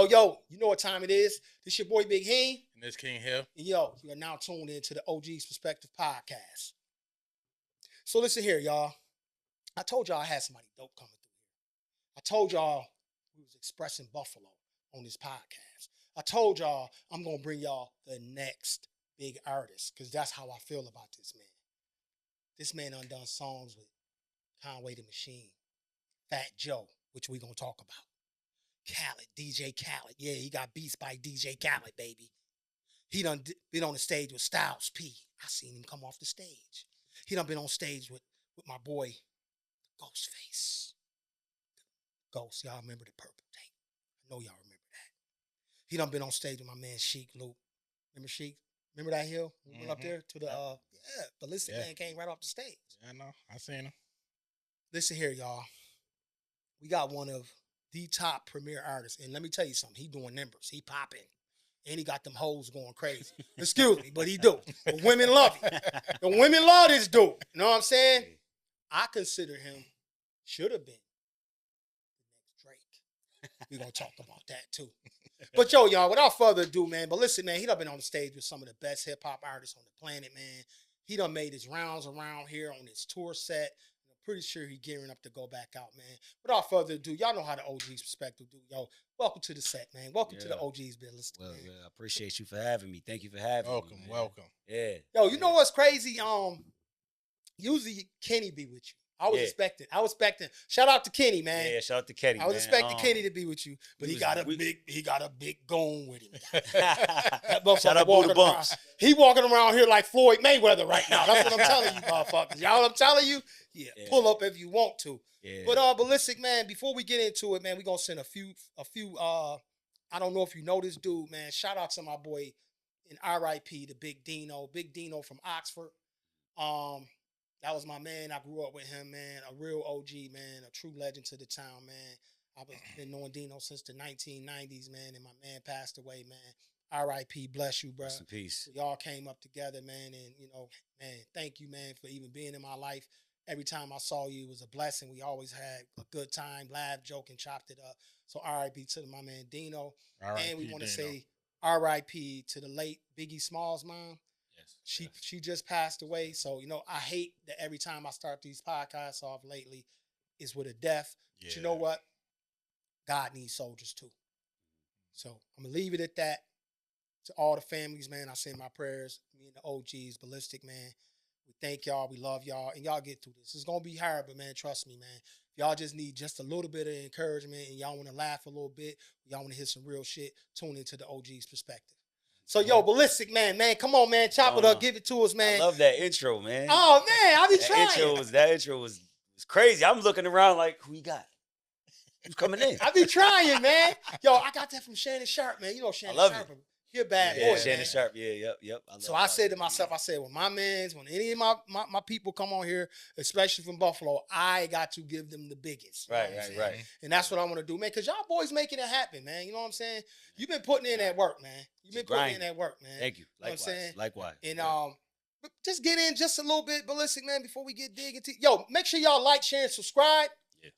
Yo, you know what time it is. This your boy Big Heem. And this King Hill. And yo, you are now tuned into the OGZ Prospective Podcast. So listen here, y'all. I told y'all I had somebody dope coming through here. I told y'all we was expressing Buffalo on this podcast. I told y'all I'm going to bring y'all the next big artist because that's how I feel about this man. This man undone songs with Conway the Machine, Fat Joe, which we going to talk about. Khaled, DJ Khaled. Yeah, he got beats by DJ Khaled, baby. He done been on the stage with Styles P. I seen him come off the stage. He done been on stage with my boy, Ghostface. Ghost, y'all remember the purple tape. I know y'all remember that. He done been on stage with my man Sheik Luke. Remember Sheik? Remember that hill? We went up there to the, Balistic Man came right off the stage. Yeah, I know. I seen him. Listen here, y'all. We got one of the top premier artists. And let me tell you something. He doing numbers. He popping. And he got them hoes going crazy. Excuse me, but he do. The women love him. The women love this dude. You know what I'm saying? I consider him should have been the next Drake. We're going to talk about that too. But yo, y'all, without further ado, man, but listen, man, he done been on the stage with some of the best hip-hop artists on the planet, man. He done made his rounds around here on his tour set. Pretty sure he's gearing up to go back out, man. Without further ado, y'all know how the OGZ Prospective do. Yo, welcome to the set, man. Welcome to the OGZ business. Well, yeah, I appreciate you for having me. Thank you for having me. Welcome. Yeah. Yo, you know what's crazy? Usually Kenny be with you. I was expecting. Shout out to Kenny, man. Yeah, shout out to Kenny. I was expecting Kenny to be with you, but he got a big goon with him. Shout out to Bumps. He walking around here like Floyd Mayweather right now. That's what I'm telling you, motherfuckers. Y'all what I'm telling you? Yeah, pull up if you want to. Yeah. But Balistic Man, before we get into it, man, we're gonna send a few I don't know if you know this dude, man. Shout out to my boy in RIP, the Big Dino. Big Dino from Oxford. That was my man. I grew up with him, man. A real OG, man. A true legend to the town, man. I've been knowing Dino since the 1990s, man. And my man passed away, man. R.I.P. Bless you, bro. Rest in peace. We all came up together, man. And, you know, man, thank you, man, for even being in my life. Every time I saw you, it was a blessing. We always had a good time, laughed, joked, and chopped it up. So R.I.P. to my man Dino. And we want to say R.I.P. to the late Biggie Smalls' mom. She just passed away. So, you know, I hate that every time I start these podcasts off lately, it's with a death. Yeah. But you know what? God needs soldiers too. So I'm going to leave it at that. To all the families, man, I send my prayers. Me and the OGZ, Balistic Man. We thank y'all. We love y'all. And y'all get through this. It's going to be hard, but, man, trust me, man. If y'all just need just a little bit of encouragement and y'all want to laugh a little bit, y'all want to hear some real shit, tune into the OGZ Prospective. So, yo, Balistic Man, come on, man. Chop it up. Give it to us, man. I love that intro, man. Oh, man. I be trying. That intro was crazy. I'm looking around like, who you got? Who's coming in? I be trying, man. Yo, I got that from Shannon Sharp, man. You know Shannon Sharp. You're a bad boy, Shannon man. Sharp, yep. I said to myself, when my mans, when any of my people come on here, especially from Buffalo, I got to give them the biggest. Right. And that's what I want to do, man, because y'all boys making it happen, man. You know what I'm saying? You've been putting in that work, man. You've been putting in that work, man. Thank you. Likewise. You know what I'm saying? Likewise. And just get in just a little bit, Balistic Man, before we get dig into. Yo, make sure y'all like, share, and subscribe.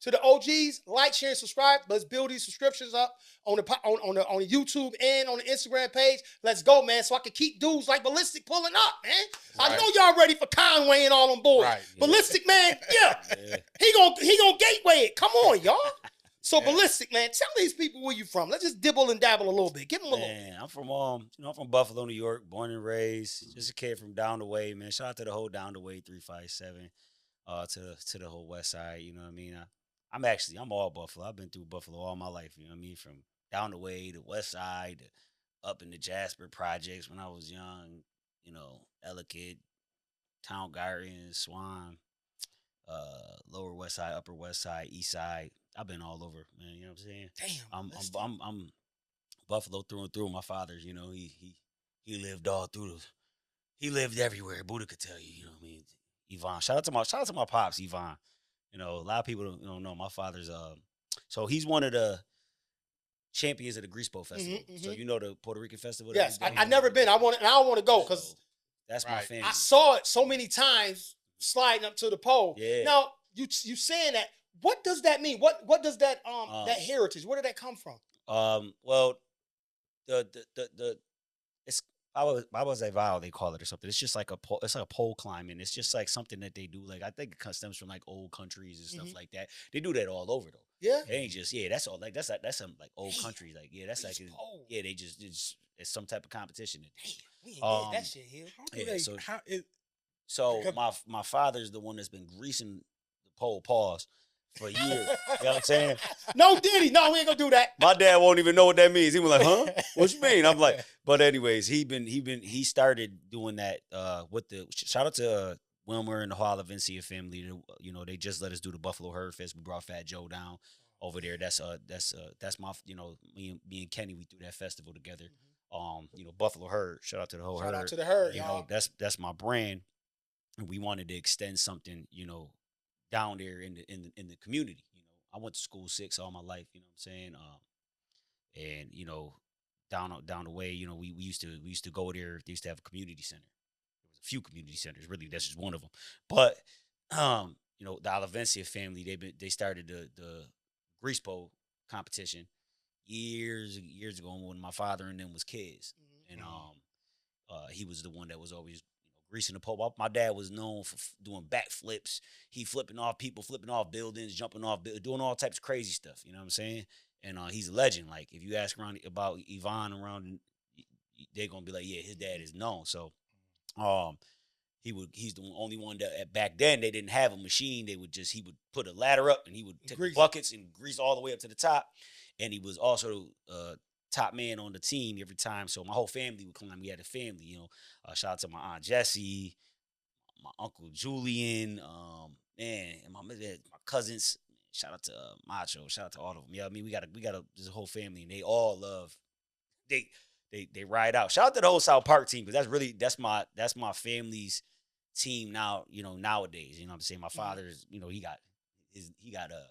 To the OGs, like, share, and subscribe. Let's build these subscriptions up on the YouTube and on the Instagram page. Let's go, man, so I can keep dudes like Balistic pulling up, man. Right. I know y'all ready for Conway and all them boys. Right. Balistic Man, he gonna gateway it. Come on, y'all. So Balistic Man, tell these people where you from. Let's just dibble and dabble a little bit. Give them a little. I'm from I'm from Buffalo, New York, born and raised. Just a kid from down the way, man. Shout out to the whole down the way 357. To the whole West Side, you know what I mean? I'm all Buffalo. I've been through Buffalo all my life, you know what I mean? From down the way to West Side, to up in the Jasper projects when I was young, you know, Ellicott, Town Garden, Swan, Lower West Side, Upper West Side, East Side. I've been all over, man, you know what I'm saying? Damn. I'm Buffalo through and through. My father's, you know, he lived all through he lived everywhere. Buddha could tell you, you know what I mean? Yvonne. Shout out to my pops, Yvonne. You know, a lot of people don't know my father's so he's one of the champions of the Grease Boat Festival. Mm-hmm. So you know the Puerto Rican festival? Yes, I never been. I don't want to go because that's my family. I saw it so many times sliding up to the pole. Yeah. Now you saying that, what does that mean? What does that that heritage, where did that come from? Well, the it's I was a vow they call it or something. It's just like it's like a pole climbing. It's just like something that they do. Like I think it stems from like old countries and stuff like that. They do that all over though. Yeah. It ain't just that's all like that's some like old countries. Like that's like they just it's some type of competition. We ain't did that shit here. So my father's the one that's been greasing the pole for years. You know what I'm saying? No, Diddy. No, we ain't gonna do that. My dad won't even know what that means. He was like, "Huh? What you mean?" I'm like, but anyways, he started doing that with the shout out to Wilmer and the Hall of Valencia family. You know, they just let us do the Buffalo Herd Fest. We brought Fat Joe down over there. That's my me and Kenny, we threw that festival together. Buffalo Herd. Shout out to the whole herd. Shout out to the herd, you y'all. know, that's my brand. And we wanted to extend something, down there in the community. I went to school 6 all my life, you know what I'm saying? And down the way, we used to go there. They used to have a community center. There was a few community centers, really, that's just one of them. But the Alavencia family, they started the grease pole competition years ago when my father and them was kids. And he was the one that was always greasing the pole. My dad was known for doing backflips. He flipping off people, flipping off buildings, jumping off, doing all types of crazy stuff. You know what I'm saying? And he's a legend. Like if you ask around about Yvonne around, they're gonna be like, yeah, his dad is known. So, he's the only one that back then they didn't have a machine. He would put a ladder up and he would take buckets and grease all the way up to the top. And he was also top man on the team every time. So my whole family would climb. We had a family, shout out to my Aunt Jessie, my Uncle Julian, and my cousins. Shout out to Macho. Shout out to all of them. Yeah, I mean we got this whole family, and they all love. They ride out. Shout out to the whole South Park team because that's my family's team now. Nowadays, you know what I'm saying. My father's, he got a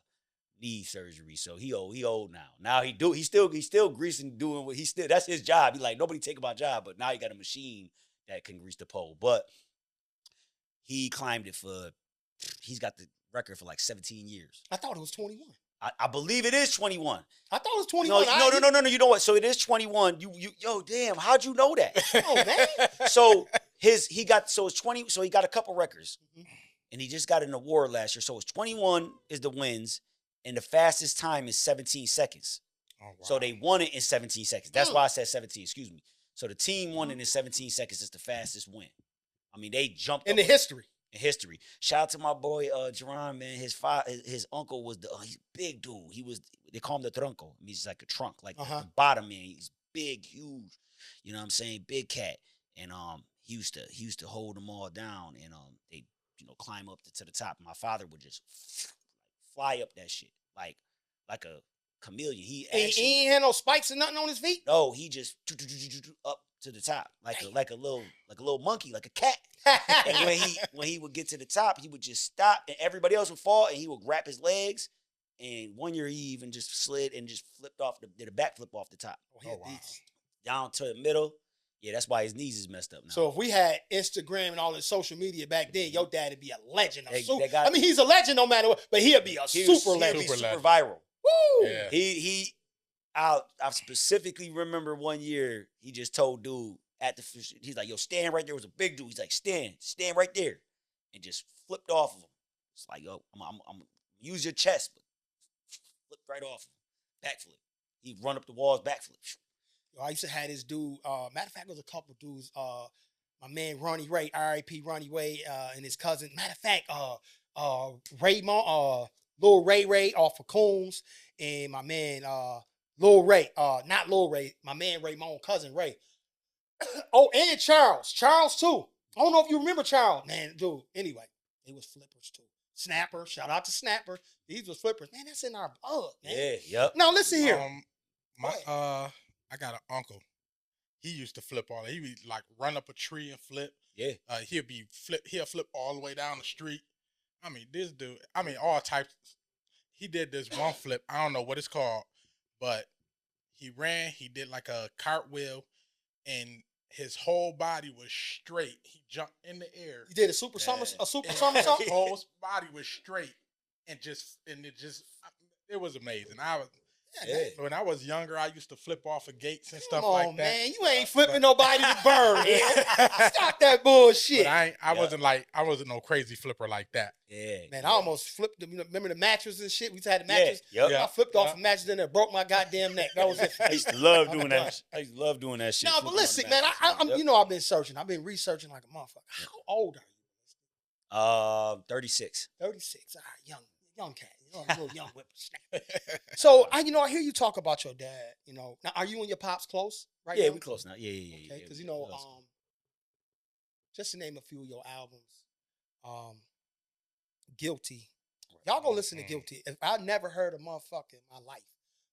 knee surgery, so he old now. Now he's still greasing, doing what that's his job. He like nobody take my job, but now he got a machine that can grease the pole. But he climbed it he's got the record for like 17 years. I thought it was 21. I believe it is 21. I thought it was 21. No. You know what? So it is 21. Yo, damn, how'd you know that? Oh man. So it's 20. So he got a couple records, and he just got an award last year. So it's 21 is the wins. And the fastest time is 17 seconds. Oh, wow. So they won it in 17 seconds. That's why I said 17, excuse me. So the team won it in 17 seconds. It's the fastest win. I mean, they jumped in history. In history. Shout out to my boy Jerron, man. His uncle was he's a big dude. They call him the tronco. I mean, he's like a trunk, like the bottom man. He's big, huge. You know what I'm saying? Big cat. And he used to hold them all down, and they climb up to the top. My father would just fly up that shit like a chameleon. He ain't had no spikes and nothing on his feet. No, he just up to the top like a little monkey, like a cat. And when he would get to the top, he would just stop, and everybody else would fall, and he would grab his legs. And one year he even just slid and just did a backflip off the top. Oh wow! Down to the middle. Yeah, that's why his knees is messed up now. So if we had Instagram and all the social media back then, your dad would be a legend. I mean, he's a legend no matter what, but he'd be a super legend. He'd be super viral. Woo! Yeah. I specifically remember one year he just told dude he's like, yo, stand right there. It was a big dude. He's like, stand right there, and just flipped off of him. It's like, yo, I'm use your chest, but flipped right off of him. Backflip. He'd run up the walls, backflip. I used to have this dude. Matter of fact, there was a couple dudes. My man Ronnie Ray, R.I.P. Ronnie Ray, and his cousin. Matter of fact, Raymond, Lil Ray off of Combs, and my man Lil Ray, not Lil Ray, my man Raymond, cousin Ray. Oh, and Charles too. I don't know if you remember Charles, man, dude. Anyway, they was flippers too. Snapper, shout out to Snapper. These was flippers, man. That's in our blood, man. Yeah, yep. Now listen here. I got an uncle. He used to flip all. He would like run up a tree and flip. Yeah. He'll flip all the way down the street. I mean, this dude. I mean, all types. He did this one flip. I don't know what it's called, but he ran. He did like a cartwheel, and his whole body was straight. He jumped in the air. He did a super somersault. His whole body was straight, and it was amazing. Yeah. When I was younger, I used to flip off of gates and stuff Come on, like that. man. You ain't flipping nobody to burn. Stop that bullshit. But I wasn't no crazy flipper like that. Yeah. Man, I almost flipped them. Remember the mattress and shit? We had the Yeah. mattress. Yep. I flipped off a mattress in there, broke my goddamn neck. That was it. I used to love doing that. I used to love doing that shit. No, but listen, man. I'm you know, I've been searching. I've been researching like a motherfucker. How old are you? 36. 36. All right, young cat. Little young whippersnapper. So I hear you talk about your dad. Now are you and your pops close right now? Yeah, we close now. Yeah. Okay, because close. just to name a few of your albums, Guilty. Y'all go listen to Guilty. If I never heard a motherfucker in my life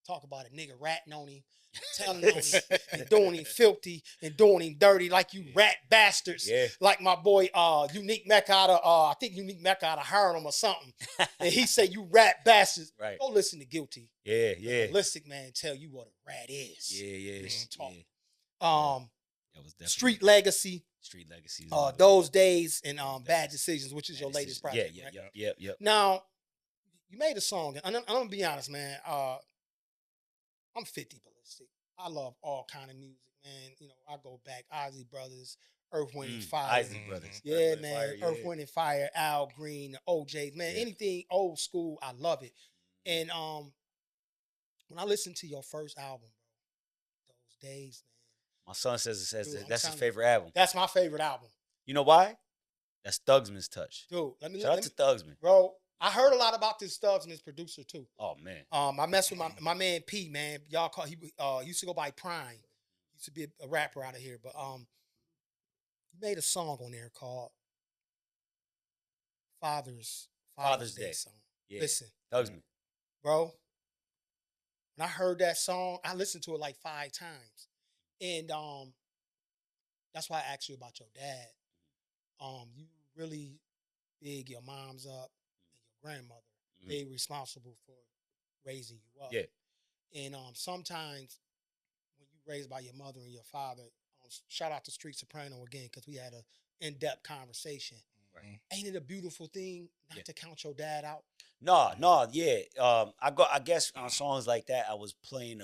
talk about a nigga ratting on him, telling on him, and doing him filthy and doing him dirty like you rat bastards. Yeah. Like my boy Unique Mecca out of I think Unique Mecca out of Harlem or something. And he said you rat bastards. Right. Go listen to Guilty. Yeah. Balistic Man tell you what a rat is. Yeah. Talk. That was definitely Street Legacy. Street Legacies. Those Days and Bad Decisions, which is your latest project. Yeah. Right? Yep. Now, you made a song, and I'm gonna be honest, man. I'm 50 Balistic. I love all kind of music, man. I go back OGZ Brothers, Earth, Wind, and Fire. OGZ Brothers. Yeah, man. Earth, Wind, and Fire, Al Green, the OJs, man. Anything old school, I love it. And when I listened to your first album, bro, Those Days, man. My son says Dude, that's his favorite album. That's my favorite album. You know why? That's Thugsman's touch. Dude, Shout out to Thugsman. Bro, I heard a lot about this Thugsman's producer too. Oh man. I messed with my man P, man. Y'all call he used to go by Prime. He used to be a rapper out of here, but he made a song on there called Father's Day song. Yeah. Listen, Thugsman. bro. When I heard that song, I listened to it like 5 times. And that's why I asked you about your dad. You really big your mom's up and your grandmother. They responsible for raising you up. Yeah. And sometimes when you raised by your mother and your father, shout out to Street Soprano again, because we had an in-depth conversation. Right. Ain't it a beautiful thing not to count your dad out? No, yeah. I guess on songs like that, I was playing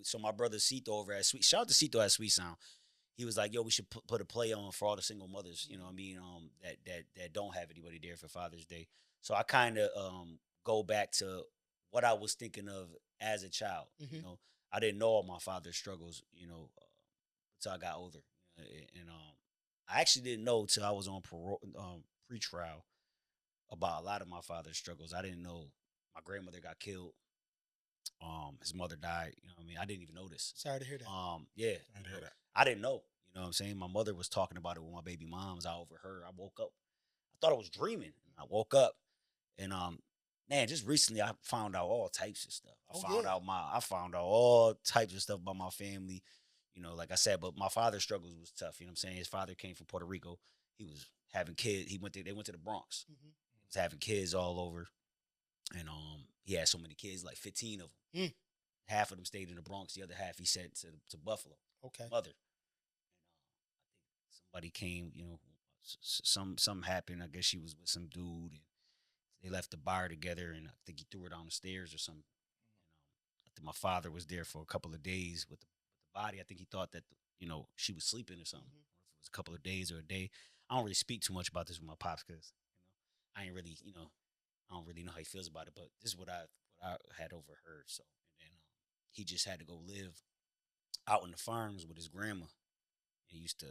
so my brother Cito over at Sweet. Shout out to Cito at Sweet Sound. He was like, "Yo, we should put a play on for all the single mothers. You know what I mean? That don't have anybody there for Father's Day." So I kind of go back to what I was thinking of as a child. Mm-hmm. I didn't know all my father's struggles. Until I got older, and I actually didn't know till I was on pre-trial about a lot of my father's struggles. I didn't know my grandmother got killed. His mother died. You know what I mean? I didn't even know this. Sorry to hear that. Yeah. I didn't hear that. I didn't know. You know what I'm saying? My mother was talking about it with my baby moms. I overheard. I woke up. I thought I was dreaming. I woke up and man, just recently I found out all types of stuff. I found out all types of stuff about my family. Like I said, but my father's struggles was tough. You know what I'm saying? His father came from Puerto Rico. He was having kids. They went to the Bronx. Mm-hmm. He was having kids all over. And he had so many kids, like 15 of them. Mm. Half of them stayed in the Bronx. The other half he sent to Buffalo. Okay. Mother. And somebody came, something happened. I guess she was with some dude and they left the bar together and I think he threw her down the stairs or something. And, I think my father was there for a couple of days with the body. I think he thought that, she was sleeping or something. Or if it was a couple of days or a day. I don't really speak too much about this with my pops because, I ain't really, I don't really know how he feels about it, but this is what I had overheard. So, and then he just had to go live out in the farms with his grandma. And he used to,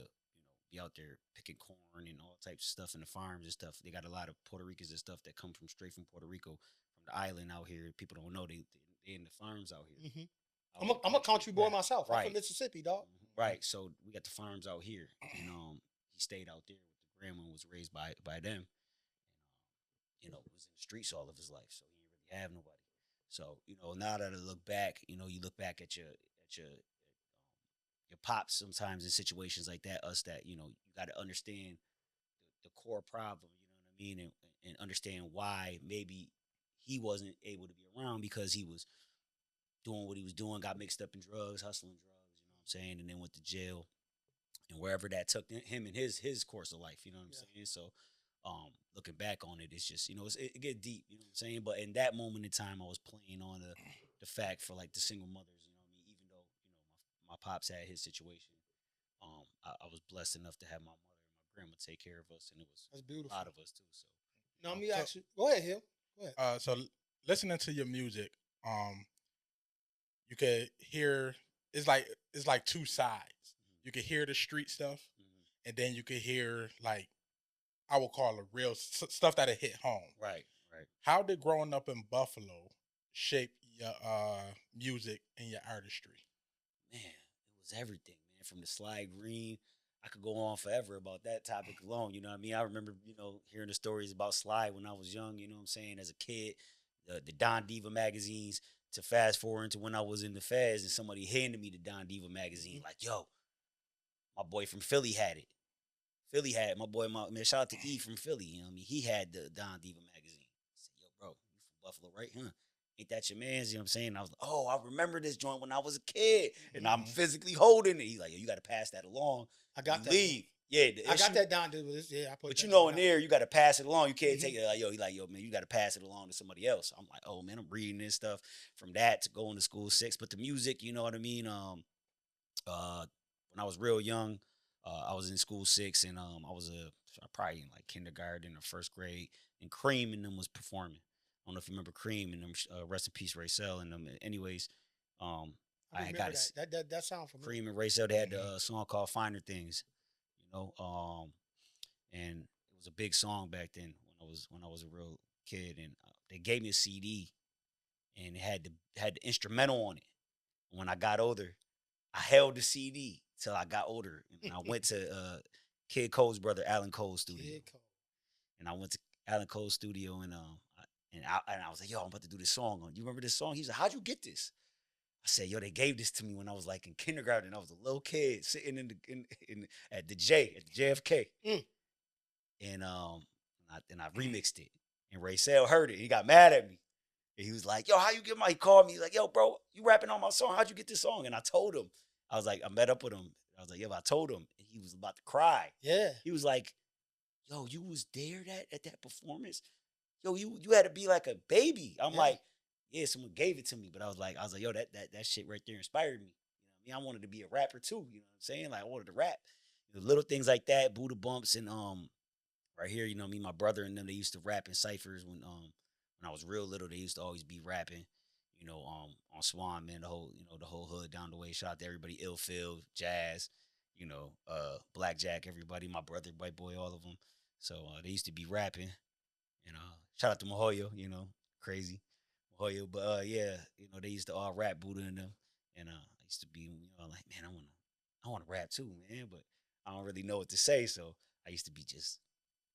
be out there picking corn and all types of stuff in the farms and stuff. They got a lot of Puerto Ricans and stuff that come straight from Puerto Rico, from the island out here. People don't know they in the farms out here. Mm-hmm. I'm a country boy myself. Right. I'm from Mississippi, dog. Right. So we got the farms out here, and he stayed out there with the grandma and was raised by them. And, was in the streets all of his life, so he didn't really have nobody. So now that I look back, you look back at your pops sometimes in situations like that. You got to understand the core problem. You know what I mean, and understand why maybe he wasn't able to be around because he was doing what he was doing, got mixed up in drugs, hustling drugs. You know what I'm saying, and then went to jail, and wherever that took him in his course of life. You know what I'm saying. So, looking back on it, it's just it get deep. You know what I'm saying. But in that moment in time, I was playing on the fact for like the single mothers. You know what I mean? Even though my pops had his situation, I was blessed enough to have my mother and my grandma take care of us, and it was That's beautiful. a lot of us too. So Now, let me ask you. Go ahead, Hill. Go ahead. So listening to your music, you could hear it's like two sides. You could hear the street stuff, and then you could hear like I would call it real stuff that hit home. right, right. How did growing up in Buffalo shape your music and your artistry? Man, it was everything, man. From the Sly Green, I could go on forever about that topic alone. You know what I mean? I remember, hearing the stories about Sly when I was young. You know what I'm saying? As a kid, the Don Diva magazines. To fast forward into when I was in the Feds and somebody handed me the Don Diva magazine, like, yo, my boy from Philly had it. Philly had it. My boy, man, shout out to E from Philly. You know what I mean? He had the Don Diva magazine. I said, yo, bro, you from Buffalo, right? Huh? Ain't that your man's? You know what I'm saying? And I was like, oh, I remember this joint when I was a kid. And I'm physically holding it. He's like, yo, you got to pass that along. I got that. Leave. Yeah, I got that down to this. Yeah, I put. But in there, you got to pass it along. You can't take it like, yo, man, you got to pass it along to somebody else. I'm like, oh man, I'm reading this stuff from that to going to school 6. But the music, you know what I mean? When I was real young, I was in school 6, and I was probably in like kindergarten or first grade, and Cream and them was performing. I don't know if you remember Cream and them. Rest in peace, Ray Cell and them. Anyways, I had got that sound familiar. Cream and Ray Cell. They had the song called "Finer Things." And it was a big song back then when I was a real kid, and they gave me a CD, and it had the instrumental on it. And when I got older, I held the CD till I got older, and I went to Kid Cole's brother Alan Cole's studio, and I went to Alan Cole's studio, and I was like, yo, I'm about to do this song. You remember this song? He's like, how'd you get this? I said, yo, they gave this to me when I was like in kindergarten. I was a little kid sitting at the JFK. And I remixed it. And Ray Cell heard it. He got mad at me. And he was like, yo, how you get he called me. He's like, yo, bro, you rapping on my song. How'd you get this song? And I told him. I was like, I met up with him. I was like, yo, I told him. And he was about to cry. Yeah. He was like, yo, you was there at that performance? Yo, you had to be like a baby. I'm like, yeah, someone gave it to me, but I was like, yo, that shit right there inspired me. You know what I mean? I wanted to be a rapper too. You know what I'm saying? Like I wanted to rap. Little things like that, Buddha bumps, and right here, me, my brother and them, they used to rap in ciphers when I was real little. They used to always be rapping. On Swan, man, the whole hood down the way. Shout out to everybody, Illfield, Jazz, Blackjack, everybody, my brother, White Boy, all of them. So they used to be rapping. Shout out to Mahoyo, crazy. But yeah, they used to all rap Buddha in them, and I used to be, like, man, I want to rap too, man, but I don't really know what to say, so I used to be just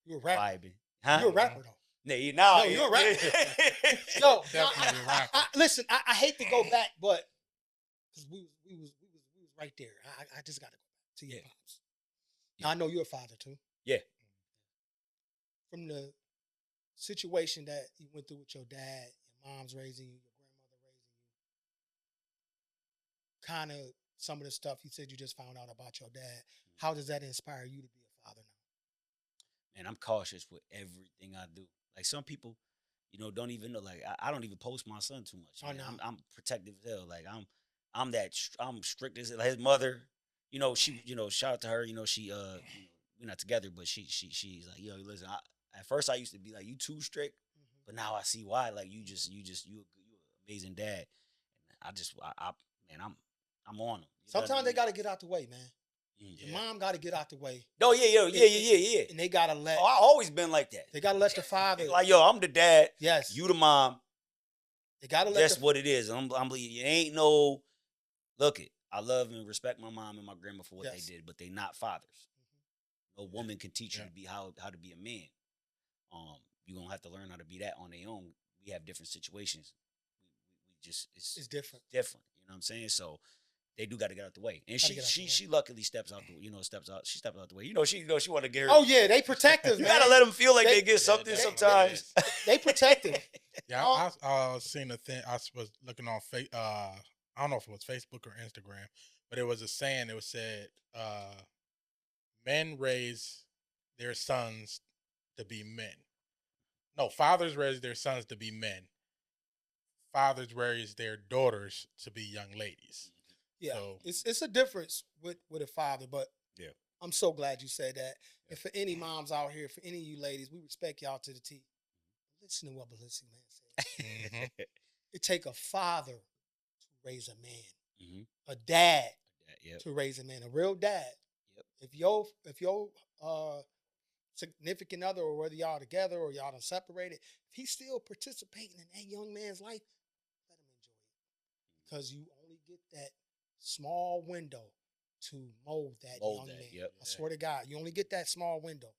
you a rapper. Vibing. Huh? You're a rapper though. No, you're a rapper. No, definitely a rapper. Listen, I hate to go back, but because we was right there. I just got to go back to your pops. Now I know you're a father too. Yeah. From the situation that you went through with your dad, your mom's raising you, your grandmother raising you, kind of some of the stuff you said you just found out about your dad, how does that inspire you to be a father now? Man, I'm cautious with everything I do. Like some people, don't even know. Like I don't even post my son too much. Oh, no. I'm protective as hell. Like I'm strict as his mother. She shout out to her. She we're not together, but she's like, yo, listen. At first I used to be like, you too strict, but now I see why. Like you an amazing dad. And I'm on him. Sometimes they got to get out the way, man. Yeah. Your mom got to get out the way. Oh yeah. And they got to let. Oh, I always been like that. They got to let the father. Like, yo, I'm the dad. Yes. You the mom. They got to let. That's what it is. I'm it ain't no. Look it. I love and respect my mom and my grandma for what they did, but they not fathers. No woman can teach you to be how to be a man. You're gonna have to learn how to be that on their own. We have different situations. We just it's different. Different. You know what I'm saying? So they do got to get out the way. And she luckily steps out she steps out the way. She want to get her. Oh yeah, they protective. You gotta let them feel like they get something sometimes. They protective. Yeah, I seen a thing. I was looking on I don't know if it was Facebook or Instagram, but it was a saying. It was said, men raise their sons to be men. No, fathers raise their sons to be men. fathers raise their daughters to be young ladies. Yeah, So, it's a difference with a father, but Yeah. I'm so glad you said that. And for any moms out here, for any of you ladies, we respect y'all to the T. Listen to what Balistic Man said. mhm. It take a father to raise a man, Mm-hmm. a dad Yep. to raise a man, a real dad. Yep. If your significant other, or whether y'all together or y'all done separated, if he's still participating in that young man's life, let him enjoy it, because you only get that small window to mold that young man. Yep. I swear to God, you only get that small window,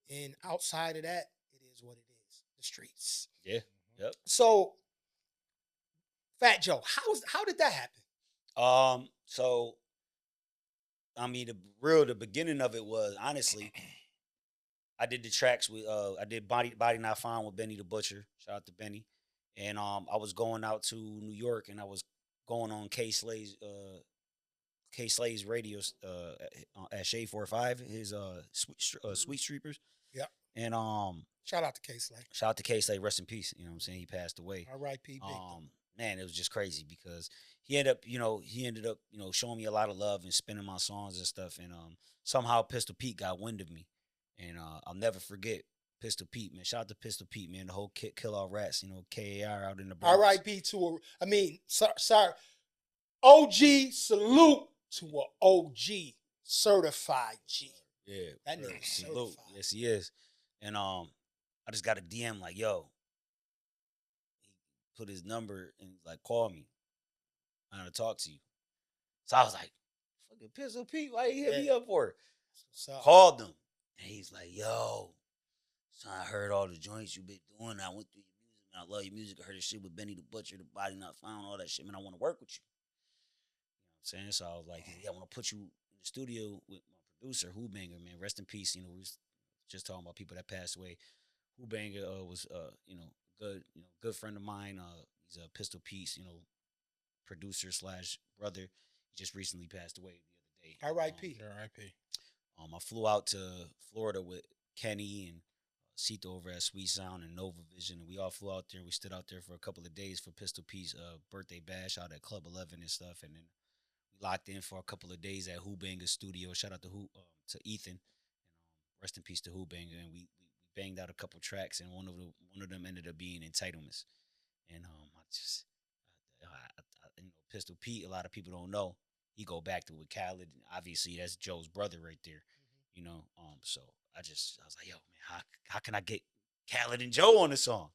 and outside of that, it is what it is. The streets. Yeah. Yep. So, Fat Joe, how did that happen? So I mean, the beginning of it was honestly, I did the tracks with I did Body Not Fine with Benny the Butcher. Shout out to Benny. And I was going out to New York and I was going on K Slay's radio at Shade 45, his Sweet Streepers. Yep. And Shout out to K Slay. shout out to K Slay, rest in peace. You know what I'm saying? He passed away. R.I.P. Big. Man, it was just crazy because he ended up, showing me a lot of love and spinning my songs and stuff. And somehow Pistol Pete got wind of me. And I'll never forget Pistol Pete, man. Shout out to Pistol Pete, man. The whole Kill All Rats, KAR out in the Bronx. R.I.P. to sorry. OG salute to a OG certified G. Yeah. That nigga salute. certified. Yes, he is. And I just got a DM like, yo, he put his number and he's like, call me. I want to talk to you. So I was like, fucking Pistol Pete, why you hit me up for? Called him. And he's like, yo, son, I heard all the joints you been doing. I went through your music, man. I love your music. I heard the shit with Benny the Butcher, the Body Not Found, all that shit, man. I want to work with you. You know what I'm saying? So I was like, yeah, I want to put you in the studio with my producer, Whobanger, man. Rest in peace. We was just talking about people that passed away. Whobanger was good friend of mine. He's a Pistol Pete, producer / brother. He just recently passed away the other day. R.I.P. R.I.P. I flew out to Florida with Kenny and Cito over at Sweet Sound and Nova Vision, and we all flew out there. We stood out there for a couple of days for Pistol Pete's birthday bash out at Club 11 and stuff, and then we locked in for a couple of days at Whobanger's studio. Shout out to Ethan, and rest in peace to Whobanger. And we banged out a couple tracks, and one of them ended up being Entitlements. And Pistol Pete, a lot of people don't know. He go back to with Khaled. Obviously, that's Joe's brother right there. So I was like, yo, man, how can I get Khaled and Joe on the song?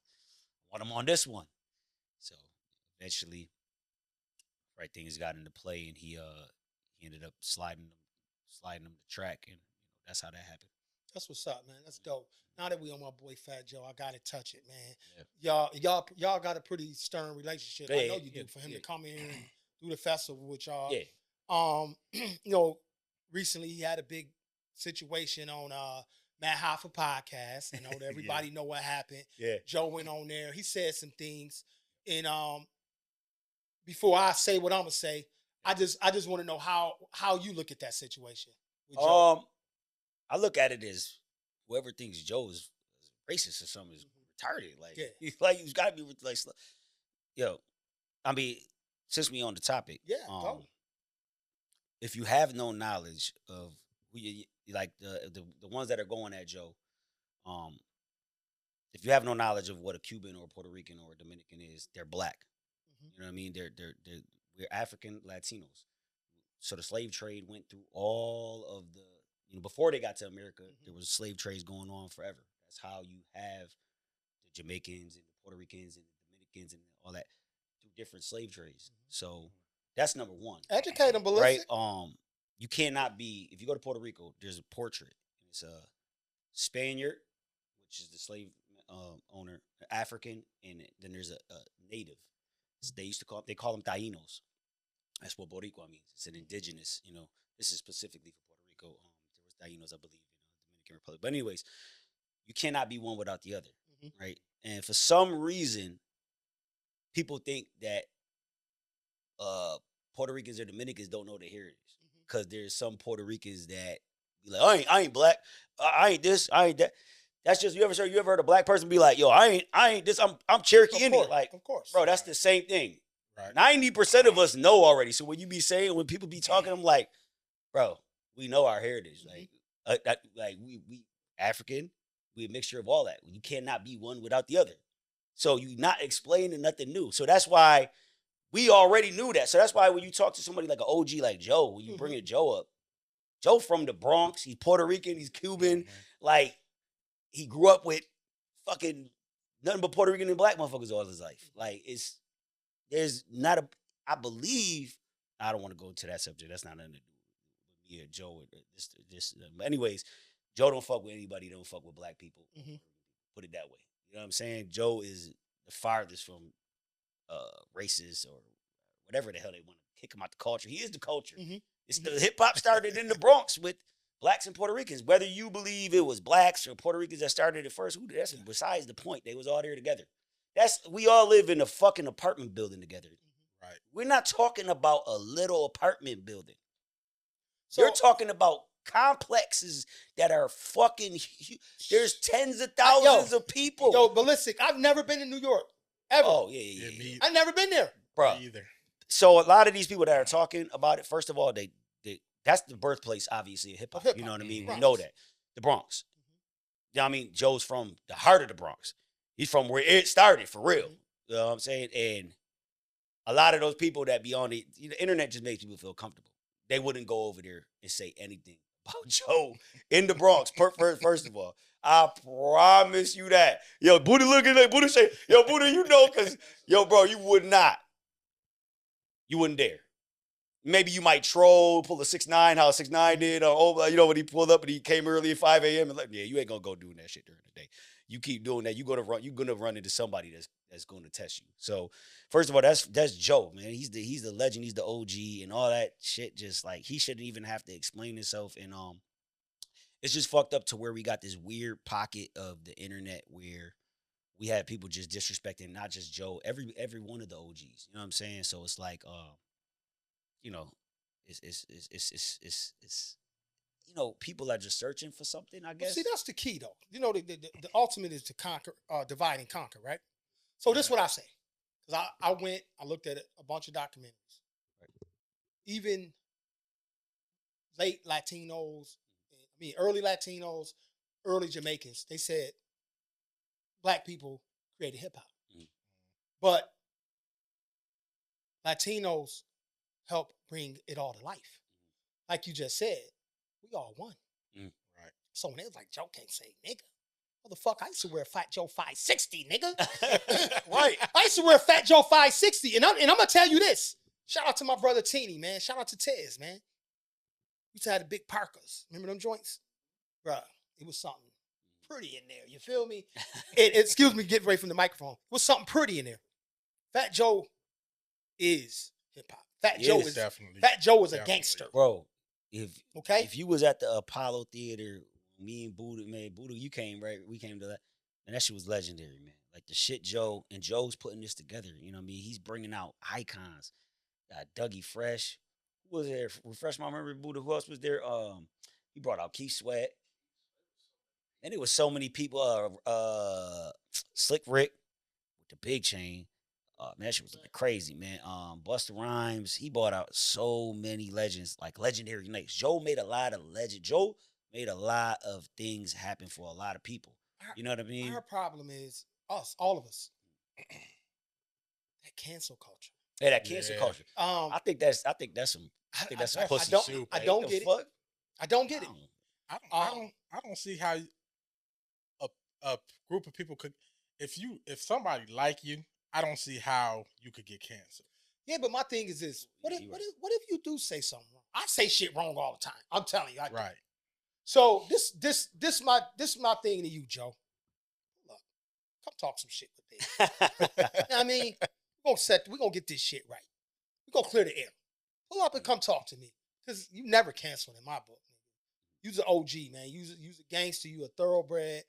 I want them on this one. So eventually, right things got into play, and he ended up sliding them the track, and that's how that happened. That's what's up, man. That's dope. Now that we on my boy Fat Joe, I gotta touch it, man. Yeah. Y'all got a pretty stern relationship. Yeah, I know you do. For him to come here and do the festival with y'all. Yeah. Recently he had a big situation on Matt Hoffa podcast. Everybody know what happened. Yeah. Joe went on there. He said some things. And before I say what I'm gonna say, I just want to know how you look at that situation with Joe. I look at it as whoever thinks Joe is racist or something is retarded. Like, he's got to be like, yo. I mean, since we on the topic, Go. If you have no knowledge of who you like, the ones that are going at Joe, if you have no knowledge of what a Cuban or a Puerto Rican or a Dominican is, they're black. You know what I mean? We're African Latinos. So the slave trade went through all of the. Before they got to America, there was slave trades going on forever. That's how you have the Jamaicans and the Puerto Ricans and the Dominicans and all that through different slave trades. So that's number one. Educate them, Balistic. Right? You cannot be, if you go to Puerto Rico, there's a portrait. It's a Spaniard, which is the slave owner, African, and then there's a native. They call them Tainos. That's what Boricua means. It's an indigenous, this is specifically for Puerto Rico. Tainos, I believe, Dominican Republic. But anyways, you cannot be one without the other, right? And for some reason, people think that Puerto Ricans or Dominicans don't know their heritage because there's some Puerto Ricans that be like, I ain't black, I ain't this, I ain't that. That's just you ever heard a black person be like, yo, I ain't this. I'm Cherokee Of Indian. course, Like, of course. bro, that's the same thing. Right. 90% of us know already. So when you be saying, when people be talking, I'm like, bro, we know our heritage. Like we African, we a mixture of all that. You cannot be one without the other. So you not explaining nothing new. So that's why we already knew that. So that's why when you talk to somebody like an OG like Joe, when you bring a Joe up, Joe from the Bronx, he's Puerto Rican, he's Cuban, like he grew up with fucking nothing but Puerto Rican and black motherfuckers all his life. Like there's not a, I believe, I don't want to go to that subject. That's not nothing to do with me or Joe. But anyways, Joe don't fuck with anybody. Don't fuck with black people. Put it that way. You know what I'm saying? Joe is the farthest from racist or whatever the hell they want to kick him out the culture. He is the culture. It's the hip hop started in the Bronx with blacks and Puerto Ricans. Whether you believe it was blacks or Puerto Ricans that started it first, that's besides the point. They was all there together. We all live in a fucking apartment building together. Right. We're not talking about a little apartment building. So you're talking about complexes that are fucking huge. There's tens of thousands of people. Yo, Balistic, I've never been to New York. Ever. Oh, yeah. I've never been there. Bro. Either. So a lot of these people that are talking about it, first of all, they that's the birthplace, obviously, of hip-hop. You know what I mean? Bronx. We know that. The Bronx. You know what I mean? Joe's from the heart of the Bronx. He's from where it started, for real. You know what I'm saying? And a lot of those people that be on the internet just makes people feel comfortable. They wouldn't go over there and say anything about Joe in the Bronx, first of all. I promise you that. Yo, Buddha looking like Buddha say, yo, Buddha, you know, because, yo, bro, you would not. You wouldn't dare. Maybe you might troll, pull a 6ix9ine, how 6ix9ine did. When he pulled up and he came early at 5 a.m. and like, yeah, you ain't gonna go doing that shit during the day. You keep doing that, you're gonna run into somebody that's gonna test you. So first of all, that's Joe, man. He's the legend, he's the OG, and all that shit. Just like he shouldn't even have to explain himself. And it's just fucked up to where we got this weird pocket of the internet where we had people just disrespecting not just Joe, every one of the OGs. You know what I'm saying? So it's like it's people are just searching for something, I guess. Well, see, that's the key, though. The ultimate is to conquer, divide and conquer, right? So this is what I say. Because I looked at a bunch of documentaries. Right. Even late Latinos, early Latinos, early Jamaicans, they said black people created hip-hop. But Latinos help bring it all to life. Like you just said, we all won. Right. So when they was like, Joe can't say nigga. Motherfucker, I used to wear Fat Joe 560, nigga. Right. I used to wear Fat Joe 560. And I'm going to tell you this. Shout out to my brother Teeny, man. Shout out to Tez, man. We used to have the big Parkers. Remember them joints? Bruh, it was something pretty in there. You feel me? Excuse me, get away from the microphone. It was something pretty in there. Fat Joe is hip-hop. Fat Joe is a gangster. Bro, if you was at the Apollo Theater, me and Buddha, you came, right? We came to that. And that shit was legendary, man. Like the shit Joe's putting this together. You know what I mean? He's bringing out icons. Dougie Fresh. Who was there? Refresh my memory, Buddha. Who else was there? He brought out Keith Sweat. And it was so many people. Slick Rick with the big chain. Man, that shit was looking crazy, man. Busta Rhymes, he brought out so many legends, like legendary nights. Joe made a lot of things happen for a lot of people. You know what I mean? Our problem is us, all of us. That cancel culture. Yeah, that cancel culture. I think that's some pussy soup. I don't get it. I don't get it. I don't see how a group of people could, if somebody like you, I don't see how you could get canceled. Yeah, but my thing is this: what if you do say something wrong? I say shit wrong all the time. I'm telling you, I do. Right. So this my thing to you, Joe. Look, come talk some shit with me. You know what I mean, we're gonna get this shit right. We're gonna clear the air. Pull up and come talk to me, because you never canceled in my book. You's an OG, man. You's a gangster. You a thoroughbred.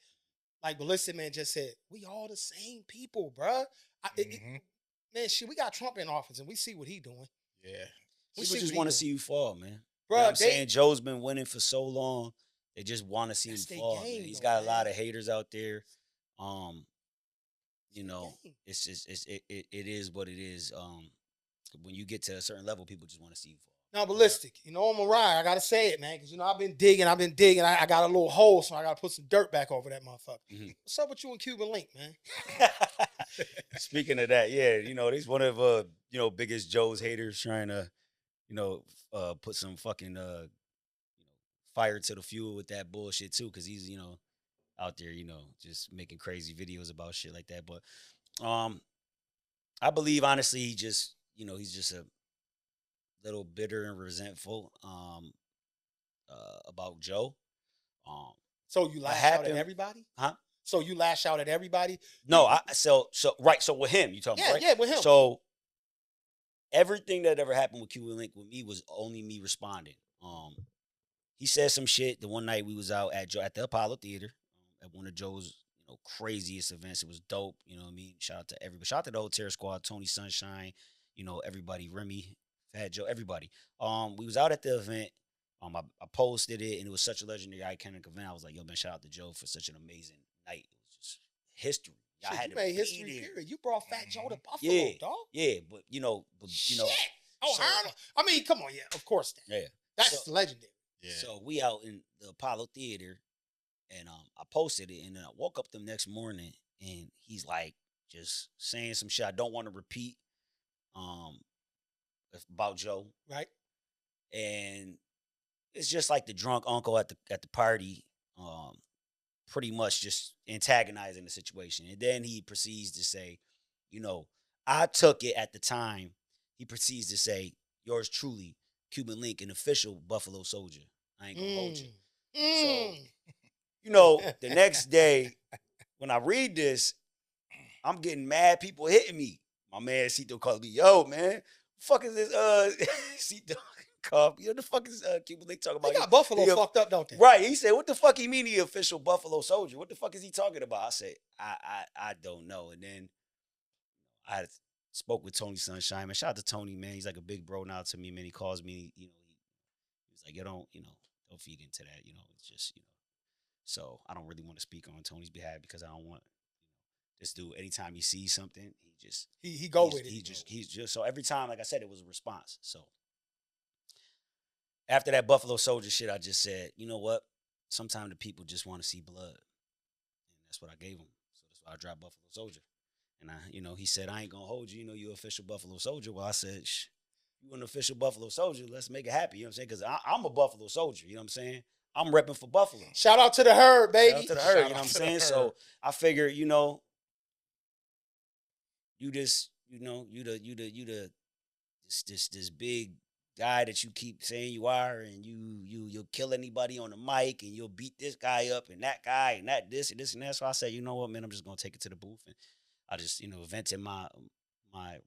Like Balistic Man just said, we all the same people, bruh. Man, shit, we got Trump in office, and we see what he doing. Yeah. People just want to see you fall, man. Bro, you know I'm saying? Joe's been winning for so long. They just want to see him That's their fall. game, Man. He's though, got a lot man. of haters out there. You Their know, game. it's just it is what it is. When you get to a certain level, people just want to see you fall. Now, Balistic, you know, I'm a ride. I got to say it, man, because, you know, I've been digging. I got a little hole, so I got to put some dirt back over that motherfucker. Mm-hmm. What's up with you and Cuban Link, man? Speaking of that, yeah, you know, he's one of you know, biggest Joe's haters trying to, you know, put some fucking you know, fire to the fuel with that bullshit too, because he's, you know, out there, you know, just making crazy videos about shit like that. But I believe honestly, he just, you know, he's just a little bitter and resentful about Joe. So you lash out at everybody? Huh? So you lash out at everybody? No, so right. So with him, you talking about, right? Yeah, with him. So everything that ever happened with Cuban Link with me was only me responding. He said some shit the one night we was out at the Apollo Theater at one of Joe's, you know, craziest events. It was dope. You know what I mean? Shout out to everybody. Shout out to the whole Terror Squad, Tony Sunshine, you know, everybody, Remy, Fat Joe, everybody. We was out at the event. I posted it, and it was such a legendary, iconic event. I was like, yo, man, shout out to Joe for such an amazing night. It was just history. Shit, had you made history, period. You brought Fat Joe to Buffalo, dog. Yeah, but you know. Shit. Oh, so, I mean, come on, yeah, of course. Yeah. That's legendary. Yeah. So we out in the Apollo Theater, and I posted it, and then I woke up the next morning, and he's like just saying some shit I don't want to repeat about Joe. Right. And it's just like the drunk uncle at the party, pretty much just antagonizing the situation. And then he proceeds to say, you know, I took it at the time. He proceeds to say, yours truly, Cuban Link, an official Buffalo Soldier. I ain't gonna hold you. So, you know, the next day, when I read this, I'm getting mad people hitting me. My man Cito called me, yo, man, fuck is this Cito called me, what the fuck is Cuban Link talking about? They got Buffalo fucked up, don't they? Right. He said, what the fuck he mean the official Buffalo Soldier? What the fuck is he talking about? I said, I don't know. And then I spoke with Tony Sunshine, man. Shout out to Tony, man. He's like a big bro now to me, man. He calls me, you know, he was like, you don't feed into that, you know. It's just, you know. So I don't really want to speak on Tony's behalf because I don't want, this dude, anytime he sees something, he go with it. He's just so every time, like I said, it was a response. So after that Buffalo Soldier shit, I just said, you know what? Sometimes the people just want to see blood. And that's what I gave him. So that's why I dropped Buffalo Soldier. And he said, I ain't gonna hold you, you official Buffalo Soldier. Well, I said, you an official Buffalo Soldier, let's make it happy. You know what I'm saying? Because I'm a Buffalo Soldier, you know what I'm saying? I'm repping for Buffalo. Shout out to the herd, baby. Shout out to the herd, you know what I'm saying? So I figure, you just, this big guy that you keep saying you are, and you'll kill anybody on the mic, and you'll beat this guy up, and that guy, and that this and this and that. So I said, you know what, man, I'm just gonna take it to the booth, and I just, vented my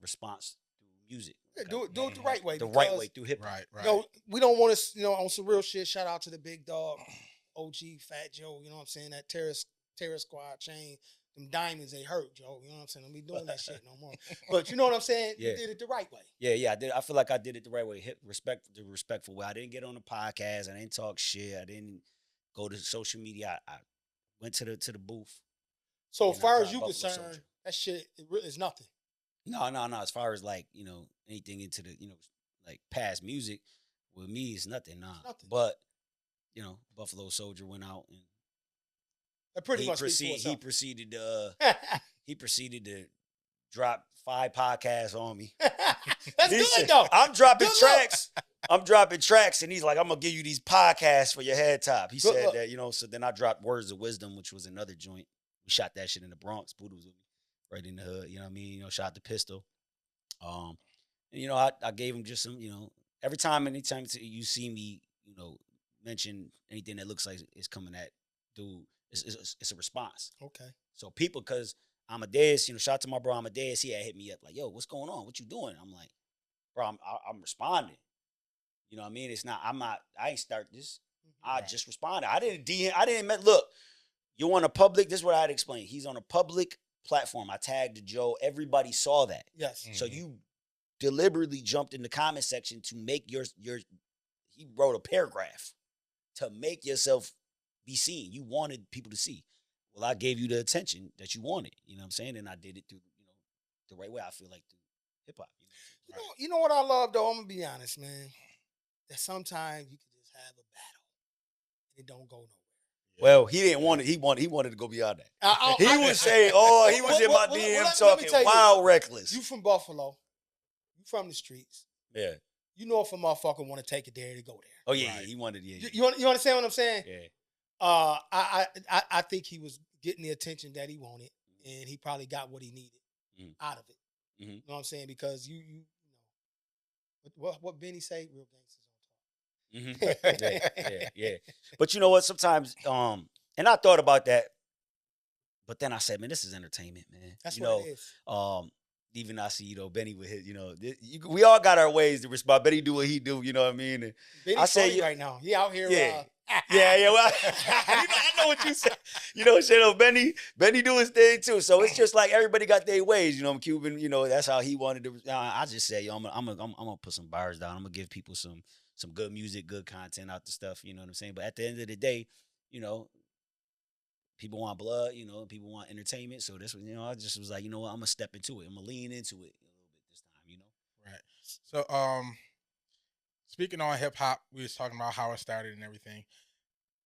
response through music. Yeah, do it the right way. The right way through hip hop. Right. You know, we don't want to, on some real shit. Shout out to the big dog, OG Fat Joe. You know what I'm saying? That Terror Squad chain, them diamonds, they hurt, Joe. You know what I'm saying? Don't be doing that shit no more. But you know what I'm saying? Yeah. You did it the right way. Yeah, I did. I feel like I did it the right way. The respectful way. I didn't get on the podcast. I didn't talk shit. I didn't go to social media. I went to the booth. So as far as you concerned, that shit is nothing. No. As far as like, anything into the, like past music, with me, it's nothing. Nah. Nothing. But, Buffalo Soldier went out and that pretty much he proceeded to drop 5 podcasts on me. That's good though. I'm dropping tracks. I'm dropping tracks, and he's like, I'm gonna give you these podcasts for your head top. He said that, so then I dropped Words of Wisdom, which was another joint. We shot that shit in the Bronx. Buddha was with me. Right in the hood, you know what I mean? Shout out to Pistol. And I gave him just some, anytime you see me, mention anything that looks like it's coming at dude, it's a response. Okay. So people, because Amadeus, shout out to my bro Amadeus, he had hit me up like, yo, what's going on? What you doing? I'm like, bro, I'm responding. You know what I mean? I ain't start this. I just responded. I didn't look, you on a public, this is what I had to explain. He's on a public platform. I tagged Joe. Everybody saw that. Yes. So you deliberately jumped in the comment section to make your he wrote a paragraph to make yourself be seen. You wanted people to see. Well, I gave you the attention that you wanted. You know what I'm saying? And I did it through, the right way. I feel like through hip hop. You know what I love though? I'm gonna be honest, man. That sometimes you can just have a battle and it don't go nowhere. Well, he didn't want it. He wanted to go beyond that. He was saying, he was in my DM talking wild reckless. You from Buffalo. You from the streets. Yeah. You know if a motherfucker want to take it there to go there. Oh, yeah, he wanted it. Yeah. You understand what I'm saying? Yeah. I think he was getting the attention that he wanted, and he probably got what he needed out of it. Mm-hmm. You know what I'm saying? Because you know, what Benny say? Real gangsters on top. Mm-hmm. Yeah. But you know what? Sometimes, and I thought about that, but then I said, man, this is entertainment, man. That's what it is. Even I see, Benny with his, we all got our ways to respond. Benny do what he do, you know what I mean? And Benny's funny right now. He out here. Yeah. Well, I know what you said. Benny do his thing too. So it's just like everybody got their ways. Cuban. That's how he wanted to. I just say, I'm gonna put some bars down. I'm gonna give people some good music, good content out the stuff. You know what I'm saying? But at the end of the day, people want blood. People want entertainment. So this was, I just was like, you know what? I'm gonna step into it. I'm gonna lean into it a little bit this time. Right. So, speaking on hip hop, we was talking about how it started and everything.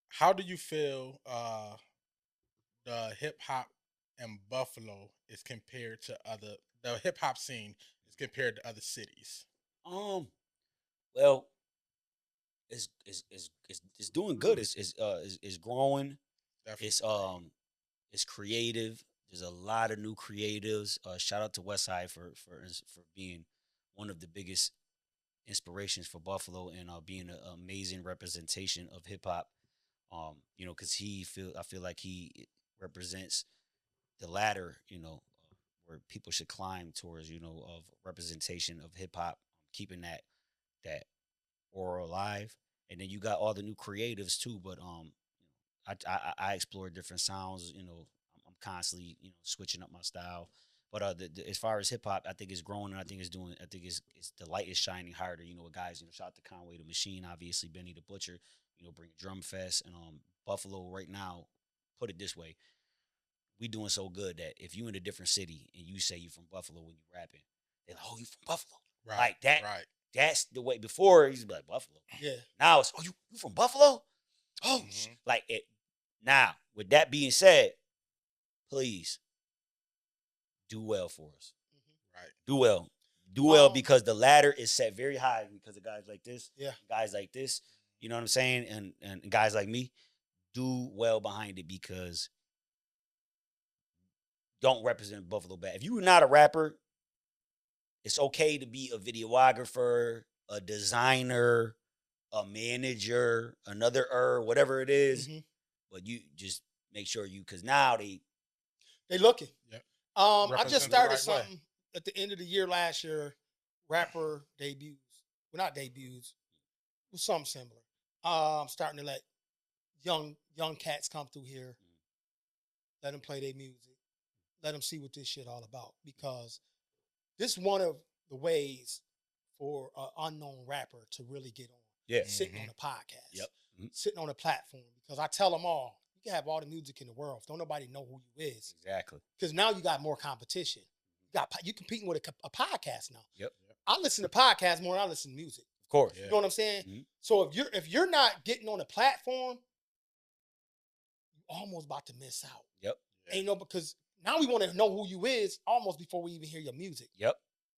How do you feel the hip hop in Buffalo is compared to the hip hop scene is compared to other cities? Well, it's doing good. It's growing. Definitely. It's creative. There's a lot of new creatives. Shout out to Westside for being one of the biggest inspirations for Buffalo and being an amazing representation of hip hop. Because I feel like he represents the ladder, where people should climb towards, of representation of hip hop, keeping that aura alive. And then you got all the new creatives too. But I explore different sounds. I'm constantly switching up my style. But as far as hip hop, I think it's growing, and I think it's the light is shining harder. With guys, shout out to Conway the Machine, obviously Benny the Butcher, bring Drum Fest, and Buffalo right now. Put it this way, we doing so good that if you in a different city and you say you from Buffalo when you rapping, they're like, oh, you from Buffalo, right? Like that. Right. That's the way. Before he's like Buffalo. Yeah. Now it's you from Buffalo. Oh, like it. Now with that being said, please. Do well for us. Right. Do well because the ladder is set very high because of guys like this. Yeah. Guys like this. You know what I'm saying? And guys like me, do well behind it because don't represent Buffalo bad. If you're not a rapper, it's okay to be a videographer, a designer, a manager, whatever it is. Mm-hmm. But you just make sure because now they looking. Yep. I just started something at the end of the year last year, rapper debuts. Well, not debuts. It was something similar. I'm starting to let young cats come through here. Let them play their music. Let them see what this shit all about. Because this is one of the ways for an unknown rapper to really get on. Yeah. Sitting on a podcast. Yep. Sitting on a platform. Because I tell them all, you can have all the music in the world. Don't nobody know who you is. Exactly. Because now you got more competition. You competing with a podcast now. Yep. I listen to podcasts more than I listen to music. Of course. You know what I'm saying? Mm-hmm. So if you're not getting on a platform, you almost about to miss out. Yep. Because now we want to know who you is almost before we even hear your music. Yep.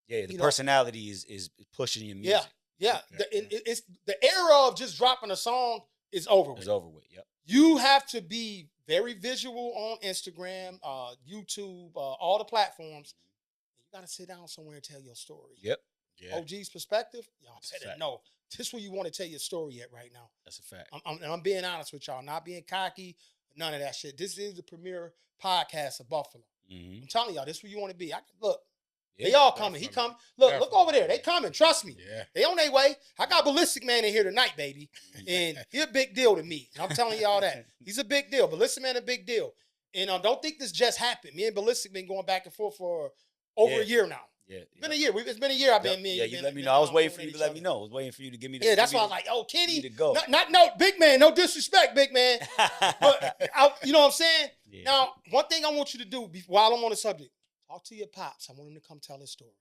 Yeah. The personality is pushing your music. Yeah. It's the era of just dropping a song is over with. It's over with. Yep. You have to be very visual on Instagram, YouTube, all the platforms. You got to sit down somewhere and tell your story. Yep. Yeah. OG's perspective, y'all better know. This is where you want to tell your story at right now. That's a fact. I'm being honest with y'all, not being cocky, none of that shit. This is the premier podcast of Buffalo. Mm-hmm. I'm telling y'all, this is where you want to be. Look. Yeah, they all coming. He coming. Look over there. They coming. Trust me. Yeah. They on their way. I got Balistic Man in here tonight, baby. And he a big deal to me. I'm telling y'all that. He's a big deal. Balistic Man a big deal. And don't think this just happened. Me and Balistic been going back and forth for over a year now. Yeah. It's been a year. It's been a year. I've been me. Yeah, you let me know. I was waiting for you to let me know. I was waiting for you to give me the. Yeah, that's why I was like, oh, Kenny, to go. No, big man, no disrespect, big man. But you know what I'm saying? Yeah. Now, one thing I want you to do while I'm on the subject, talk to your pops. I want him to come tell his story.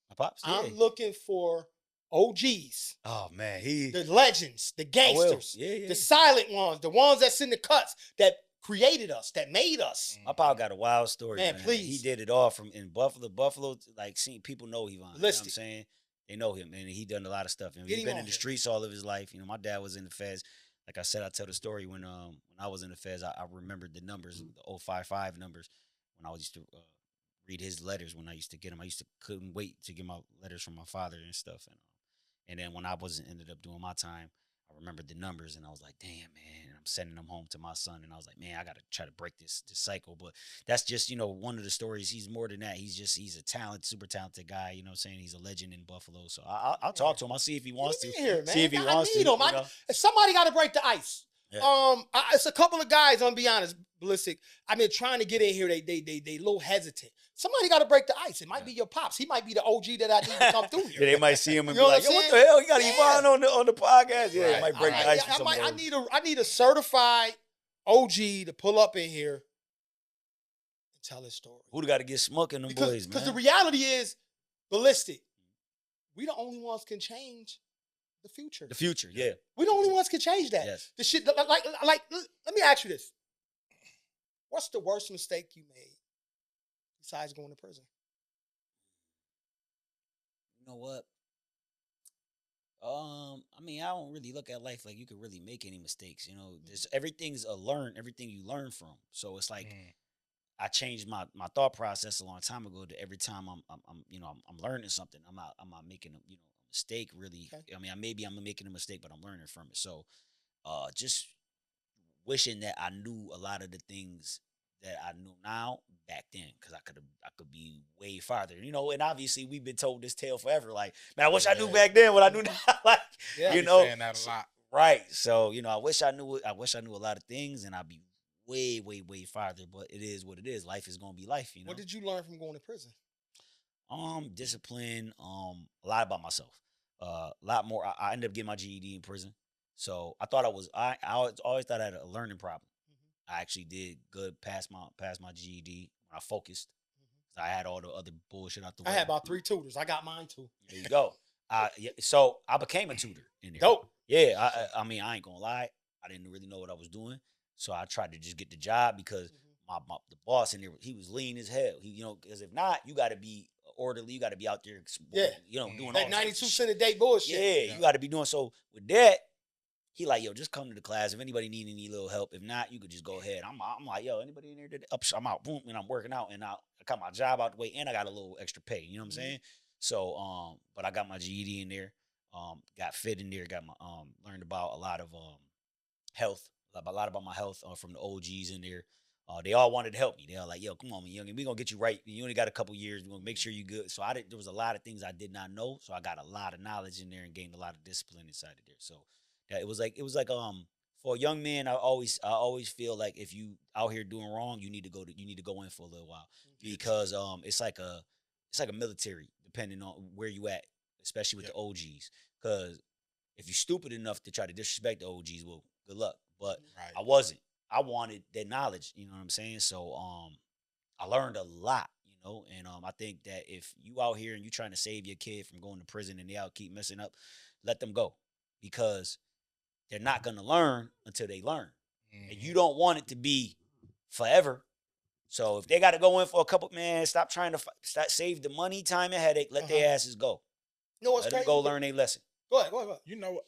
My pops. Yeah. I'm looking for OGs. Oh man, the legends, the gangsters, yeah. the silent ones, the ones that's in the cuts that created us, that made us. My pop got a wild story, man. Please. He did it all from in Buffalo. Buffalo, like, seeing people know Heem. You know what I'm saying? They know him, and he done a lot of stuff. And he's been in the streets all of his life. You know, my dad was in the feds. Like I said, I tell the story when I was in the feds. I remembered the numbers, the 055 numbers, when I used to read his letters when I used to get them. Couldn't wait to get my letters from my father and stuff. And then when I ended up doing my time, I remembered the numbers, and I was like, damn, man. And I'm sending them home to my son, and I was like, man, I got to try to break this cycle. But that's just, you know, one of the stories. He's more than that. He's a super talented guy. You know what I'm saying? He's a legend in Buffalo. So I'll talk to him. I'll see if he wants to. Here, man. See if he wants to. You know? Somebody got to break the ice. Yeah. It's a couple of guys, I'm gonna be honest, Balistic. I've been trying to get in here. They a little hesitant. Somebody got to break the ice. It might be your pops. He might be the OG that I need to come through here. Yeah, they might see him and be like, yo, what the hell? He got Yvonne on the podcast. Yeah, he might break the ice. I need a certified OG to pull up in here and tell his story. Who got to get smoking them boys, man? Because the reality is, Balistic, we the only ones can change the future. The future, yeah. We the only ones can change that. Yes. The shit, like, let me ask you this. What's the worst mistake you made besides going to prison? You know what? I mean, I don't really look at life like you could really make any mistakes. You know, everything you learn from. So it's like I changed my thought process a long time ago to every time I'm learning something. I'm not making a mistake really. Okay. I mean, maybe I'm making a mistake, but I'm learning from it. So just wishing that I knew a lot of the things that I know now back then, because I could be way farther, you know. And obviously we've been told this tale forever. Like, man, I wish I knew back then what I knew now. Like, you know, saying that a lot. Right. So, you know, I wish I knew a lot of things, and I'd be way, way, way farther. But it is what it is. Life is gonna be life, you know. What did you learn from going to prison? Discipline. A lot about myself. A lot more. I ended up getting my GED in prison. So I thought I always thought I had a learning problem. I actually did good past my GED when I focused. I had all the other bullshit out the way. I had about 3 tutors. I got mine too. There you go. So I became a tutor in there. Dope. Yeah. I mean, I ain't gonna lie. I didn't really know what I was doing. So I tried to just get the job because the boss in there, he was lean as hell. Because if not, you got to be orderly. You got to be out there, doing that all 92 cent a day bullshit. Yeah, you got to be doing. So with that, he like, yo, just come to the class. If anybody need any little help, if not, you could just go ahead. I'm like, yo, anybody in there? I'm out, boom, and I'm working out, and I got my job out the way, and I got a little extra pay. You know what I'm saying? So, but I got my GED in there, got fit in there, got my learned about a lot of health, a lot about my health from the OGs in there. They all wanted to help me. They all like, yo, come on, man, youngin, we gonna get you right. You only got a couple years. We're gonna make sure you good. So there was a lot of things I did not know. So I got a lot of knowledge in there and gained a lot of discipline inside of there. So yeah, it was like for a young man, I always feel like if you out here doing wrong, you need to go in for a little while, because it's like a military, depending on where you at, especially with the OGs. Because if you're stupid enough to try to disrespect the OGs, well, good luck. But I wasn't. I wanted that knowledge, you know what I'm saying? So I learned a lot, you know, and I think that if you out here and you trying to save your kid from going to prison and they out keep messing up, let them go, because they're not going to learn until they learn. And you don't want it to be forever. So if they got to go in for a couple, man, stop trying to save the money, time, and headache. Let their asses go. You know what's Let crazy? them go learn their lesson. Go ahead. You know,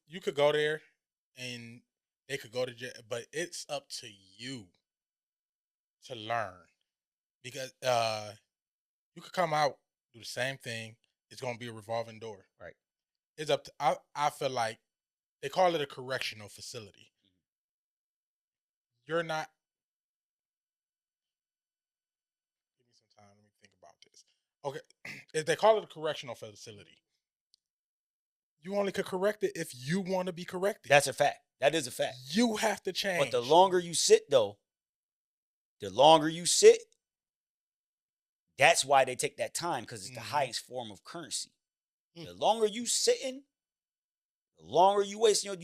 you could go there and they could go to jail, but it's up to you to learn, because you could come out, do the same thing. It's going to be a revolving door. Right. It's up to, I feel like they call it a correctional facility. You're not. Give me some time. Let me think about this. Okay. If they call it a correctional facility, you only could correct it if you want to be corrected. That's a fact. That is a fact. You have to change. But the longer you sit, though, That's why they take that time, because it's the Mhm. highest form of currency. Mm. The longer you sitting, the longer you wasting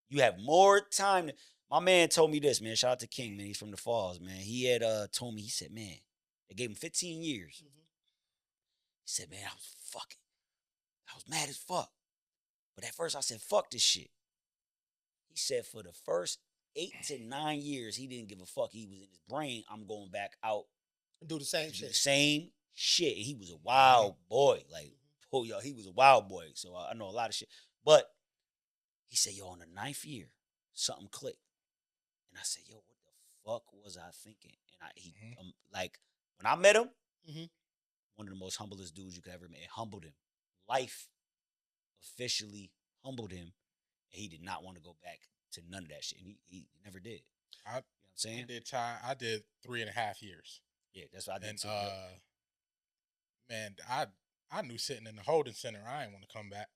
you have more time. My man told me this, man. Shout out to King, man. He's from the Falls, man. He had told me, he said, man, they gave him 15 years. Mhm. He said, man, I was mad as fuck. But at first I said, fuck this shit. He said for the first 8 to 9 years, he didn't give a fuck. He was in his brain, I'm going back out Do the same to do shit. the same shit. And he was a wild boy. Like, oh, yo, he was a wild boy. So I know a lot of shit. But he said, yo, on the 9th year, something clicked. And I said, yo, what the fuck was I thinking? And like, when I met him, Mhm. one of the most humblest dudes you could ever meet. It humbled him. Life officially humbled him. And he did not want to go back to none of that shit. And he never did. I You know what I'm saying? I did 3.5 years. Yeah, that's what I did And too. man, I knew sitting in the holding center, I ain't want to come back.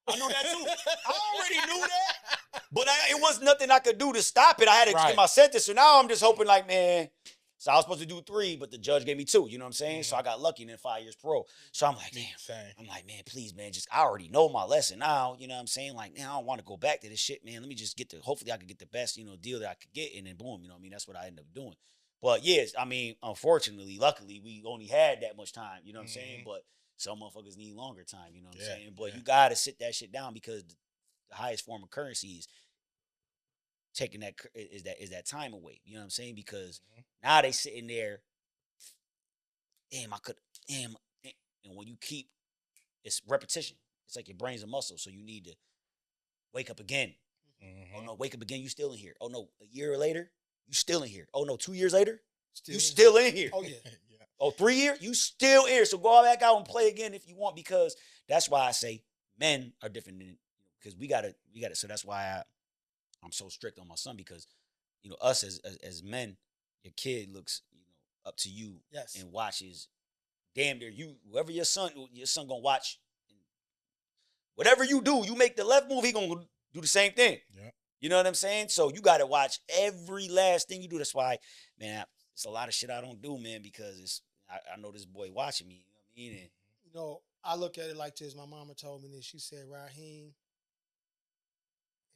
I knew that too. I already knew that. But it was nothing I could do to stop it. I had to get my sentence. So now I'm just hoping, like, man. So I was supposed to do 3, but the judge gave me 2. You know what I'm saying? So I got lucky and then 5 years parole. So I'm like, damn. I'm like, man, please, man. I already know my lesson now. You know what I'm saying? Like, now I don't want to go back to this shit, man. Let me just hopefully I could get the best, deal that I could get. And then boom, you know what I mean? That's what I ended up doing. But yes, I mean, unfortunately, luckily, we only had that much time. You know what I'm saying? But some motherfuckers need longer time. You know what I'm saying? But you got to sit that shit down, because the highest form of currency is taking that time away. You know what I'm saying? Because now they sitting there, and when you keep, it's repetition. It's like your brain's a muscle, so you need to wake up again. Oh no, wake up again, you still in here. Oh no, a year later, you still in here. Oh no, 2 years later, you still in here. Oh yeah. Oh, 3 years, you still in here. So go back out and play again if you want, because that's why I say men are different because we gotta. So that's why I'm so strict on my son, because us as men, your kid looks up to you and watches. Damn near whoever your son gonna watch. Whatever you do, you make the left move, he gonna do the same thing. Yeah. You know what I'm saying? So you gotta watch every last thing you do. That's why, man, it's a lot of shit I don't do, man, because I know this boy watching me. You know what I mean? And, I look at it like this. My mama told me this. She said, Raheem,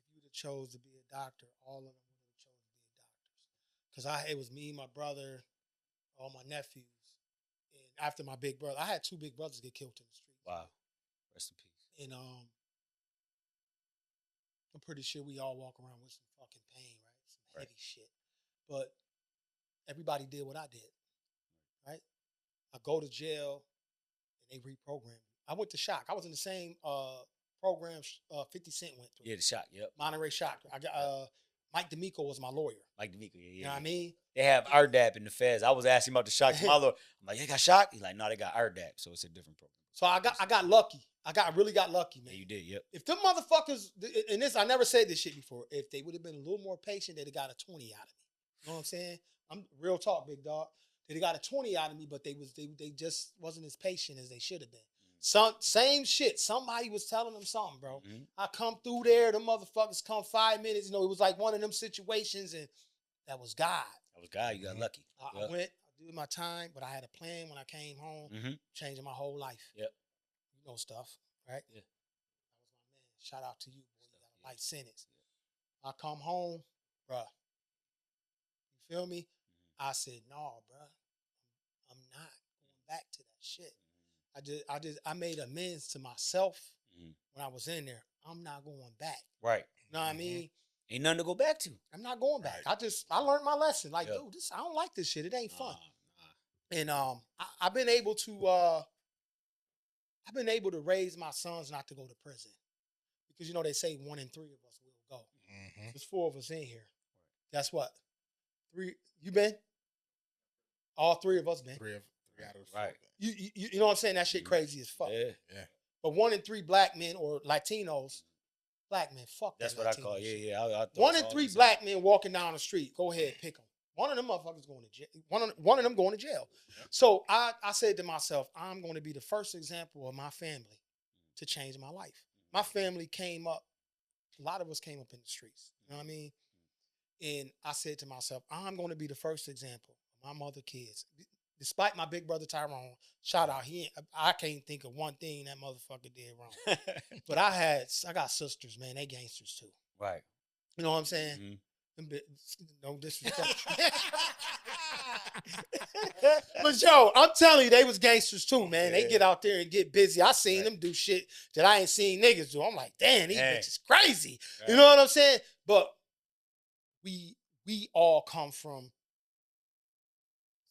if you'd have chose to be a doctor, all of them would have chose to be doctors. Because it was me, my brother, all my nephews. And after my big brother, I had 2 big brothers get killed in the streets. wow. Rest in peace. And I'm pretty sure we all walk around with some fucking pain, right? Some heavy shit. But everybody did what I did, right? I go to jail and they reprogram me. I went to Shock. I was in the same program 50 Cent went through. Yeah, the Shock, yep. Monterey Shock. I got Mike D'Amico was my lawyer. Mike D'Amico, yeah. You know what I mean? They have RDAP in the feds. I was asking about the Shock to my lawyer. I'm like, they got Shock? He's like, no, they got RDAP. So it's a different program. So I got lucky. I really got lucky, man. Yeah, you did, yep. If them motherfuckers, and this, I never said this shit before, if they would have been a little more patient, they'd have got a 20 out of me. You know what I'm saying? I'm real talk, big dog. They'd have got a 20 out of me, but they just wasn't as patient as they should have been. Same shit. Somebody was telling them something, bro. I come through there, the motherfuckers come 5 minutes. It was like one of them situations, and that was God. That was God. You got lucky. I went, I did my time, but I had a plan when I came home, changing my whole life. Yep. You know stuff, right? Yeah. That was my man. Shout out to you, boy. You got a life sentence. Yeah. I come home, bruh. You feel me? I said, no, bruh. I'm not going back to that shit. I made amends to myself when I was in there. I'm not going back. Right. You know what I mean? Ain't nothing to go back to. I'm not going back. I learned my lesson. Like, dude, I don't like this shit. It ain't fun. And I've been able to raise my sons not to go to prison, because they say 1 in 3 of us will go. There's 4 of us in here. Guess what? 3. You been? All 3 of us been. 3 out of 4. Right. You know what I'm saying? That shit crazy as fuck. Yeah. But 1 in 3 black men or Latinos, black men, fuck that. That's what I call it. Yeah. I 1 in 3 black men walking down the street. Go ahead, pick them. One of them motherfuckers going to jail. One of them going to jail. Yep. So I said to myself, I'm going to be the first example of my family to change my life. My family came up. A lot of us came up in the streets. You know what I mean? And I said to myself, I'm going to be the first example of my mother kids. despite my big brother Tyrone, shout out, I can't think of one thing that motherfucker did wrong. But I got sisters, man. They gangsters too. Right. You know what I'm saying? Mm-hmm. No disrespect. But yo, I'm telling you, they was gangsters too, man. They get out there and get busy. I seen them do shit that I ain't seen niggas do. I'm like, damn, these bitches crazy. Right. You know what I'm saying? But we all come from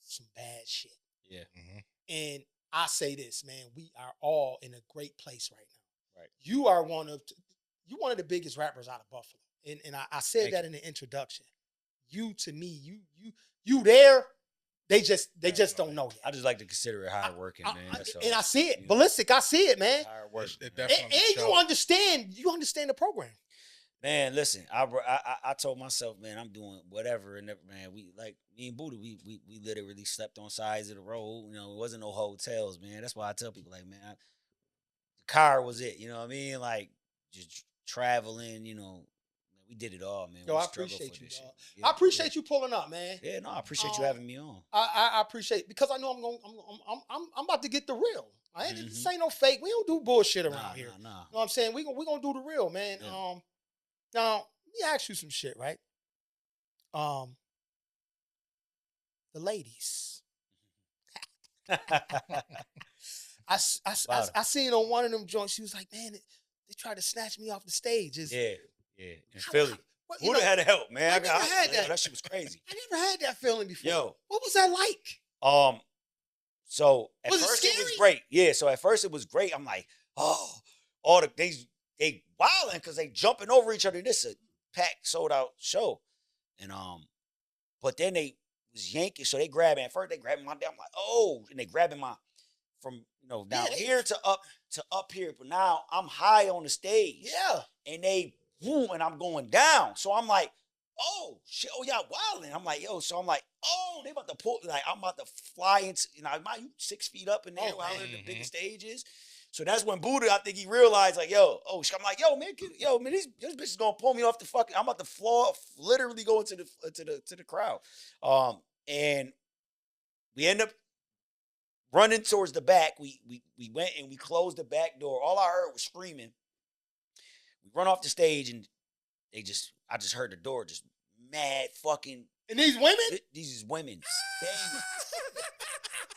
some bad shit. Yeah. Mm-hmm. And I say this, man, we are all in a great place right now. Right. You are one of the biggest rappers out of Buffalo. And I said that in the introduction. You, to me, you there. They just don't know yet. I just like to consider it hard working, man. And I see it. Ballistic, I see it, man. Hard work. It definitely and you understand the program. Man, listen, I told myself, man, I'm doing whatever, and man, we like me and Buddha, we literally slept on sides of the road. You know, it wasn't no hotels, man. That's why I tell people, like, man, the car was it. You know what I mean? Like just traveling. You know, we did it all, man. Yo, I appreciate you, dog. Yeah, I appreciate you pulling up, man. Yeah, no, I appreciate you having me on. I appreciate because I know I'm about to get the real. This ain't no fake. We don't do bullshit around here. Nah. You know what I'm saying? We gonna do the real, man. Yeah. Now, let me ask you some shit, right? The ladies. I seen on one of them joints, she was like, man, they tried to snatch me off the stage. Yeah. In Philly. Buddha had to help, man. I never had that. That shit was crazy. I never had that feeling before. Yo. What was that like? So at first it was great. Yeah, so at first it was great. I'm like, oh, they wilding because they jumping over each other. This is a packed, sold out show. And but then they was yanking, so they grabbing at first, they grabbing my damn, I'm like, oh, and they grabbing my from down here to up here. But now I'm high on the stage. Yeah. And they boom, and I'm going down. So I'm like, oh shit, oh y'all wilding. I'm like, yo, so I'm like, oh, they about to pull, like I'm about to fly into, you 6 feet up in there, while the biggest stage is. So that's when Buddha, I think he realized, like, I'm like, yo, man, this bitch is gonna pull me off the fucking. I'm about to literally go into the crowd. And we end up running towards the back. We went and we closed the back door. All I heard was screaming. We run off the stage and I just heard the door just mad fucking. And these women? These women banging.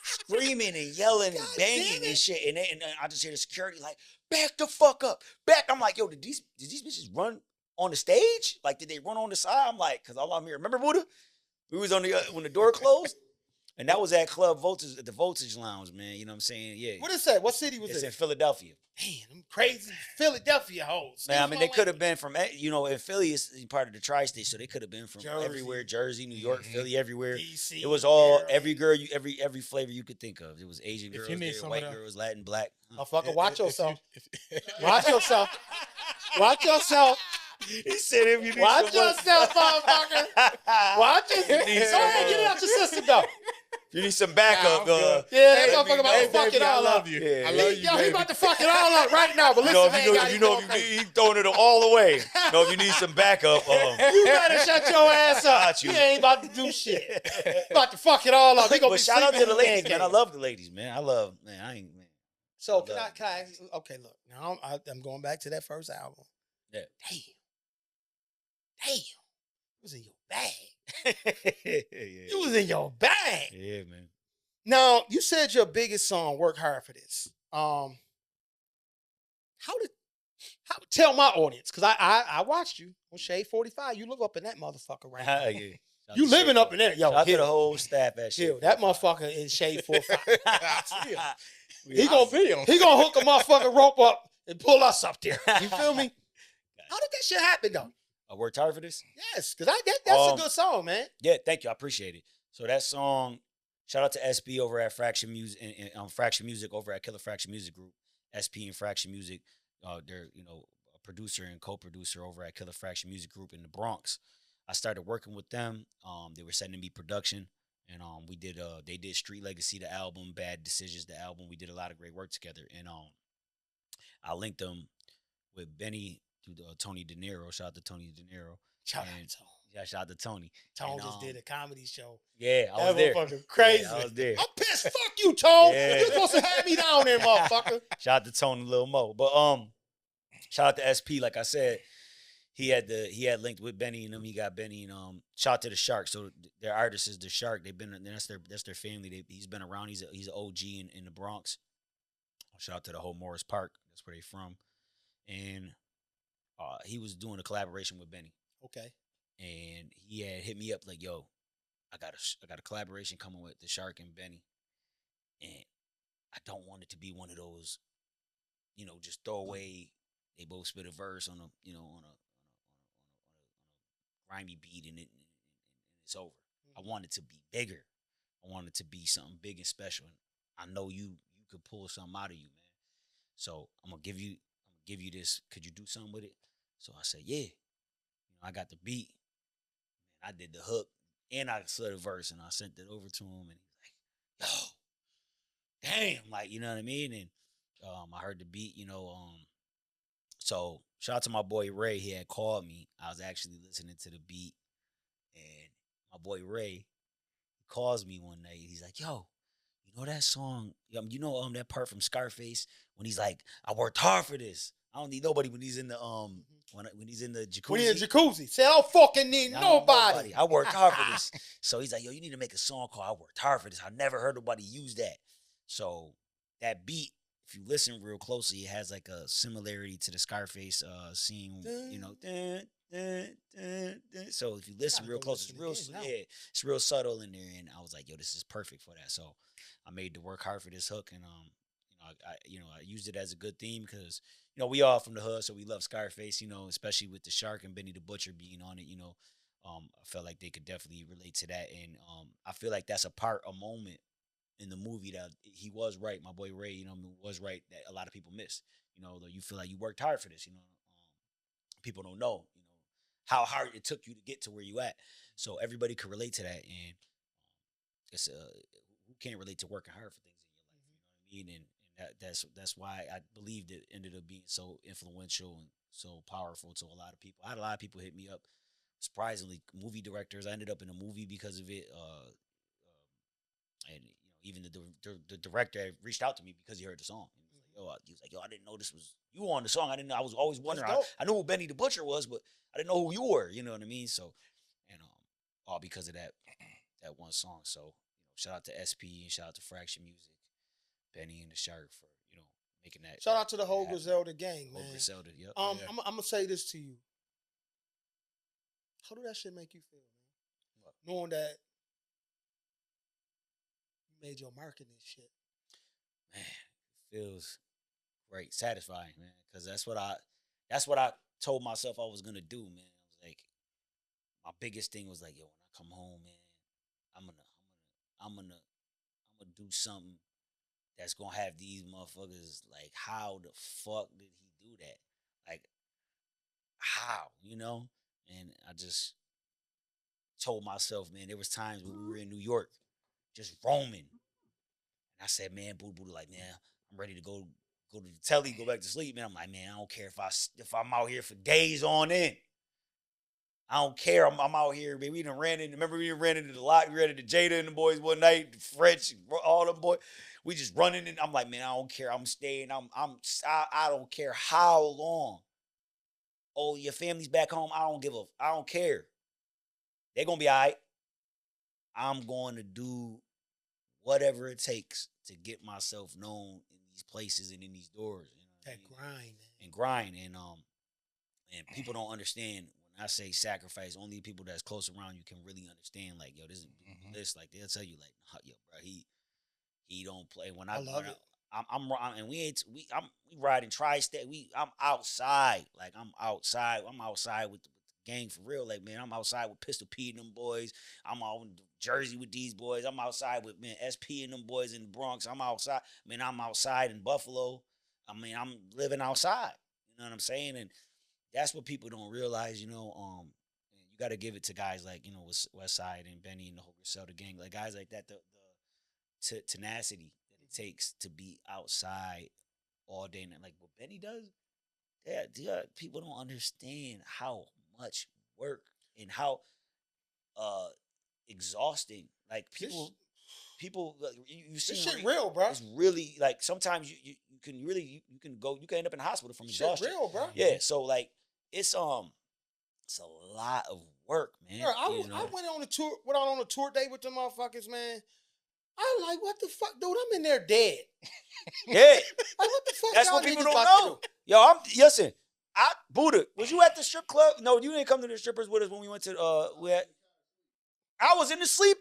Screaming and yelling and banging and shit. And I just hear the security like, back the fuck up. Back. I'm like, yo, did these bitches run on the stage? Like, did they run on the side? I'm like, because all I'm here. Remember, Buddha? We was on the when the door closed? And that was at Club Voltage, at the Voltage Lounge, man. You know what I'm saying? Yeah. What is that? What city was it? It's in Philadelphia. Man, them crazy Philadelphia hoes. Man, I mean, they could have been from, in Philly, it's part of the tri-state, so they could have been from Jersey. Everywhere, Jersey, New York, Philly, everywhere. DC, it was all, every girl, every flavor you could think of. It was Asian girls, white girls, Latin, black. Motherfucker, watch yourself. Watch yourself. Watch yourself. He said if you need watch yourself, motherfucker. Watch it. Go ahead, get it out your system, though. You need some backup, that motherfucker about to fuck it all up. I love you, yo, he about to fuck it all up right now. But listen, he's throwing it all away. If you need some backup, you better shut your ass up. He ain't about to do shit. About to fuck it all up. But shout out to the ladies, man. I love the ladies, man. I ain't, man. So can I? Okay, look. Now I'm going back to that first album. Yeah. Damn. It was in your bag. Yeah. It was in your bag. Yeah, man. Now, you said your biggest song, Work Hard for This. Tell my audience, because I watched you on Shade 45. You live up in that motherfucker right now. Yeah. You living up in there. Yo, shout out to the whole staff at Shade. That motherfucker in Shade 45. He gonna hook a motherfucking rope up and pull us up there. You feel me? How did that shit happen, though? I worked hard for this? Yes, because that's a good song, man. Yeah, thank you. I appreciate it. So that song, shout out to SB over at Fraction Music and Fraction Music over at Killer Fraction Music Group. SP and Fraction Music, they're a producer and co-producer over at Killer Fraction Music Group in the Bronx. I started working with them. They were sending me production, and we did. They did Street Legacy, the album, Bad Decisions, the album. We did a lot of great work together, and I linked them with Benny. To Tony De Niro, shout out to Tony De Niro. Yeah, shout out to Tony. Tone And, just did a comedy show. Yeah, I was That there. motherfucker crazy. Yeah, I was there. I'm pissed. Fuck you, Tone. Yeah. You supposed to have me down there, motherfucker. Shout out to Tony and Lil Mo. But shout out to SP. Like I said, he had linked with Benny and them. He got Benny and shout out to the Shark. So their artist is the Shark. They've been that's their family. He's been around. He's an OG in the Bronx. Shout out to the whole Morris Park. That's where they from. And he was doing a collaboration with Benny. Okay. And he had hit me up like, yo, I got a collaboration coming with the Shark and Benny. And I don't want it to be one of those, just throw away. They both spit a verse on a grimy beat and it's over. I want it to be bigger. I want it to be something big and special. And I know you could pull something out of you, man. So I'm gonna give you this. Could you do something with it? So I said, yeah. I got the beat. And I did the hook and I slid a verse and I sent it over to him and he's like, yo, damn, like, you know what I mean? And I heard the beat, so shout out to my boy Ray. He had called me. I was actually listening to the beat, and my boy Ray calls me one night. He's like, "Yo, you know that song? That part from Scarface when he's like, I worked hard for this. I don't need nobody when he's in the when he's in the jacuzzi. When he's in the jacuzzi, say I don't fucking need nobody. I worked hard for this. So he's like, yo, you need to make a song called I Worked Hard for This. I never heard nobody use that. So that beat, if you listen real closely, it has like a similarity to the Scarface scene, dun, dun, dun, dun. So if you listen real close, it's real subtle in there. And I was like, yo, this is perfect for that. So I made the Work Hard for This hook, and I used it as a good theme because we all from the hood, so we love Scarface. Especially with the Shark and Benny the Butcher being on it. I felt like they could definitely relate to that, and I feel like that's a moment in the movie that he was right. My boy Ray, was right that a lot of people miss. Though you feel like you worked hard for this. People don't know. How hard it took you to get to where you at. So everybody could relate to that, and it's who can't relate to working hard for things in your life. You know what I mean? And that's why I believed it ended up being so influential and so powerful to a lot of people. I had a lot of people hit me up. Surprisingly, movie directors. I ended up in a movie because of it. And even the director reached out to me because he heard the song. He was like, yo, I didn't know this was you on the song. I didn't know. I was always wondering. I knew who Benny the Butcher was, but I didn't know who you were. You know what I mean? So, and all because of that one song. So, shout out to SP and shout out to Fraction Music, Benny and the Shark for making that. Shout out to the whole Griselda gang, man. Griselda, yep. I'm gonna say this to you. How do that shit make you feel, man? What? Knowing that you made your mark in this shit. Man, it feels great, satisfying, man. Because that's what I told myself I was gonna do, man. I was like, my biggest thing was like, yo, when I come home, man, I'm gonna do something that's gonna have these motherfuckers like, how the fuck did he do that? Like, how, And I just told myself, man, there was times when we were in New York, just roaming. And I said, man, boo, like, man, I'm ready to go to the telly, go back to sleep, man. I'm like, man, I don't care if I'm out here for days on end. I don't care. I'm out here, man. We ran into the lot. We ran into Jada and the boys one night, French, all them boys. We just running, and I'm like, man, I don't care. I'm staying. I don't care how long. Oh, your family's back home. I don't care. They're gonna be all right. I'm going to do whatever it takes to get myself known in these places and in these doors. Grind, man. And grind, and people don't understand. When I say sacrifice, only people that's close around you can really understand. Like, yo, this is this. Like, they'll tell you, like, yo, bro, he don't play. When I love it. I'm we riding tri-state. I'm outside. Like, I'm outside. I'm outside with the gang for real. Like, man, I'm outside with Pistol P and them boys. I'm out in Jersey with these boys. I'm outside with, man, SP and them boys in the Bronx. I'm outside. I mean, I'm outside in Buffalo. I mean, I'm living outside. You know what I'm saying? And that's what people don't realize, you got to give it to guys like, Westside and Benny and the whole Griselda gang. Like, guys like that, the tenacity that it takes to be outside all day. And like what Benny does, yeah, people don't understand how much work and how exhausting. Like people, you see, This shit real, bro. it's really like sometimes you can really you can end up in the hospital from Shit exhaustion. real, bro. Yeah, so like it's a lot of work, man. Bro, I went on a tour date with them motherfuckers, man. I'm like, what the fuck, dude? I'm in there dead. Yeah, like, what the fuck? That's y'all what people niggas don't about to know. Yo, listen. Buddha, was you at the strip club? No, you didn't come to the strippers with us when we went to I was in the sleep.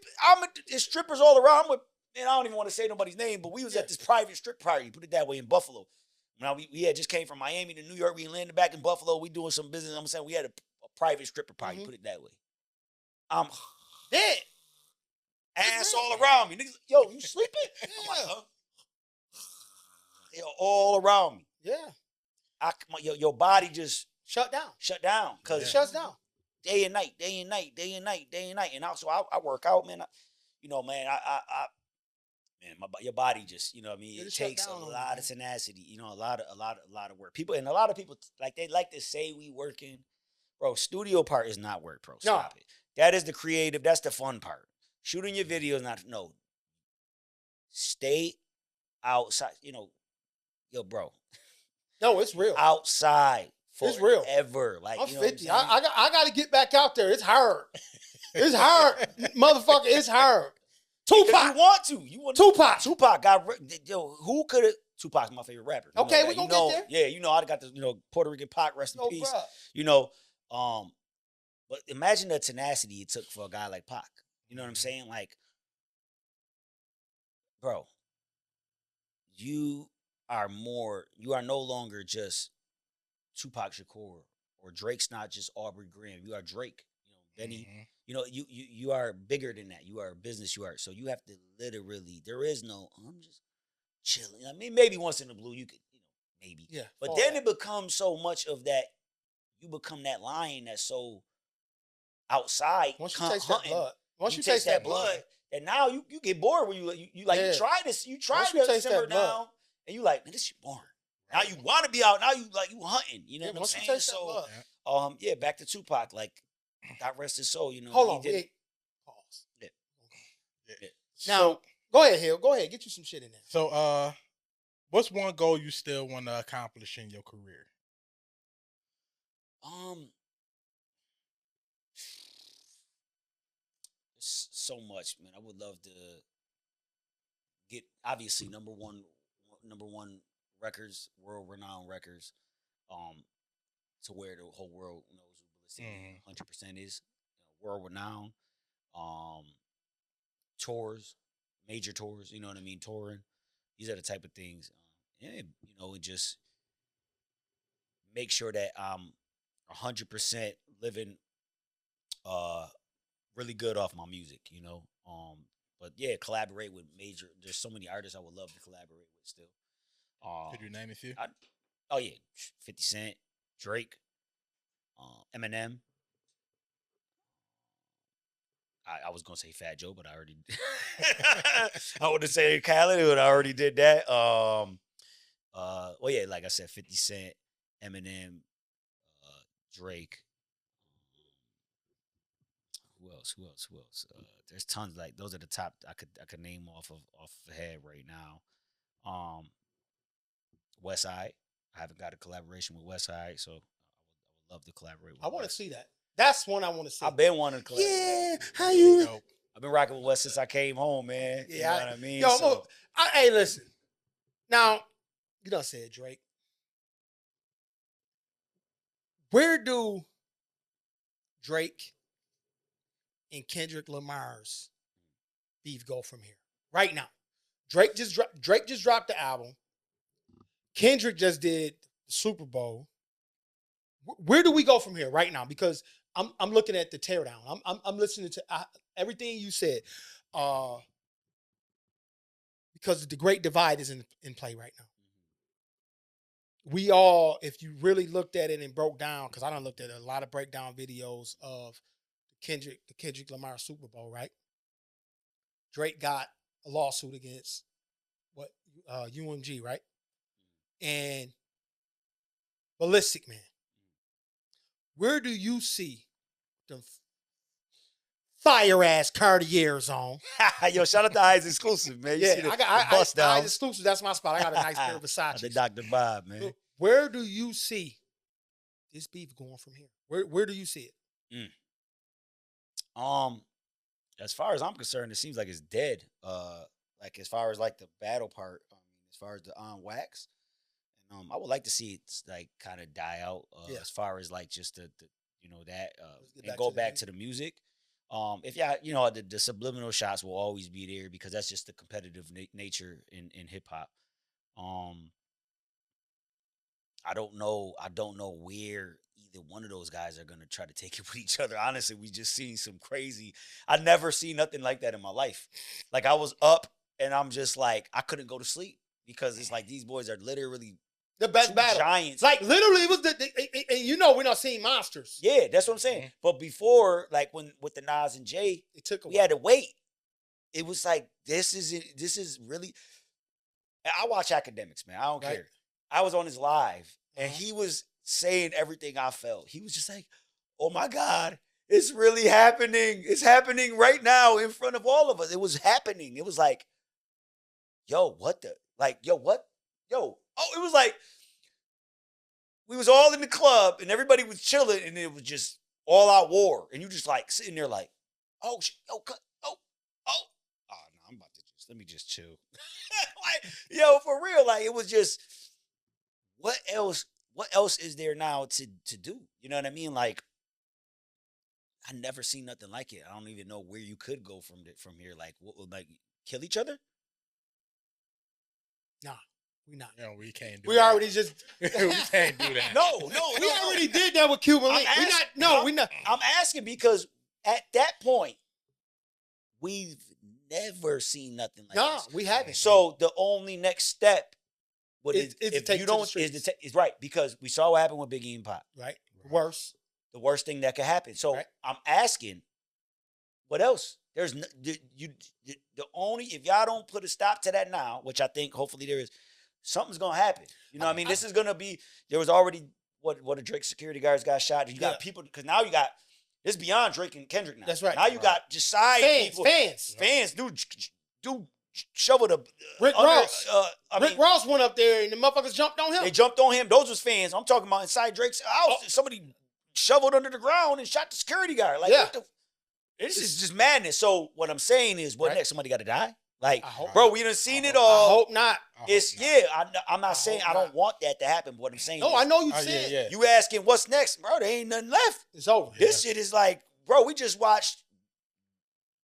There's strippers all around. And I don't even want to say nobody's name, but we was at this private strip party, put it that way, in Buffalo. Now we had just came from Miami to New York. We landed back in Buffalo. We doing some business. I'm saying we had a private stripper party, put it that way. I'm dead. Ass all around me. Niggas, yo, you sleeping? I'm like, huh? Yo, all around me. Yeah. Your body just shut down. Cause it shuts down. Day and night. And also I work out, man. Your body just, you know what I mean? It takes a lot of tenacity, you know, a lot of work. People, and a lot of people, like, they like to say we working. Bro, studio part is not work, bro. Stop it. That is the creative, that's the fun part. Shooting your videos, no. Stay outside, you know. Yo, bro. No, it's real. Outside. It's real. Ever. Like, I'm you know 50. I got to get back out there. It's hard. It's hard. Motherfucker, it's hard. Tupac. You want to. Tupac got, yo, who could have, Tupac's my favorite rapper. Okay, we're going to get there. Yeah, you know, I got this, you know, Puerto Rican Pac, rest in peace. Bro. You know, but imagine the tenacity it took for a guy like Pac. You know what I'm saying? Like, bro, you are no longer just Tupac Shakur, or Drake's not just Aubrey Graham. You are Drake. You know, Benny. Mm-hmm. You know, you are bigger than that. You are a business. So you have to literally. There is no. I'm just chilling. I mean, maybe once in a blue you could, you know, maybe. Yeah. But then it becomes so much of that. You become that lion that's so outside. Once you taste that blood. Once you taste that blood, and now you get bored when you try this. You try to simmer down, and you like, man, this shit boring. Now you want to be out. Now you hunting. You know what I'm saying? So, back to Tupac. Like, God rest his soul. You know. Hold on. Pause. Yeah. Now, go ahead, Hill. Go ahead. Get you some shit in there. So, what's one goal you still want to accomplish in your career? So much, man. I would love to get, obviously, number one records, world renowned records, to where the whole world knows who Balistic Man 100% is. You know, world renowned, tours, major tours. You know what I mean? Touring. These are the type of things. And you know, it just make sure that I'm 100% living really good off my music, you know. But yeah, collaborate with major. There's so many artists I would love to collaborate with still. Could you name a few? 50 Cent, Drake, Eminem. I was gonna say Fat Joe, but I already. I would have said Khaled, but I already did that. Like I said, 50 Cent, Eminem, Drake. Who else? There's tons. Like, those are the top I could name off the head right now. Westside. I haven't got a collaboration with Westside, so I would love to collaborate with. I want to see that. That's one I want to see. I've been wanting to collaborate. Yeah, how you? I've been rocking with Wes since I came home, man. Yeah, you know what I mean. Yo, hey, listen. Now, you done said Drake. Where do Drake and Kendrick Lamar's beef go from here? Right now, Drake just dropped the album. Kendrick just did the Super Bowl. Where do we go from here right now? Because I'm looking at the teardown. I'm listening to everything you said. Because the Great Divide is in play right now. We all, if you really looked at it and broke down, because I done looked at a lot of breakdown videos of the Kendrick Lamar Super Bowl, right? Drake got a lawsuit against UMG, right? And Balistic Man. Where do you see them fire ass Cartiers on. Yo, shout out to Eyes Exclusive, man. You see the, I got the bust I down. exclusive. That's my spot. I got a nice pair of The Versace. Dr. Bob, man. So where do you see this beef going from here? Where do you see it? As far as I'm concerned, it seems like it's dead. Like as far as like the battle part, as far as the on wax, I would like to see it like kind of die out. As far as like just the that and go back to the music. If the subliminal shots will always be there because that's just the competitive nature in hip hop. I don't know where either one of those guys are gonna try to take it with each other. Honestly, we just seen some crazy. I never seen nothing like that in my life. Like I was up and I'm just like I couldn't go to sleep because it's like these boys are literally the best battle. Giants. Like literally, it was we're not seeing monsters. Yeah, that's what I'm saying. But before, like when with the Nas and Jay, we had to wait. It was like this is really. I watch Academics, man. I don't care. I was on his live, and he was saying everything I felt. He was just like, "Oh my God, it's really happening. It's happening right now in front of all of us. It was happening. It was like, yo, what the? Like, yo, what? Yo, oh, it was like we was all in the club, and everybody was chilling, and it was just all out war, and you just like sitting there like, oh, no, I'm about to let me just chill. Like, yo, for real, like it was just what else is there now to do? You know what I mean? Like I never seen nothing like it. I don't even know where you could go from here. Like what would like kill each other? Nah, we not. No, we can't do we that. already just we can't do that. No, we already did that with Cuban Link. We not. I'm asking because at that point, we've never seen nothing like this. No, we haven't. So the only next step is right because we saw what happened with Biggie and Pop. Right. Worse. The worst thing that could happen. So I'm asking, what else? There's the only if y'all don't put a stop to that now, which I think hopefully there is, something's gonna happen. You know what I mean? This is gonna be. There was already what a Drake security guards got shot. You got people because now you got. It's beyond Drake and Kendrick now. That's right. Now you got just side people. Fans. Dude, shovel the Rick Ross. Rick Ross went up there and the motherfuckers jumped on him. They jumped on him. Those was fans. I'm talking about inside Drake's house. Somebody shoveled under the ground and shot the security guard. Like, this is just madness. So what I'm saying is, what next? Somebody got to die? Like, bro, we done seen it all. I hope not. I'm not saying I don't want that to happen. But what I'm saying is, I know you said. Yeah. You asking what's next? Bro, there ain't nothing left. It's over. This shit is like, bro, we just watched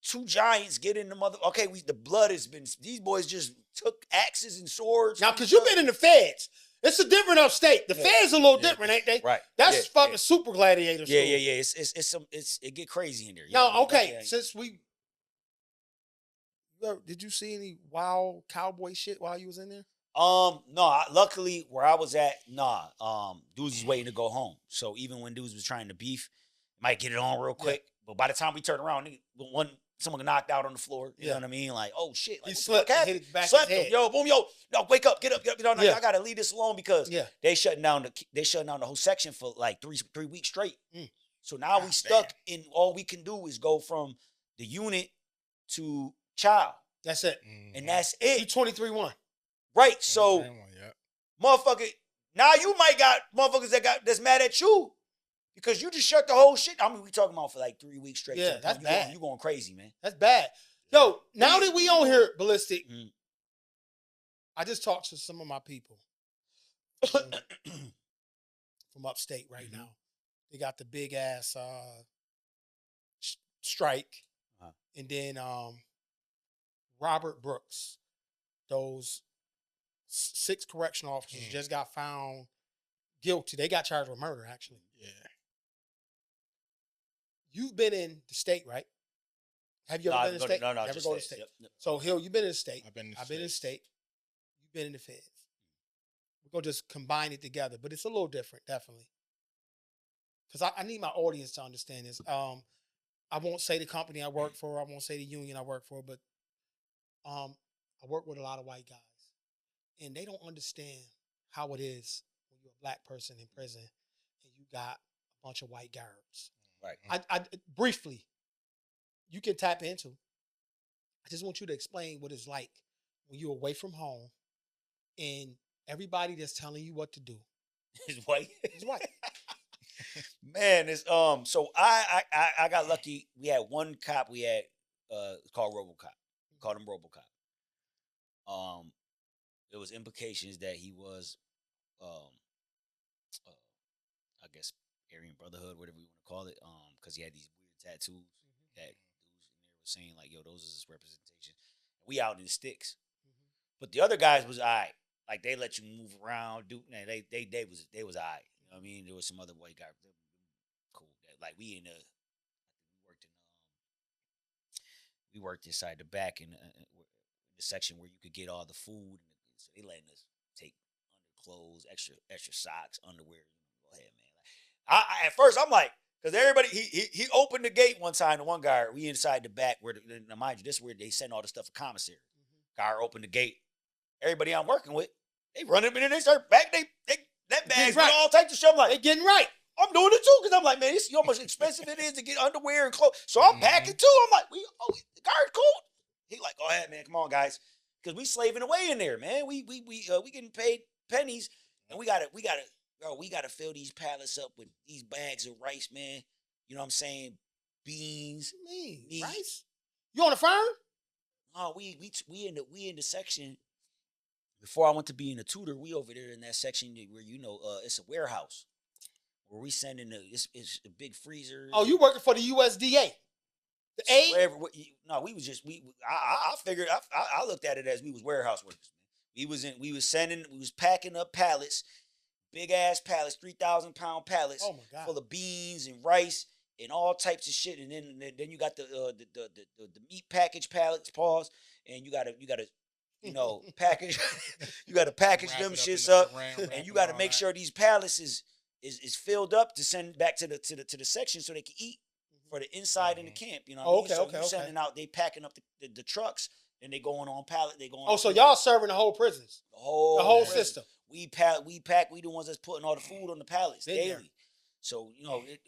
two giants get in the mother. Okay, the blood has been, these boys just took axes and swords. Now, because you've been in the feds. It's a different upstate. The feds are a little different, ain't they? Right. That's fucking super gladiator school. Yeah. It get crazy in there. Now, okay, since did you see any wild cowboy shit while you was in there? No. Luckily, where I was at, dudes was waiting to go home. So even when dudes was trying to beef, might get it on real quick. Yeah. But by the time we turned around, someone knocked out on the floor. You know what I mean? Like, oh shit! Like, he slept. Hit his back slept his head. Him. Yo, boom, yo, no, wake up, get up. No, I gotta leave this alone because they shutting down the whole section for like three weeks straight. So now we stuck in. All we can do is go from the unit to child. That's it. And that's it. You 23-1. Right. So, motherfucker, now you might got motherfuckers that's mad at you because you just shut the whole shit. I mean, we talking about for like 3 weeks straight. Yeah, that's bad. You going crazy, man. That's bad. Yo, now that we on here, Balistic, I just talked to some of my people from upstate right now. They got the big ass strike, and then Robert Brooks, those 6 correctional officers just got found guilty. They got charged with murder, actually. Yeah. You've been in the state, right? Have you ever been in the state? No, never go to the state. Yep. So, Hill, you've been in the state. I've been in the state. You've been in the feds. We're going to just combine it together, but it's a little different, definitely. Because I need my audience to understand this. I won't say the company I work for. I won't say the union I work for, but I work with a lot of white guys. And they don't understand how it is when you're a black person in prison and you got a bunch of white guards. Right. I briefly, you can tap into. I just want you to explain what it's like when you're away from home and everybody that's telling you what to do Is white. is white. Man, it's so I got lucky. We had one cop we had called RoboCop. Called him RoboCop. There was implications that he was I guess Aryan Brotherhood, whatever you want to call it, because he had these weird tattoos that dudes in there were saying like, yo, those is his representation. We out in the sticks. But the other guys was all right. Like they let you move around, do they was all right. You know what I mean? There was some other white guys cool. Like we worked inside the back in the section where you could get all the food. So they letting us take underclothes, extra socks, underwear. Go ahead, man. Like, I at first I'm like, because everybody he opened the gate one time to one guy. We inside the back where now mind you, this is where they send all the stuff to commissary. Guy opened the gate. Everybody I'm working with, they run up in and they start back. That bag's with all types of shit. I'm like, they getting right. I'm doing it too because I'm like, man, you see how much expensive it is to get underwear and clothes. So I'm packing too. I'm like, the guard's cool. He like, go ahead, man. Come on, guys, because we slaving away in there, man. We getting paid pennies, and we gotta fill these pallets up with these bags of rice, man. You know what I'm saying? Beans, meat. Rice. You on the farm? Oh, we in the section. Before I went to being a tutor, we over there in that section where it's a warehouse where we sending it's a big freezer. Oh, you working for the USDA? The aid? No, we was just I figured I looked at it as we was warehouse workers. Man. We was packing up pallets, big ass pallets, 3,000 pound pallets, oh my God, full of beans and rice and all types of shit. And then you got the meat package pallets, and you gotta package. You gotta package them shits up, and you gotta make sure these pallets is filled up to send back to the section so they can eat for the inside in the camp. You know what I mean? So sending out, they packing up the trucks, and they going on pallet. They going. Oh, so y'all serving the whole prisons? The whole system. We the ones that's putting all the food on the pallets daily. So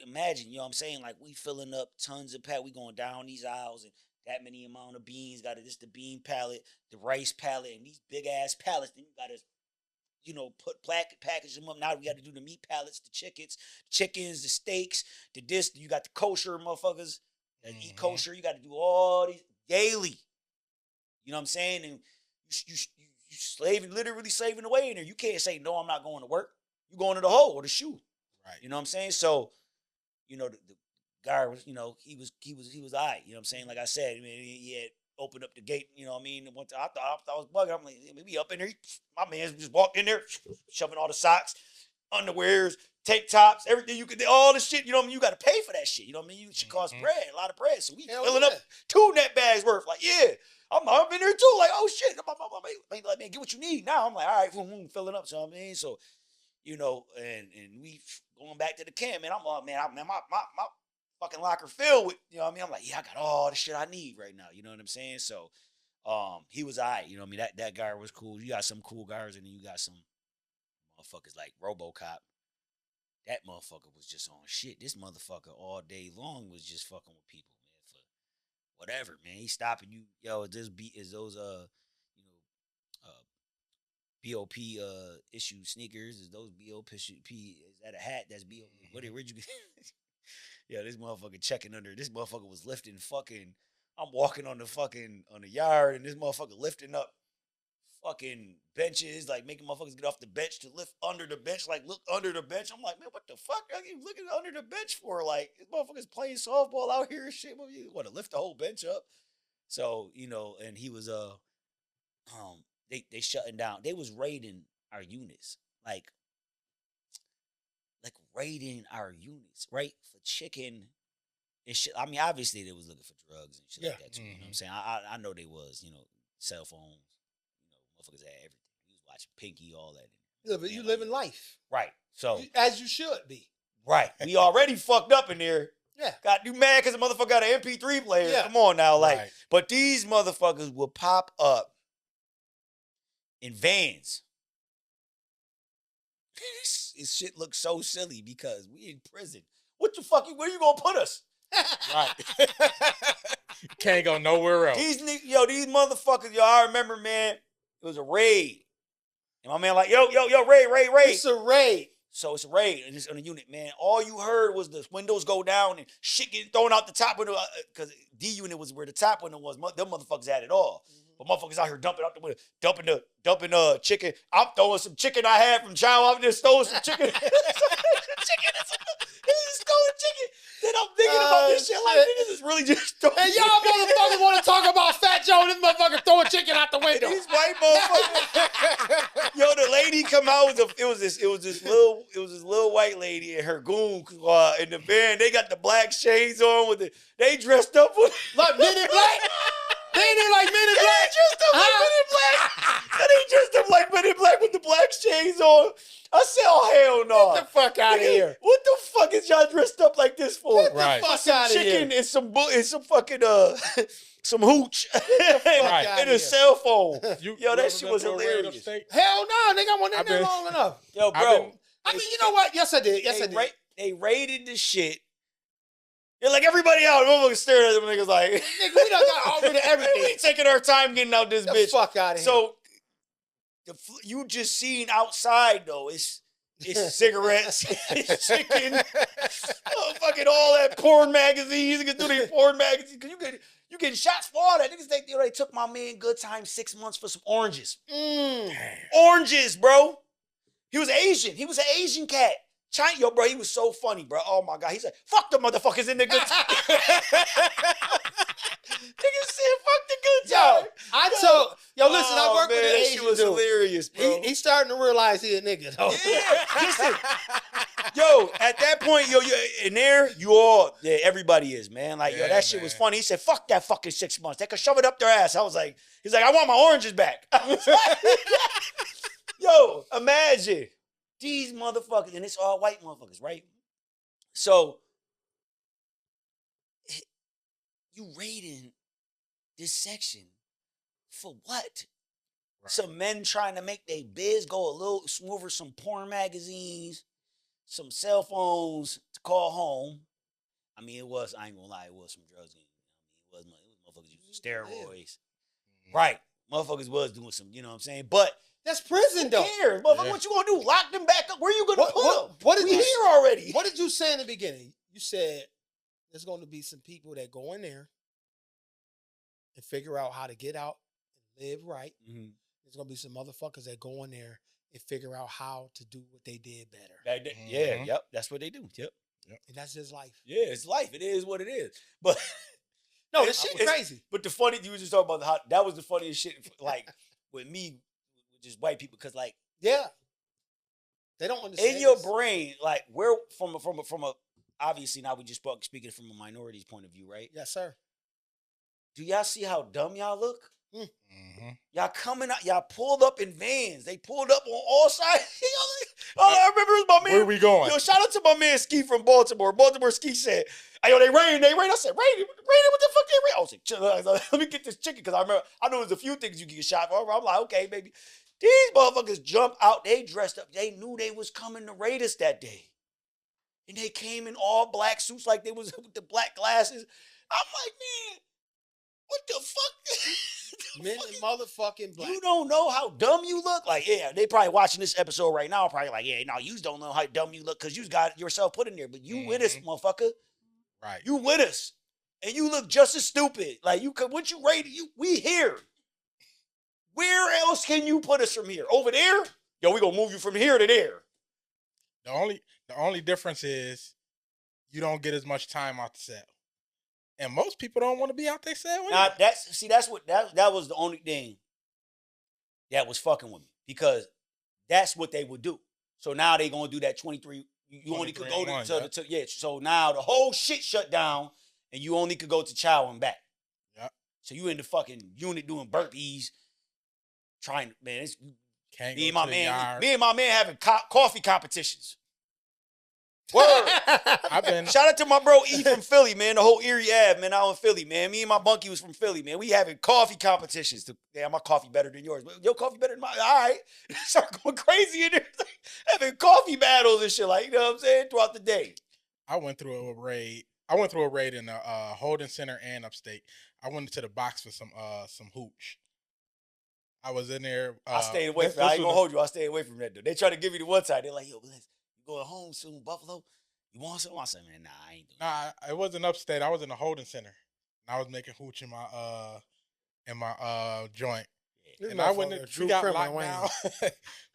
imagine, you know what I'm saying? Like we filling up tons of we going down these aisles and that many amount of beans. Got the bean pallet, the rice pallet, and these big ass pallets. Then you gotta package them up. Now we got to do the meat pallets, the chickens, the steaks, you got the kosher motherfuckers that eat kosher. You got to do all these daily. You know what I'm saying? And you literally slaving away in there. You can't say, no, I'm not going to work. You going to the hole or the shoe. Right. You know what I'm saying? So, the guy was, he was all right. You know what I'm saying? Like I said, I mean, he had opened up the gate, you know what I mean? And I thought I was bugging. I'm like, maybe up in there. My man just walked in there, shoving all the socks, underwears, tank tops, everything you could, all the shit, you know what I mean? You got to pay for that shit. You know what I mean? It should cost bread, a lot of bread. So we filling up 2 net bags worth. Like, yeah, I'm in there too. Like, oh shit. Like, man, get what you need. Now I'm like, all right, filling up. So I mean, so, and we going back to the camp, man. My fucking locker filled with, you know what I mean? I'm like, yeah, I got all the shit I need right now. You know what I'm saying? So, he was all right. You know what I mean? That guy was cool. You got some cool guys, and then you got some motherfuckers like RoboCop. That motherfucker was just on shit. This motherfucker all day long was just fucking with people, man, for whatever, man. He's stopping you. Yo, is those BOP issue sneakers? Is those BOP? Is that a hat? That's BOP. Where'd you get? Yeah, this motherfucker checking under. This motherfucker was lifting fucking. I'm walking on the yard, and this motherfucker lifting up fucking benches, like making motherfuckers get off the bench to lift under the bench, like look under the bench. I'm like, man, what the fuck are you looking under the bench for? Like, this motherfucker's playing softball out here and shit. What, you want to lift the whole bench up? So, and he was they shutting down. They was raiding our units, like raiding our units, right? For chicken and shit. I mean, obviously they was looking for drugs and shit like that too. You know what I'm saying? I know they was, cell phones, motherfuckers had everything. He was watching Pinky, all that. You living life. Right. So as you should be. Right. We already fucked up in there. Yeah. Got you mad because the motherfucker got an MP3 player. Yeah. Come on now. Like, but these motherfuckers will pop up in vans. This shit looks so silly because we in prison. What the fuck? Where you gonna put us? Right. Can't go nowhere else. These motherfuckers, yo, I remember, man, it was a raid. And my man like, yo, raid. It's a raid. So it's a raid, and it's on a unit, man. All you heard was the windows go down and shit getting thrown out the top window, because D unit was where the top window was. Them motherfuckers had it all. But motherfuckers out here dumping out the window, dumping chicken. I'm throwing some chicken I had from Chow. I'm just throwing some chicken. Chicken. He's throwing chicken. Then I'm thinking about this shit like, niggas is really just throwing. And y'all motherfuckers want to talk about Fat Joe and this motherfucker throwing chicken out the window. These white motherfuckers. Yo, the lady come out it was this little white lady and her goon in the van. They got the black shades on with they dressed up with like Men in Black. They did like Men in Black. They dressed up like Men in Black. They dressed up like Men in Black with the black shades on. I said, oh, hell no. Get the fuck out of here. What the fuck is y'all dressed up like this for? Get the fuck out of here. Chicken and some fucking some hooch Right. and a cell phone. Yo, that shit was hilarious. Hell no, nigga, I wasn't in there long enough. Yo, bro. I mean, you know what? Yes, I did. Yes, I did. They raided the shit. They're like, everybody out. Motherfuckers staring at them niggas like, nigga, we done got all rid of everything. We taking our time getting out this Get bitch. the fuck out of here. So, you just seen outside, though. It's cigarettes, it's chicken, fucking all that porn magazines. You can do these porn magazines. Cause you getting shots for all that. Niggas think they took my man Good Time 6 months for some oranges. Oranges, bro. He was Asian. He was an Asian cat. China, yo, bro, he was so funny, bro. Oh my God. He said, fuck the motherfuckers in the Good Time. Niggas said, fuck the Good Time. Listen, I work with an Asian She was dude. hilarious, bro. He's starting to realize he a nigga, though. Yeah, listen. Yo, at that point, yo, in there, everybody is, man. Like, yo, that shit was funny. He said, fuck that fucking 6 months. They could shove it up their ass. I was like, he's like, I want my oranges back. I was like, yo, imagine these motherfuckers, and it's all white motherfuckers, right? So, you raiding this section for what? Right. Some men trying to make their biz go a little smoother, some porn magazines, some cell phones to call home. I mean, I ain't gonna lie, it was some drugs. It was motherfuckers using steroids. Right. Motherfuckers was doing some, you know what I'm saying? But that's prison, though. Who cares? Motherfucker, what you gonna do? Lock them back up? Where you gonna put them? We here already. What did you say in the beginning? You said there's going to be some people that go in there and figure out how to get out and live right. Mm-hmm. There's going to be some motherfuckers that go in there and figure out how to do what they did better. Yeah, yep. That's what they do. Yep. And that's just life. Yeah, it's life. It is what it is. But no, this shit crazy. But the funny, you was just talking about that was the funniest shit, like, with me, with just white people, because, like, yeah, they don't understand. In your brain, like, where from a obviously now we just speaking from a minority's point of view, right? Yes, sir. Do y'all see how dumb y'all look? Mm-hmm. Y'all coming out, y'all pulled up in vans. They pulled up on all sides. I remember it was my man. Where we going? Yo, shout out to my man Ski from Baltimore. Baltimore Ski said, "Hey, yo, they rain." I said, "Rain? What the fuck they rain?" I was like, let me get this chicken, because I know there's a few things you can get shot for. I'm like, okay, baby. These motherfuckers jumped out. They dressed up. They knew they was coming to raid us that day. And they came in all black suits like they was with the black glasses. I'm like, man, what the fuck? Men in motherfucking black. You don't know how dumb you look? Like, yeah, they probably watching this episode right now, probably like, yeah, no, you don't know how dumb you look because you got yourself put in there. But you with us, motherfucker. Right. You with us. And you look just as stupid. Like, you could, once you rated, we here. Where else can you put us from here? Over there? Yo, we gonna move you from here to there. The only difference is you don't get as much time out the cell. And most people don't want to be out their cell. Now, that was the only thing that was fucking with me, because that's what they would do. So now they gonna do that 23. You only could go to So now the whole shit shut down, and you only could go to Chow and back. Yeah. So you in the fucking unit doing burpees, trying, man. It's me and my man having coffee competitions. Word. Shout out to my bro E from Philly, man. The whole Erie Ave, man, out in Philly, man. Me and my bunkie was from Philly, man. We having coffee competitions. Damn, my coffee better than yours. Your coffee better than mine. All right. Start going crazy in there. Having coffee battles and shit, like, you know what I'm saying, throughout the day. I went through a raid. I went through a raid in Holden Center and upstate. I went into the box for some hooch. I was in there. I stayed away from. I ain't gonna hold you. I stayed away from that dude. They try to give me the one side. They're like, "Yo, Blitz, you going home soon, Buffalo? You want some?" I said, "Man, nah, I ain't doing." Nah, it wasn't upstate. I was in the Holden Center, and I was making hooch in my joint. This And I went. We got criminal, locked Wayne. down.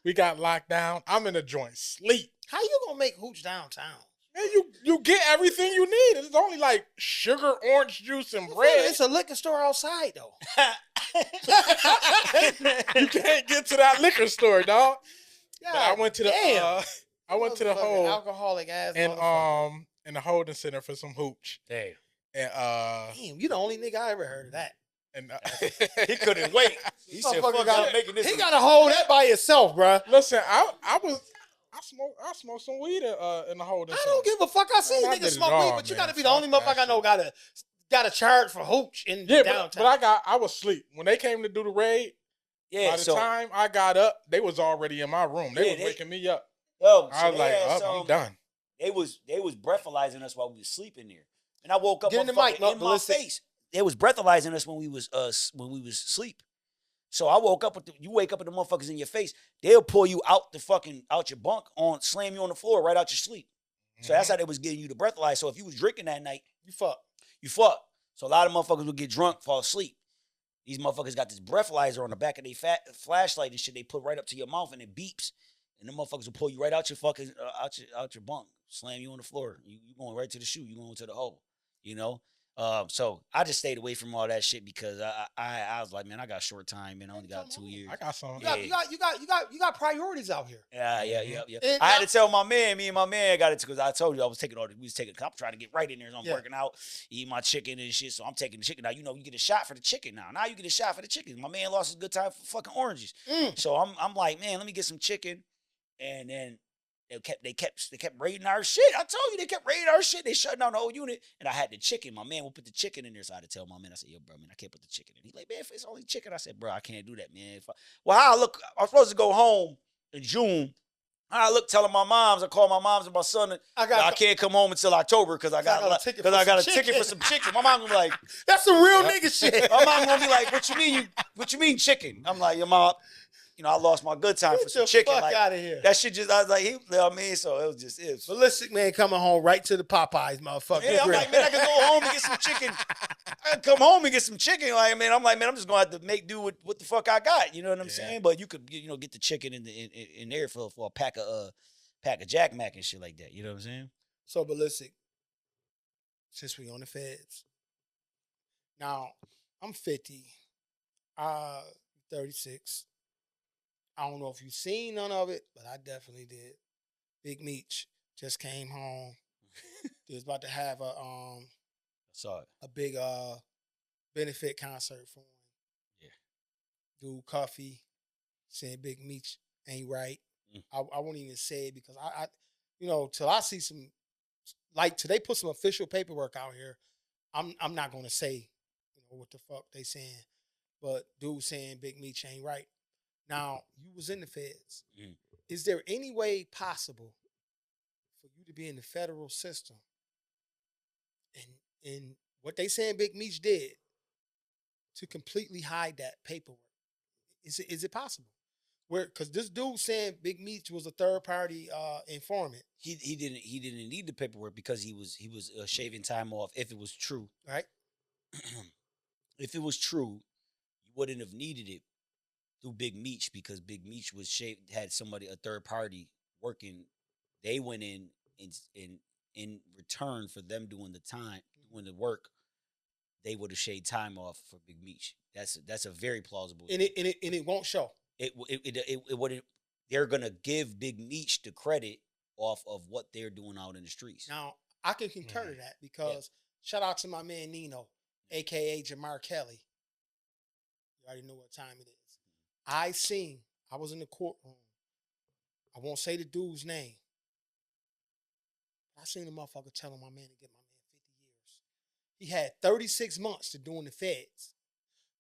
We got locked down. I'm in the joint, sleep. How you gonna make hooch downtown? Man, you get everything you need. It's only like sugar, orange juice, and bread. It's a liquor store outside though. You can't get to that liquor store, dog. But I went to the I went to the whole alcoholic ass and in the Holden Center for some hooch. Damn. And Damn, you the only nigga I ever heard of that. and He couldn't wait. He said, "Fuck, I'm making this." He gotta hold that by himself, bruh. listen, I smoked some weed in the Holden I Center. don't give a fuck. I see Man, I niggas did it smoke all, weed, but you man. gotta be the only Fuck motherfucker I that know got a charge for hooch in Yeah, downtown. but I was asleep when they came to do the raid. Yeah, By the so time I got up, they was already in my room. They Yeah, was they- waking me up. yo, I was like, had I'm done. They was breathalyzing us while we was sleeping there, and I woke up Get in the motherfucker, mic, no, in my Balistic. face. They was breathalyzing us when we was asleep. So I woke up with you wake up with the motherfuckers in your face. They'll pull you out your bunk slam you on the floor right out your sleep. So that's how they was getting you to breathalyze. So if you was drinking that night, You fuck. you fuck. So a lot of motherfuckers would get drunk, fall asleep. These motherfuckers got this breathalyzer on the back of their flashlight and shit. They put right up to your mouth and it beeps, and the motherfuckers will pull you right out your fucking out your bunk, slam you on the floor. You going right to the shoe. You going to the hole. You know. So I just stayed away from all that shit because I was like, man, I got short time, man. I only got 2 years. I got some. You got priorities out here. Yeah. And I had to tell my man. Me and my man got it because I told you I was taking all. We was taking. I'm trying to get right in there. So I'm working out, eating my chicken and shit. So I'm taking the chicken now. You know, you get a shot for the chicken now. Now you get a shot for the chicken. My man lost his good time for fucking oranges. So I'm like, man, let me get some chicken, and then they kept raiding our shit. I told you they kept raiding our shit. They shut down the whole unit, and I had the chicken. My man would put the chicken in there, so I had to tell my man. I said, yo, bro, man, I can't put the chicken in. He's like, man, if it's only chicken, I said, bro, I can't do that, man. I'm supposed to go home in June. I look, telling my moms. I call my moms and my son. I can't come home until October because I got a ticket for some chicken. My mom gonna be like, that's some real nigga shit. my mom gonna be like, what you mean chicken? I'm like, your mom. You know, I lost my good time for some chicken. Fuck like, out of here. that shit just, I was like, you know what I mean? So it was just, Ballistic Man coming home right to the Popeyes, motherfucker. Yeah, I'm like, man, I can go home and get some chicken. I can come home and get some chicken. Like, man, I'm just gonna have to make do with what the fuck I got. You know what I'm saying? But you could, get the chicken in there for a pack of Jack Mac and shit like that. You know what I'm saying? So Ballistic, since we on the feds, now I'm 50, 36. I don't know if you've seen none of it, but I definitely did. Big Meech just came home. They was about to have I saw it. a big benefit concert for him. Yeah. Dude Cuffy saying Big Meech ain't right. I won't even say it because I till I see some, like, till they put some official paperwork out here, I'm not gonna say what the fuck they saying. But dude saying Big Meech ain't right. Now, you was in the feds. Is there any way possible for you to be in the federal system and what they saying Big Meech did to completely hide that paperwork? Is it possible? Because this dude saying Big Meech was a third party informant. He didn't need the paperwork because he was shaving time off if it was true. Right? If it was true, you wouldn't have needed it through Big Meech because Big Meech had somebody, a third party working. They went in return for them doing the work. They would have shaved time off for Big Meech. That's a very plausible. And it won't show. It wouldn't. They're gonna give Big Meech the credit off of what they're doing out in the streets. Now I can concur to that because shout out to my man Nino, aka Jamar Kelly. You already know what time it is. I was in the courtroom. I won't say the dude's name. I seen the motherfucker telling my man to get my man 50 years. He had 36 months to do in the feds.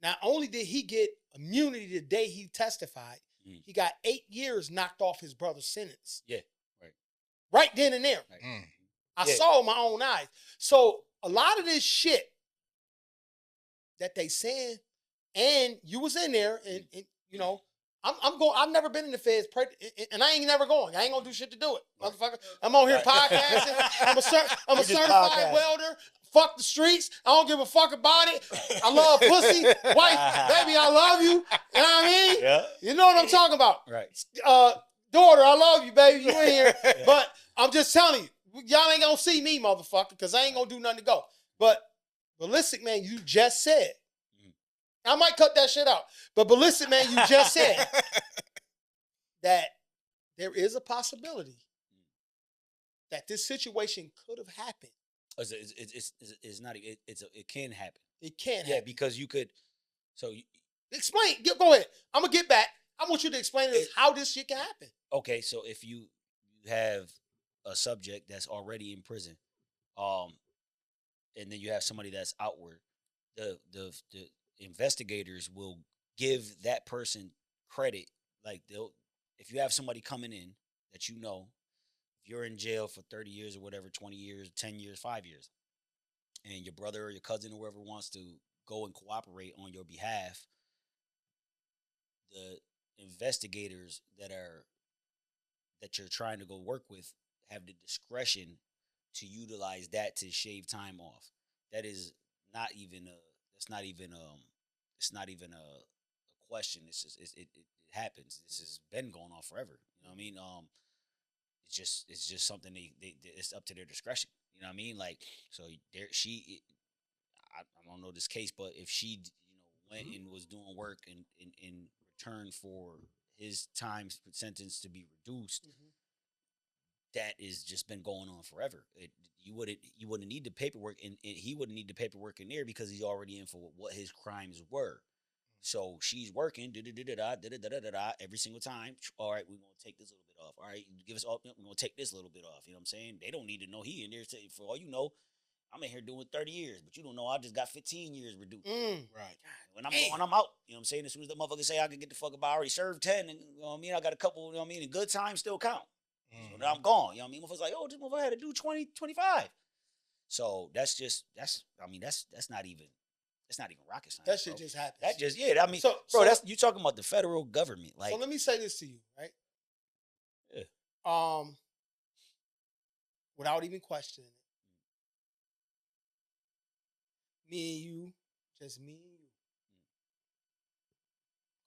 Not only did he get immunity the day he testified, he got 8 years knocked off his brother's sentence. Yeah, right. Right then and there. Right. I saw with my own eyes. So a lot of this shit that they saying, and you was in there, and you know, I'm going. I've never been in the feds, and I ain't never going. I ain't gonna do shit to do it, motherfucker. I'm on here podcasting. I'm a certified welder. Fuck the streets. I don't give a fuck about it. I love pussy. Wife, baby, I love you. You know what I mean? Yeah. You know what I'm talking about. Right. Daughter, I love you, baby. You in here. But I'm just telling you, y'all ain't gonna see me, motherfucker, because I ain't gonna do nothing to go. But Balistic Man, you just said. I might cut that shit out. But Balistic Man, you just said that there is a possibility that this situation could have happened. It's not. It can happen. It can happen. Yeah, because you could. So explain. Go ahead. I'm gonna get back. I want you to explain to us how this shit can happen. Okay, so if you have a subject that's already in prison, and then you have somebody that's outward, the investigators will give that person credit. Like if you have somebody coming in that you know, if you're in jail for 30 years or whatever, 20 years, 10 years, 5 years, and your brother or your cousin or whoever wants to go and cooperate on your behalf, the investigators that you're trying to go work with have the discretion to utilize that to shave time off. That is not even a. It's not even a question. It happens. This has been going on forever. You know what I mean? It's just something it's up to their discretion. You know what I mean? Like, so I don't know this case, but if she went and was doing work in return for his time sentence to be reduced, that is just been going on forever. You wouldn't need the paperwork, and he wouldn't need the paperwork in there because he's already in for what his crimes were. So she's working every single time. All right, we're gonna take this little bit off. All right, give us all. We're gonna take this little bit off. You know what I'm saying? They don't need to know he in there. For all you know, I'm in here doing 30 years, but you don't know I just got 15 years reduced. Right. When I'm going, I'm out. You know what I'm saying? As soon as the motherfucker say I can get the fuck about, I already served 10, and you know what I mean? I got a couple, you know what I mean? And good times still count. So now I'm gone. You know what I mean? Motherfuckers like, oh, this motherfucker had to do 20, 25. So that's not even rocket science. That shit just happens. That just, I mean, that's you talking about the federal government. Like, so let me say this to you, right? Yeah. Without even questioning it. Me and you, just me and you.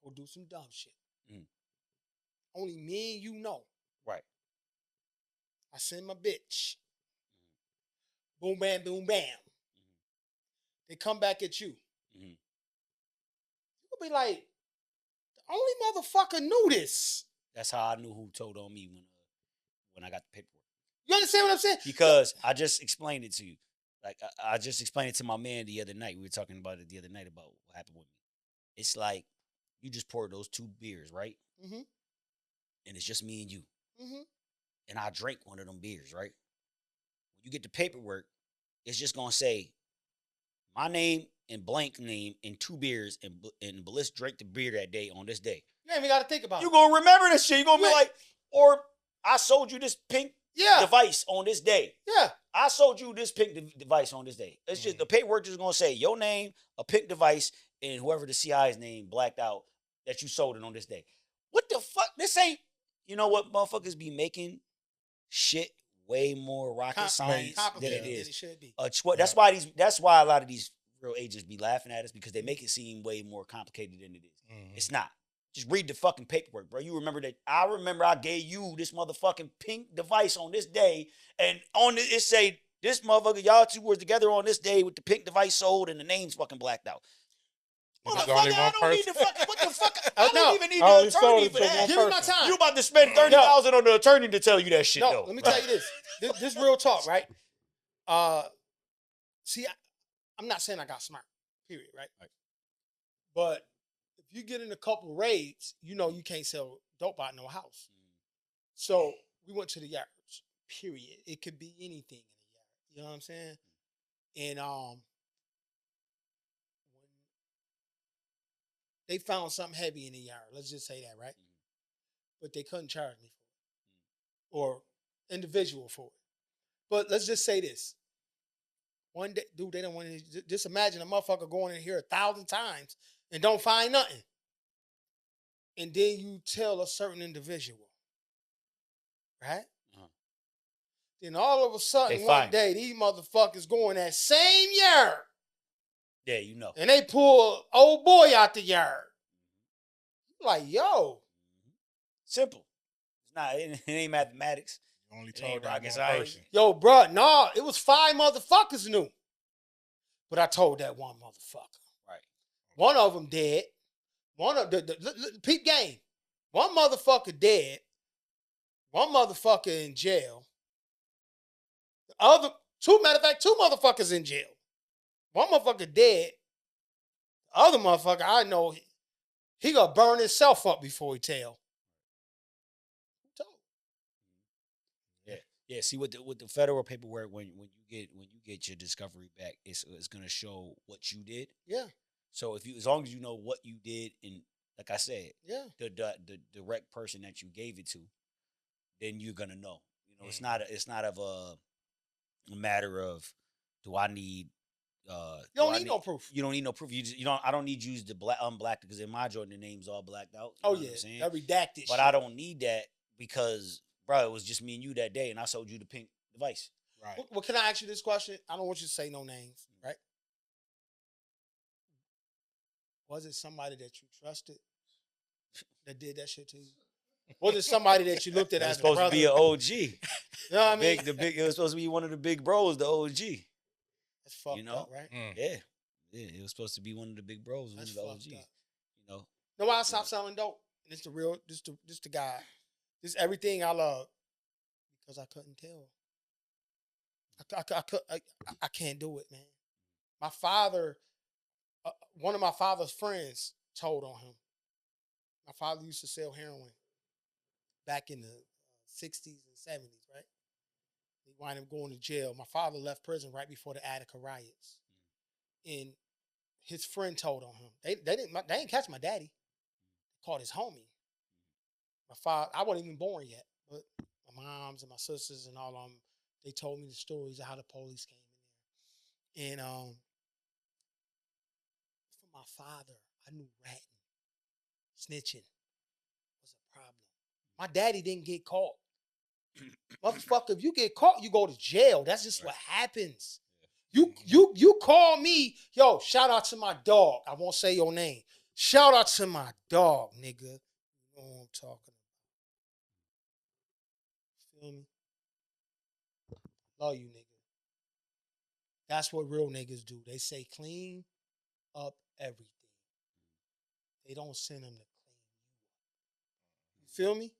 Go do some dumb shit. Only me and you know. Right. I send my bitch. Boom, bam, boom, bam. They come back at you. You'll be like, the only motherfucker knew this. That's how I knew who told on me when I got the paperwork. You understand what I'm saying? Because I just explained it to you. Like, I just explained it to my man the other night. We were talking about it the other night about what happened with me. It's like, you just poured those 2 beers, right? And it's just me and you. And I drank one of them beers, right? When you get the paperwork, it's just going to say my name and blank name and 2 beers, and Bliss drank the beer that day on this day. You ain't even got to think about it. You're going to remember this shit. You're going to be like, or I sold you this pink device on this day. Yeah. I sold you this pink device on this day. It's just the paperwork is going to say your name, a pink device, and whoever the CI's name blacked out that you sold it on this day. What the fuck? This ain't, you know what, motherfuckers be making shit way more rocket science than it is. It should be. That's why a lot of these real agents be laughing at us, because they make it seem way more complicated than it is. It's not. Just read the fucking paperwork, bro. You remember that? I remember I gave you this motherfucking pink device on this day, and on it say this motherfucker, y'all 2 were together on this day with the pink device sold and the name's fucking blacked out. Motherfucker, I don't need the fucking, what the fuck? I don't even need the attorney for that. Give me my time. You about to spend $30,000 on the attorney to tell you that shit, though. Let me tell you this. This real talk, right? See, I'm not saying I got smart, period, right? But if you get in a couple raids, you know you can't sell dope out no house. So we went to the yards, period. It could be anything in the yard. You know what I'm saying? And when they found something heavy in the yard, let's just say that, right? But they couldn't charge me for it. Or individual for it. But let's just say this. One day, dude, they don't want to just imagine a motherfucker going in here 1,000 times and don't find nothing. And then you tell a certain individual, right? Uh-huh. Then all of a sudden, They one find day, these motherfuckers go in that same yard. Yeah, you know. And they pull old boy out the yard. Like, yo. Simple. It's not. It ain't mathematics. You only It told ain't that rocket one science. person. Yo, bruh, nah, it was 5 motherfuckers knew. But I told that one motherfucker. Right. One of them dead. One of the peep game. One motherfucker dead. One motherfucker in jail. The other, matter of fact, 2 motherfuckers in jail. One motherfucker dead. The other motherfucker, I know he gonna burn himself up before he tell. Yeah. See, with the federal paperwork, when you get your discovery back, it's gonna show what you did. Yeah. So as long as you know what you did, and like I said, Yeah. the direct person that you gave it to, then you're gonna know. You know, it's not of a matter of do I need. You don't need no proof. You don't need no proof. You don't. I don't need you to unblack because in my joint the name's all blacked out. Oh yeah, that redacted. But shit. I don't need that because, bro, it was just me and you that day, and I sold you the pink device. Right. Well, can I ask you this question? I don't want you to say no names, right? Was it somebody that you trusted that did that shit to you? Was it somebody that you looked at It was as a supposed brother? to be an OG. You know what I mean? It was supposed to be one of the big bros, the OG. That's fucked You know? up, right? Yeah, it was supposed to be one of the big bros, one That's of the fucked OGs. up. You know, Know why I stopped selling dope? And it's the real, this the guy. This everything I love because I couldn't tell. I can't do it, man. My father, one of my father's friends told on him. My father used to sell heroin back in the 60s and 70s, right? He wound up going to jail. My father left prison right before the Attica riots. And his friend told on him. They didn't catch my daddy. They caught his homie. My father, I wasn't even born yet, but my moms and my sisters and all of them, they told me the stories of how the police came in there. And for my father, I knew ratting, snitching was a problem. My daddy didn't get caught. Motherfucker, if you get caught, you go to jail. That's just what happens. You call me, yo, shout out to my dog. I won't say your name. Shout out to my dog, nigga. You know what I'm talking about. Feel me? Love you, nigga. That's what real niggas do. They say clean up everything. They don't send them to clean you up. You feel me?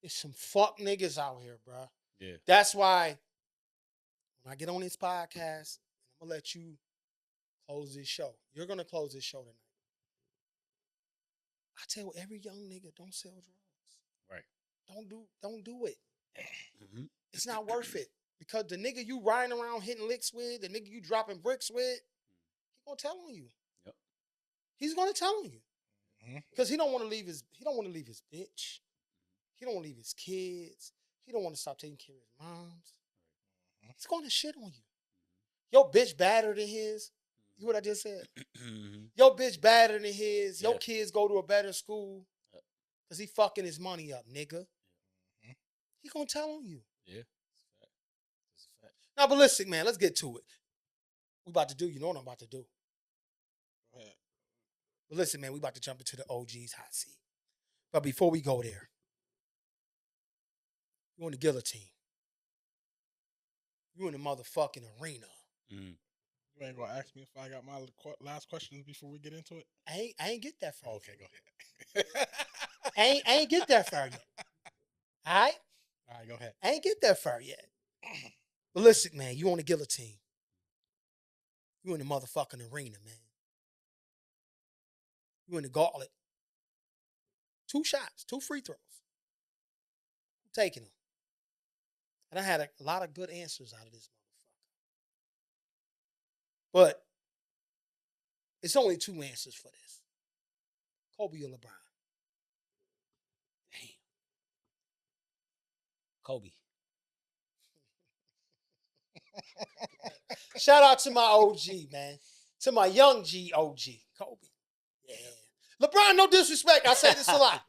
There's some fuck niggas out here, bro. Yeah. That's why when I get on this podcast, I'm gonna let you close this show. You're gonna close this show tonight. I tell every young nigga, don't sell drugs. Right. Don't do it. Mm-hmm. It's not worth it. Because the nigga you riding around hitting licks with, the nigga you dropping bricks with, he gonna tell on you. Yep. He's gonna tell on you. Because he don't want to leave his bitch. He don't want to leave his kids. He don't want to stop taking care of his moms. He's going to shit on you. Your bitch better than his. You what I just said? Your bitch better than his. Your kids go to a better school. Because he fucking his money up, nigga. He going to tell on you. Yeah. That's a fact. Now, Balistic Man, let's get to it. We about to do, you know what I'm about to do. Go ahead. Balistic Man, we about to jump into the OG's hot seat. But before we go there, you in the guillotine. You in the motherfucking arena. You ain't gonna ask me if I got my last questions before we get into it? I ain't get that far. Okay, go ahead. I ain't get that far yet. All right? All right, go ahead. I ain't get that far yet. Balistic Man, you on the guillotine. You in the motherfucking arena, man. You in the gauntlet. 2 shots, 2 free throws. I'm taking them. And I had a lot of good answers out of this motherfucker. But it's only 2 answers for this. Kobe or LeBron? Damn. Kobe. Shout out to my OG, man. To my young G OG, Kobe. Yeah. LeBron, no disrespect. I say this a lot.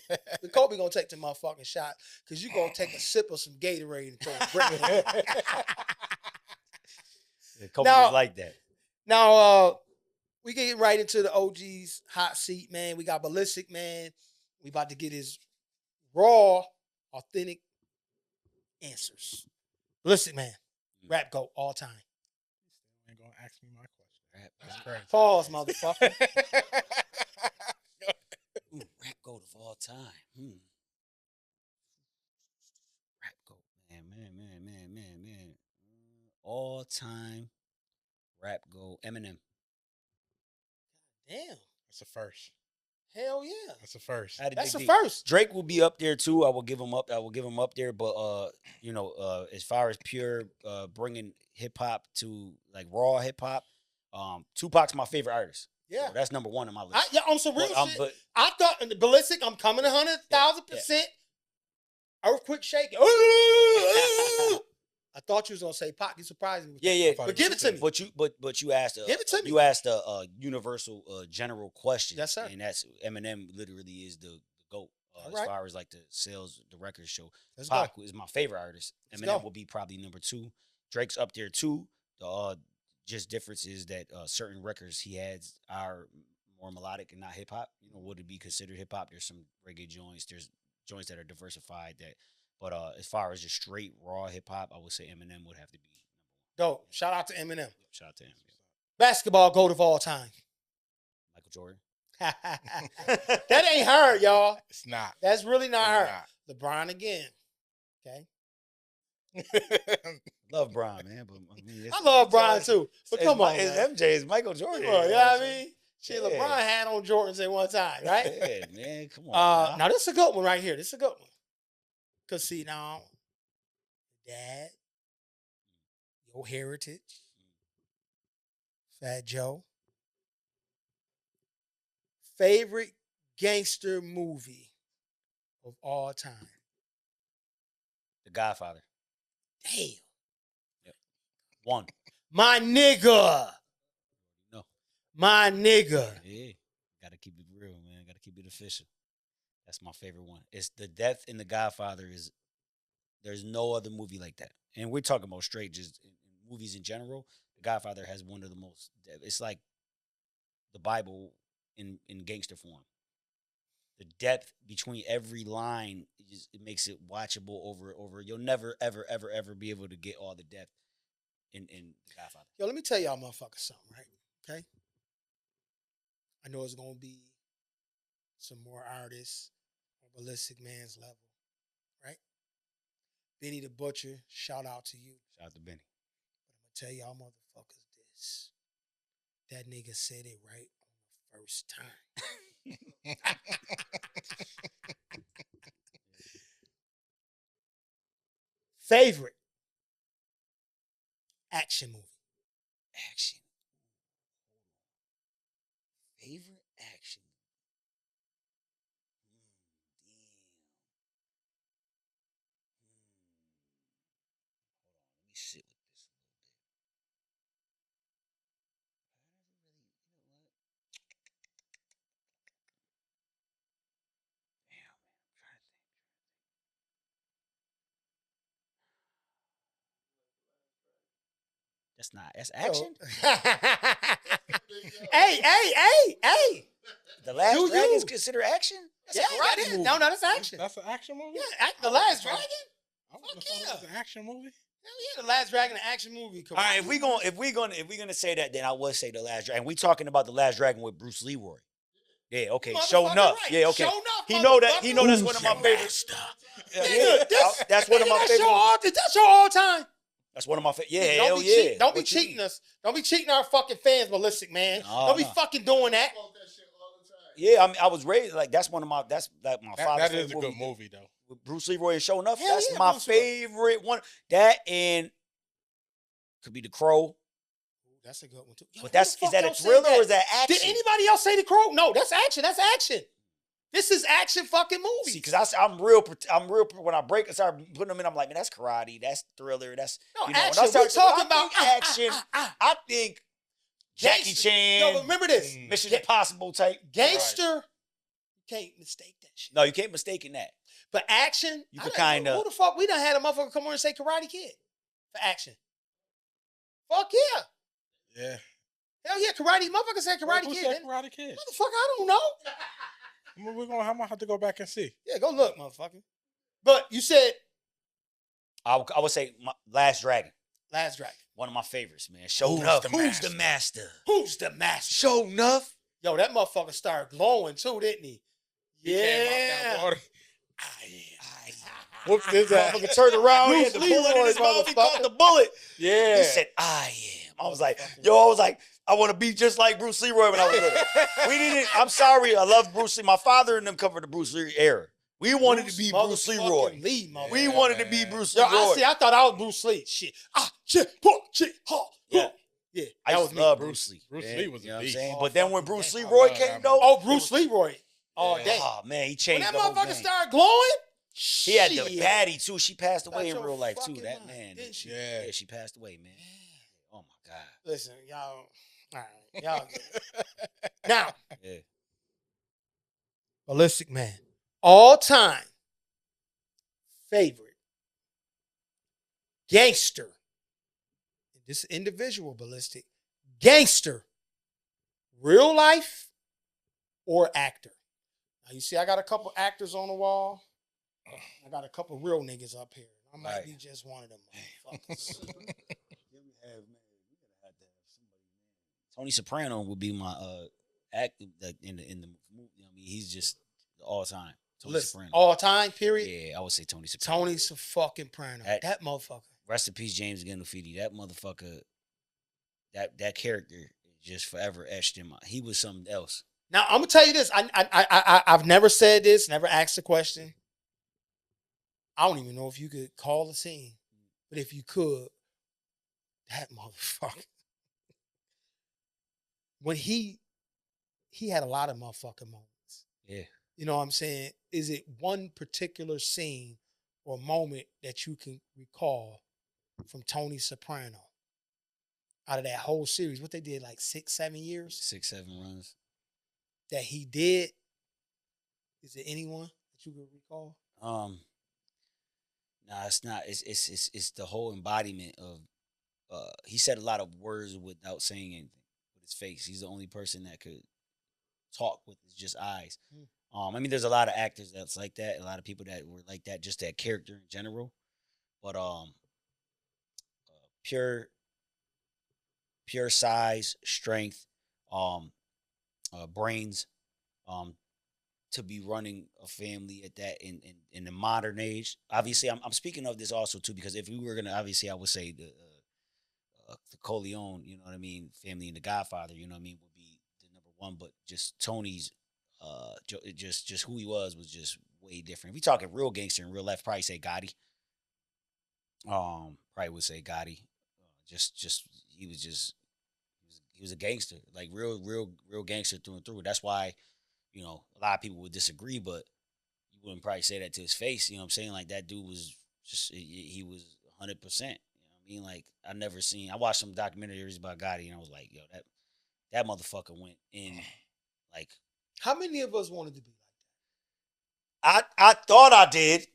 But Kobe gonna take the motherfucking shot because you gonna take a sip of some Gatorade and throw a brick in it. Yeah, Kobe was like that. Now, we get right into the OG's hot seat, man. We got Balistic Man. We about to get his raw, authentic answers. Balistic Man, rap GOAT all time. You ain't gonna ask me my question. That's crazy. Pause, motherfucker. Ooh, rap GOAT of all time. Rap GOAT. Man. All time rap GOAT. Eminem. Damn. That's a first. Hell yeah. That's a first. That's the first. Drake will be up there too. I will give him up there. But as far as pure bringing hip hop to like raw hip hop, Tupac's my favorite artist. Yeah, so that's number one on my list. On some real shit. But I thought in the Ballistic, I'm coming 100,000%. Earthquake shaking. I thought you was gonna say Pac. You surprised me. With yeah. But give it to me. But you asked. Give it to me. You asked a universal general question. Yes, sir. And that's Eminem. Literally is the GOAT as far as like the sales, the record show. Pac is my favorite artist. Eminem will be probably number 2. Drake's up there too. The just difference is that certain records he has are more melodic and not hip hop. Would it be considered hip hop? There's some reggae joints. There's joints that are diversified that. But as far as just straight raw hip hop, I would say Eminem would have to be number 1. Dope. Shout out to Eminem. Shout out to him. Basketball GOAT of all time. Michael Jordan. That ain't her, y'all. It's not. That's really not her. LeBron again. Okay. Love Bron, man. But I love Bron too. But come on, it's man. MJ. It's Michael Jordan. You know what I mean? Shit, Yeah. LeBron had on Jordans at one time, right? Yeah, man. Come on. Now this is a good one right here. This is a good one. Cause see now, Dad, your heritage, Fat Joe, favorite gangster movie of all time. The Godfather. Damn. Yep. 1. My nigga. No. My nigga. Yeah. Gotta keep it real, man. Gotta keep it official. That's my favorite one. It's the death in The Godfather is there's no other movie like that. And we're talking about straight just in movies in general. The Godfather has one of the most. It's like the Bible in gangster form. The depth between every line it makes it watchable over. You'll never ever be able to get all the depth in The Godfather. Yo, let me tell y'all motherfuckers something, right? Okay. I know it's gonna be some more artists on Balistic Man's level, right? Benny the Butcher, shout out to you. Shout out to Benny. But I'm gonna tell y'all motherfuckers this. That nigga said it right on the first time. Favorite action movie. Action. Favorite action. Damn. Hold on, let me sit with this a little bit. Damn, man, I'm trying to think. That's action. Hey. The Last Do Dragon is you? considered action. That's Yeah, a that karate is. movie. No, that's action. That's an action movie? Yeah, The Last Dragon? I wouldn't have Fuck thought yeah. it was an action movie. Hell yeah, The Last Dragon, an action movie. All right, if we're gonna say that, then I would say The Last Dragon. We talking about The Last Dragon with Bruce Leroy. Yeah, okay. Show enough. Right. Yeah, okay. Show enough, He know that. He know that's one of my favorites. That's one of my favorite. That's your all time. That's one of my favorite. Yeah, Don't hell be yeah. cheating. Don't be What you cheating mean? us. Don't be cheating our fucking fans, Balistic Man. No, Don't be no. fucking doing that. Yeah, I mean, I was raised like that's one of my. That's like my father's That is a favorite good movie, though. With Bruce Leroy and Show Enough. Hell That's yeah, my Bruce Leroy. favorite one. That and could be The Crow. That's a good one too. Yo, But who is the fuck that a else said thriller or that? is that action? Did anybody else say The Crow? No, that's action. That's action. This is action fucking movies. See, because I'm real. When I start putting them in, I'm like, man, that's karate, that's thriller, that's no, you know. action. When I start We're talking about action, I think Jackie Gangster. Chan. No, but remember this. Mission Impossible type. Gangster, you can't mistake that shit. No, you can't mistake in that. But action, You could kind of. Who the fuck? We done had a motherfucker come on and say Karate Kid for action. Fuck yeah. Yeah. Hell yeah, Karate. Motherfucker said Karate Who Kid. said Karate Kid? Motherfucker, I don't know. I'm gonna have to go back and see. Yeah, go look, motherfucker. But you said I would say Last Dragon. Last Dragon. One of my favorites, man. Show Who's enough. the Who's master? the master? Who's the master? Show enough. Yo, that motherfucker started glowing too, didn't he? He came out that Yeah. water. Whooped his ass. Motherfucker turned around. He Bruce had the Lee bullet in his Roy, mouth. He caught the bullet. Yeah. He said, I am. I was like, I want to be just like Bruce Leroy when I was little. We didn't. I'm sorry. I love Bruce Lee. My father and them covered the Bruce Lee era. We wanted to be Bruce Leroy. Lee, motherfucker. We wanted to be Bruce Yo, Leroy. I thought I was Bruce Lee. Shit. Shit, ha. Yeah. Yeah. I That used was to me. love Bruce Lee. Bruce man. Lee was a You know what I'm beast. saying? Oh, But then when fucking Bruce damn. Leroy I love came that though. Oh, Bruce Leroy. All Yeah. day. Oh man, he When changed that the whole motherfucker game. started glowing, He had the shit. baddie too. She passed Got away in your real life too. fucking That mind, man. didn't she? Yeah. Yeah, she passed away, man. Oh my God. Listen, y'all. All right. Y'all. Now, Yeah. Balistic Man. All time favorite gangster. This individual, Balistic. Gangster. Real life or actor? Now, you see, I got a couple actors on the wall. I got a couple real niggas up here. I might Right. be just one of them motherfuckers. Tony Soprano would be my act in the movie. I mean, he's just all time. Tony Listen, Soprano. all time, period. Yeah, I would say Tony Soprano. Tony's a fucking Soprano. That motherfucker. Rest in peace, James Gandolfini. That motherfucker. That character is just forever etched in my. He was something else. Now I'm gonna tell you this. I've never said this, never asked the question. I don't even know if you could call the scene, but if you could, that motherfucker. When he had a lot of motherfucking moments. Yeah. You know what I'm saying? Is it one particular scene or moment that you can recall from Tony Soprano out of that whole series? What they did, like 6-7 years 6-7 runs. that he did? Is there anyone that you could recall? Nah, it's not. It's the whole embodiment of. He said a lot of words without saying anything with his face. He's the only person that could talk with his just eyes. I mean, there's a lot of actors that's like that. A lot of people that were like that, just that character in general. But pure size, strength, brains, to be running a family at that in the modern age. Obviously, I'm speaking of this also too because if we were gonna, obviously, I would say the Corleone, you know what I mean, family and the Godfather, you know what I mean, would be the number one. But just Tony's, just who he was just way different. If we talking real gangster in real life, probably say Gotti. Probably would say Gotti. He was a gangster, like real gangster through and through. That's why, you know, a lot of people would disagree, but you wouldn't probably say that to his face. You know what I'm saying? Like that dude was just he was 100%. You know what I mean? Like I watched some documentaries about Gotti, and I was like, yo, that motherfucker went in. Like, How many of us wanted to be I thought I did.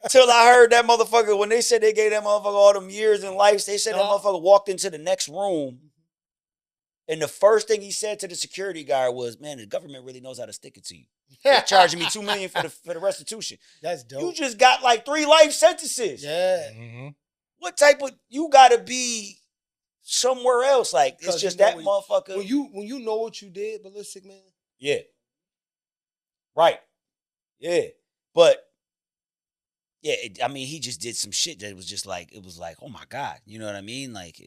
Till I heard that motherfucker, when they said they gave that motherfucker all them years in life, they said that motherfucker walked into the next room, and the first thing he said to the security guard was, man, the government really knows how to stick it to you. They're charging me $2 million for the restitution. That's dope. You just got like 3 life sentences. Yeah. Mm-hmm. What type of, you gotta be somewhere else. Like, it's Because just you know that motherfucker. When you know what you did, Balistic Man. Yeah. Right. Yeah. But yeah, I mean, he just did some shit that was just like, it was like, oh my God. You know what I mean? Like,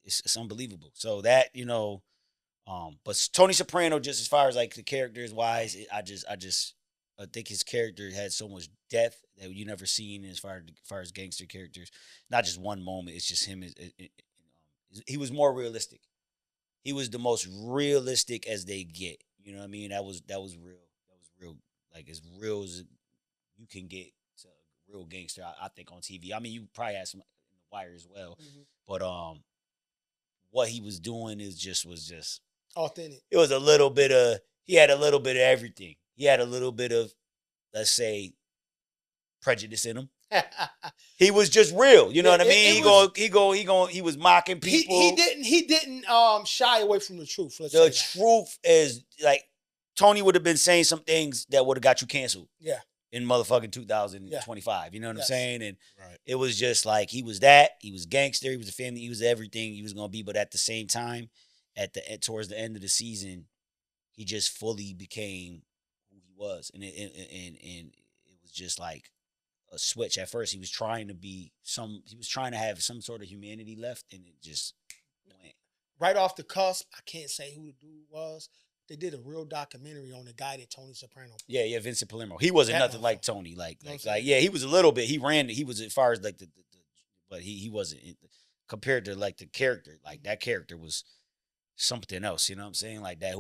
it's unbelievable. So that, you know, but Tony Soprano, just as far as like the characters wise, I think his character had so much depth that you never seen as far as gangster characters. Not just one moment. It's just him. He was more realistic. He was the most realistic as they get. You know what I mean? That was real. That was real. Like as real as you can get to a real gangster. I think on TV. I mean, you probably had some in the Wire as well, but what he was doing was just authentic. It was a little bit of he had a little bit of everything. He had a little bit of, let's say, prejudice in him. He was just real. You know what I mean? He was mocking people. He didn't shy away from the truth. The truth is like Tony would have been saying some things that would have got you canceled. Yeah. In motherfucking 2025. You know what I'm saying? And Right. It was just like he was that. He was gangster. He was a family. He was everything he was gonna be. But at the same time, towards the end of the season, he just fully became who he was, and it was just like a switch. At first, he was trying to have some sort of humanity left, and it just went right off the cusp. I can't say who the dude was. They did a real documentary on the guy that Tony Soprano played. Yeah, Vincent Palermo. He wasn't nothing like Tony. Yeah, he was a little bit. He was as far as like the but he wasn't compared to like the character. Like that character was something else. You know what I'm saying? Like that.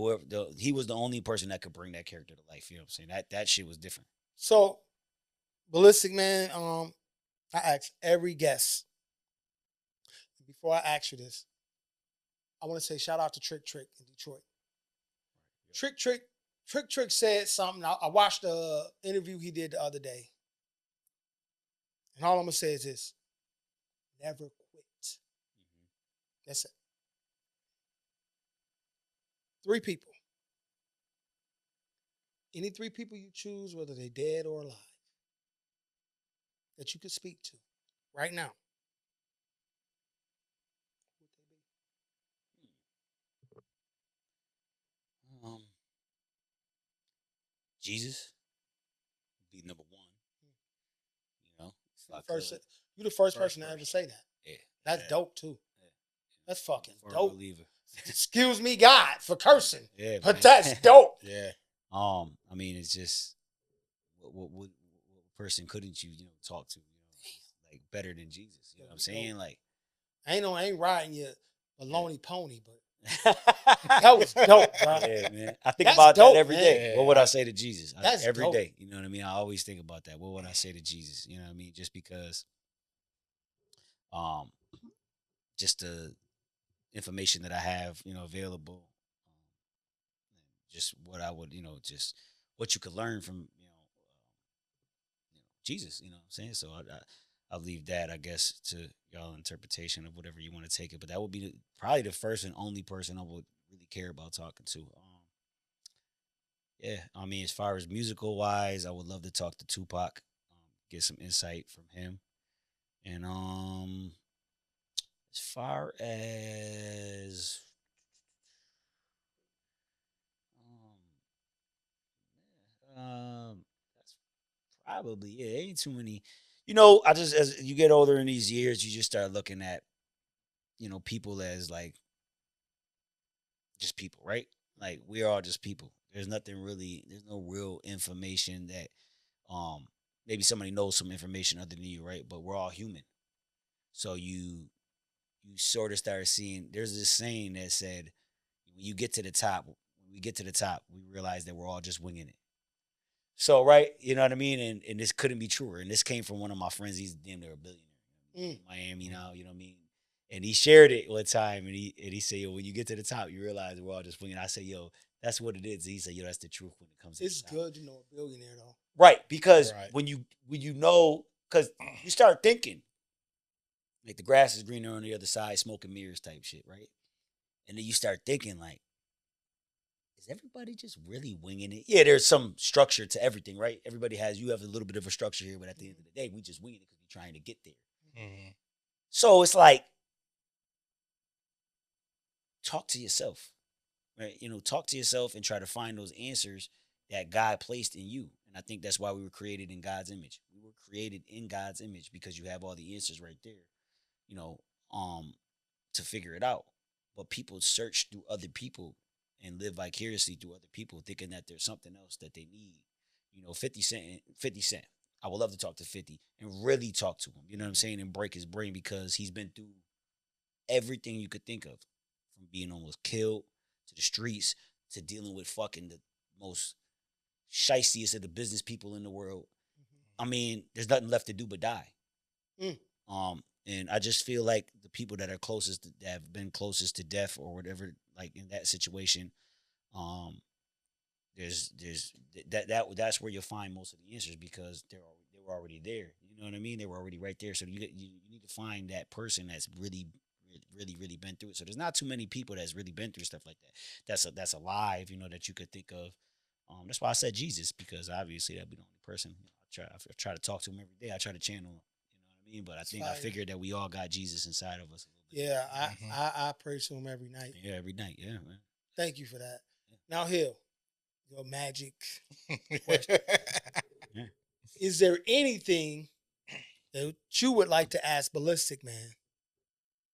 He was the only person that could bring that character to life. You know what I'm saying? That shit was different. So, Balistic Man. I asked every guest. Before I ask you this, I want to say shout out to Trick in Detroit. Trick said something. I watched the interview he did the other day. And all I'm going to say is this. Never quit. That's it. 3 people. Any 3 people you choose, whether they're dead or alive, that you could speak to right now. Jesus be number 1. You know, you're the first person to ever say that. Yeah, that's dope too. Yeah. That's fucking dope. Believer. Excuse me, God, for cursing. Yeah, but that's dope. Yeah. I mean, it's just what person couldn't you talk to? Like better than Jesus. You know what I'm saying? Dope. Like, I ain't riding your baloney pony, but that was dope, bro. Yeah, man. I think about that every day. Man. What would I say to Jesus? Every dope. day. You know what I mean? I always think about that. What would I say to Jesus? You know what I mean? Just because just the information that I have, available, just what I would, just what you could learn from, Jesus, you know what I'm saying? So I'll leave that, I guess, to y'all interpretation of whatever you want to take it. But that would be probably the first and only person I would really care about talking to. Yeah, I mean, as far as musical wise, I would love to talk to Tupac, get some insight from him. And as far as that's probably it. Ain't too many. I just as you get older in these years, you just start looking at, people as like just people, right? Like we're all just people. There's no real information that maybe somebody knows some information other than you, right? But we're all human. So you sort of start seeing there's this saying that said when we get to the top, we realize that we're all just winging it. So, right, you know what I mean? And this couldn't be truer. And this came from one of my friends. He's damn near a billionaire in Miami now, you know what I mean? And he shared it one time, and he said, yo, when you get to the top, you realize we're all just winging. I say, yo, that's what it is. He said, yo, that's the truth when it comes to It's the top. good to know a billionaire, though. Right, because when you know, because you start thinking, like the grass is greener on the other side, smoke and mirrors type shit, right? And then you start thinking, like, is everybody just really winging it? Yeah, there's some structure to everything, right? You have a little bit of a structure here, but at the end of the day, we just winging it because we're trying to get there. Mm-hmm. So it's like, talk to yourself, right? Talk to yourself and try to find those answers that God placed in you. And I think that's why we were created in God's image. We were created in God's image because you have all the answers right there, to figure it out. But people search through other people and live vicariously through other people, thinking that there's something else that they need. 50 Cent. I would love to talk to 50 and really talk to him, you know what I'm saying, and break his brain because he's been through everything you could think of, from being almost killed to the streets to dealing with fucking the most shiestiest of the business people in the world. I mean, there's nothing left to do but die. Mm. And I just feel like the people that are closest, that have been closest to death or whatever, like in that situation, there's that's where you'll find most of the answers, because they were already there. You know what I mean? They were already right there. So you need to find that person that's really been through it. So there's not too many people that's really been through stuff like that. That's alive, that you could think of. That's why I said Jesus, because obviously that'd be the only person. I try to talk to him every day. I try to channel him. You know what I mean? But I figured that we all got Jesus inside of us a little bit. Yeah, I pray to him every night. Yeah, every night. Yeah, man. Thank you for that. Yeah. Now, Hill, your magic question. Yeah. Is there anything that you would like to ask Balistic Man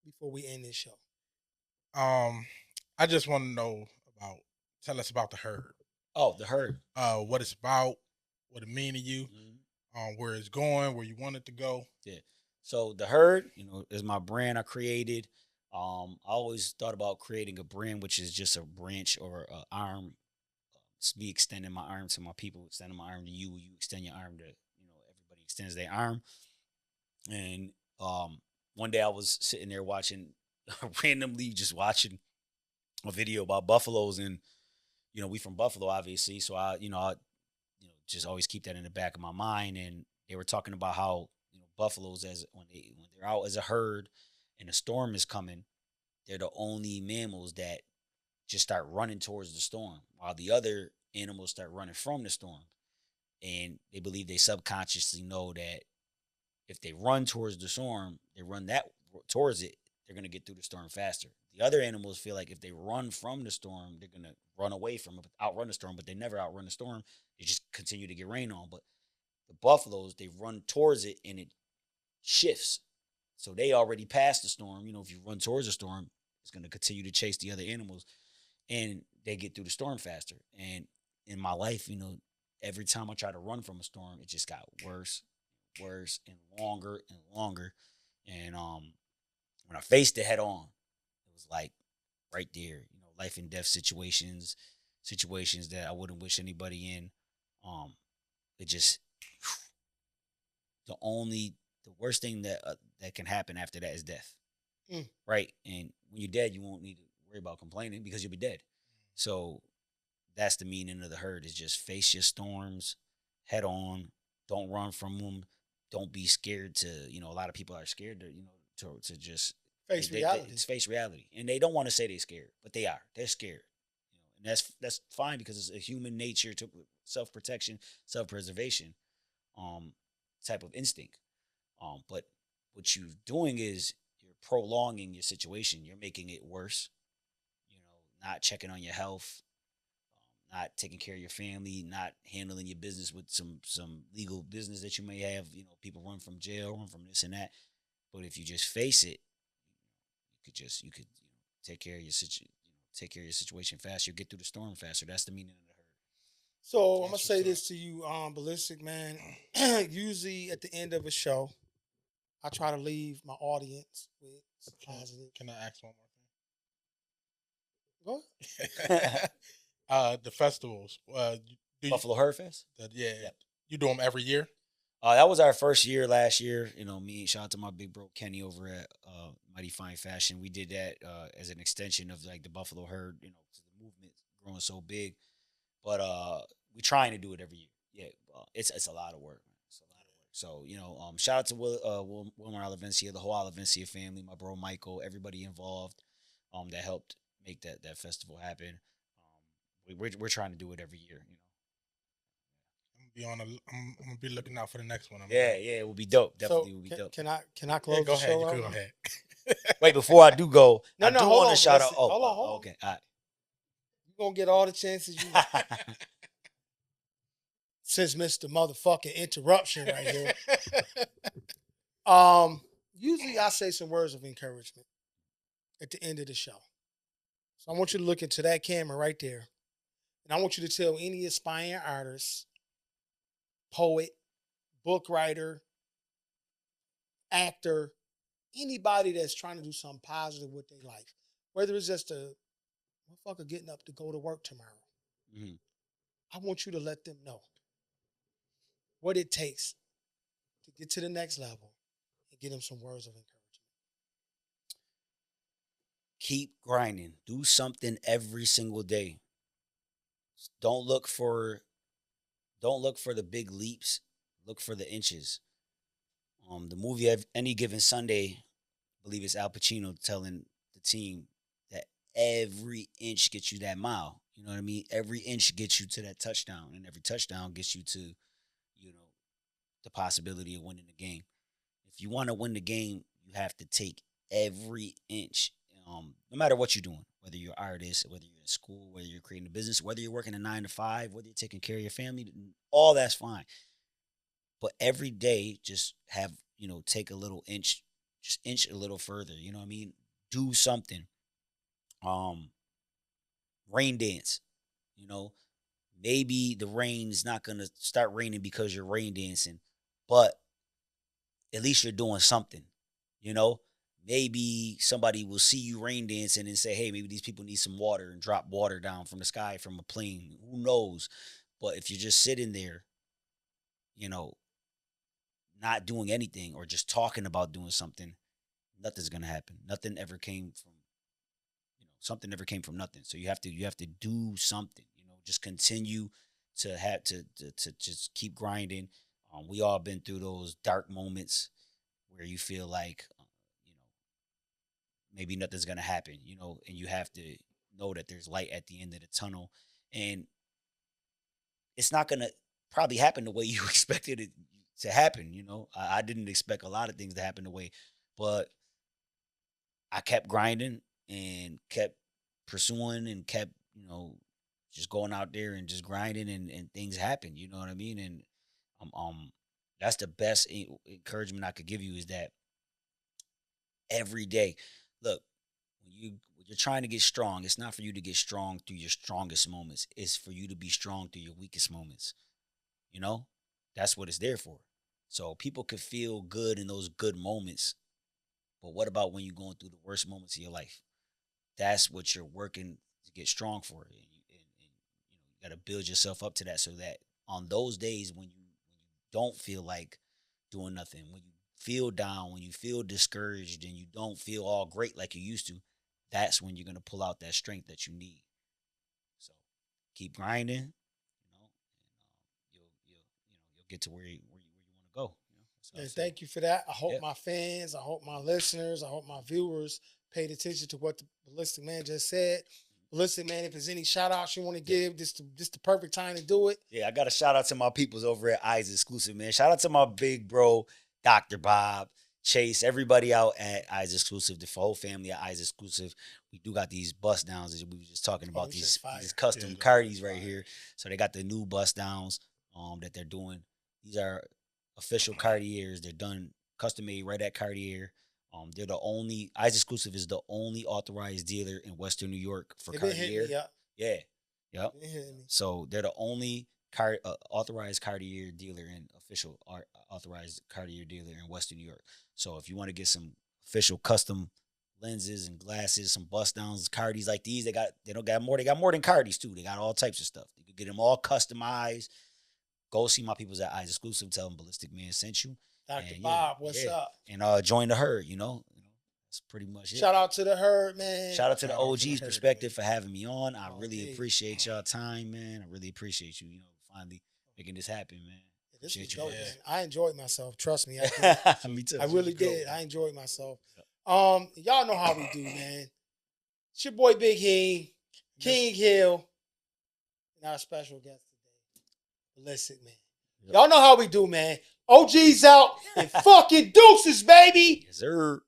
before we end this show? I just want to know tell us about the herd. Oh, the herd. What it's about, what it mean to you, where it's going, where you want it to go. Yeah. So the herd, is my brand I created. I always thought about creating a brand, which is just a branch or an arm. It's me extending my arm to my people, extending my arm to you. You extend your arm to, everybody extends their arm. And one day I was sitting there randomly just watching a video about buffaloes, and we from Buffalo, obviously. So I just always keep that in the back of my mind. And they were talking about how buffaloes, when they're out as a herd and a storm is coming, they're the only mammals that just start running towards the storm, while the other animals start running from the storm. And they believe they subconsciously know that if they run towards the storm, they run towards it, they're going to get through the storm faster. The other animals feel like if they run from the storm, they're going to run away from it, outrun the storm, but they never outrun the storm. They just continue to get rained on. But the buffaloes, they run towards it and it shifts. So they already passed the storm. If you run towards the storm, it's going to continue to chase the other animals, and they get through the storm faster. And in my life, every time I try to run from a storm, it just got worse, and longer and longer. And when I faced it head on, it was like right there, life and death situations that I wouldn't wish anybody in. It just the worst thing that can happen after that is death, right? And when you're dead, you won't need to worry about complaining because you'll be dead. So that's the meaning of the herd, is just face your storms head on. Don't run from them. Don't be scared to, a lot of people are scared to just face reality. Face reality. And they don't want to say they're scared, but they are. They're scared. And that's fine, because it's a human nature to self-protection, self-preservation type of instinct. But what you're doing is you're prolonging your situation. You're making it worse. Not checking on your health, not taking care of your family, not handling your business with some legal business that you may have. People run from jail, run from this and that. But if you just face it, you could take care of your situation faster. You get through the storm faster. That's the meaning of the herd. So I'm gonna say this to you, Balistic Man. Usually at the end of a show, I try to leave my audience with some positive. Can I ask one more thing? Go ahead. The festivals. Buffalo Herd Fest? Yeah. You do them every year? That was our first year last year. Shout out to my big bro Kenny over at Mighty Fine Fashion. We did that as an extension of like the Buffalo Herd, the movement growing so big. But we're trying to do it every year. Yeah, it's a lot of work, man. It's a lot of work. So, shout out to Wilmer Olivencia, the whole Olivencia family, my bro Michael, everybody involved that helped make that festival happen. We're trying to do it every year, I'm gonna be looking out for the next one. It will be dope. Definitely will be dope. Can I close the show? Go ahead. Wait, before I do go, I do want to shout out. Hold on. Okay, all right. You're gonna get all the chances you since Mr. Motherfucking Interruption right here. Usually I say some words of encouragement at the end of the show. So I want you to look into that camera right there. And I want you to tell any aspiring artist, poet, book writer, actor, anybody that's trying to do something positive with their life, whether it's just a motherfucker getting up to go to work tomorrow. Mm-hmm. I want you to let them know what it takes to get to the next level and give them some words of encouragement. Keep grinding. Do something every single day. Don't look for the big leaps. Look for the inches. The movie Any Given Sunday, I believe it's Al Pacino telling the team that every inch gets you that mile. You know what I mean? Every inch gets you to that touchdown, and every touchdown gets you to, the possibility of winning the game. If you want to win the game, you have to take every inch. No matter what you're doing, whether you're an artist, whether you're in school, whether you're creating a business, whether you're working a 9 to 5, whether you're taking care of your family, all that's fine. But every day, just have, take a little inch, just inch a little further. You know what I mean? Do something. Rain dance. Maybe the rain's not going to start raining because you're rain dancing, but at least you're doing something, Maybe somebody will see you rain dancing and say, hey, maybe these people need some water and drop water down from the sky from a plane. Who knows? But if you're just sitting there, not doing anything or just talking about doing something, nothing's going to happen. Nothing ever came from, something never came from nothing. So you have to do something, just continue to have to just keep grinding. We all been through those dark moments where you feel like, maybe nothing's going to happen, and you have to know that there's light at the end of the tunnel, and it's not going to probably happen the way you expected it to happen. I didn't expect a lot of things to happen the way, but I kept grinding and kept pursuing and kept, just going out there and just grinding and things happen. You know what I mean? And that's the best encouragement I could give you is that every day, look, when you're trying to get strong, it's not for you to get strong through your strongest moments. It's for you to be strong through your weakest moments. That's what it's there for. So people could feel good in those good moments. But what about when you're going through the worst moments of your life? That's what you're working to get strong for. And you got to build yourself up to that so that on those days when you don't feel like doing nothing, when you feel down, when you feel discouraged and you don't feel all great like you used to, that's when you're going to pull out that strength that you need. So keep grinding, and you'll get to where you want to go. And thank you for that. I hope my fans, I hope my listeners, I hope my viewers paid attention to what the Balistic Man just said. Balistic Man, if there's any shout outs you want to give, this the perfect time to do it. Yeah, I got a shout out to my peoples over at Eyes Exclusive, man. Shout out to my big bro, Dr. Bob, Chase, everybody out at Eyes Exclusive, the whole family at Eyes Exclusive. We do got these bust downs as we were just talking about, these custom Cardis right here. So they got the new bust downs that they're doing. These are official Cartiers. They're done custom made right at Cartier. They're the only, Eyes Exclusive is the only authorized dealer in Western New York for Cartier. Yeah. Yep. So they're the only authorized Cartier dealer and official authorized Cartier dealer in Western New York. So if you want to get some official custom lenses and glasses, some bust downs, Cardis like these, they got more than Cardis too. They got all types of stuff. You can get them all customized. Go see my peoples at Eyes Exclusive. Tell them Balistic Man sent you. Dr. Bob, what's up? And join the herd, That's pretty much it. Shout out to the herd, man. Shout out to the OG's Perspective for having me on. I really appreciate y'all time, man. I really appreciate you, finally making this happen, man. This was dope, man. I enjoyed myself. Trust me. Me too. I really did. I enjoyed myself. Y'all know how we do, man. It's your boy Big Heem, King Hill, and our special guest today, Balistic Man. Y'all know how we do, man. OG's out and fucking deuces, baby. Yes, sir.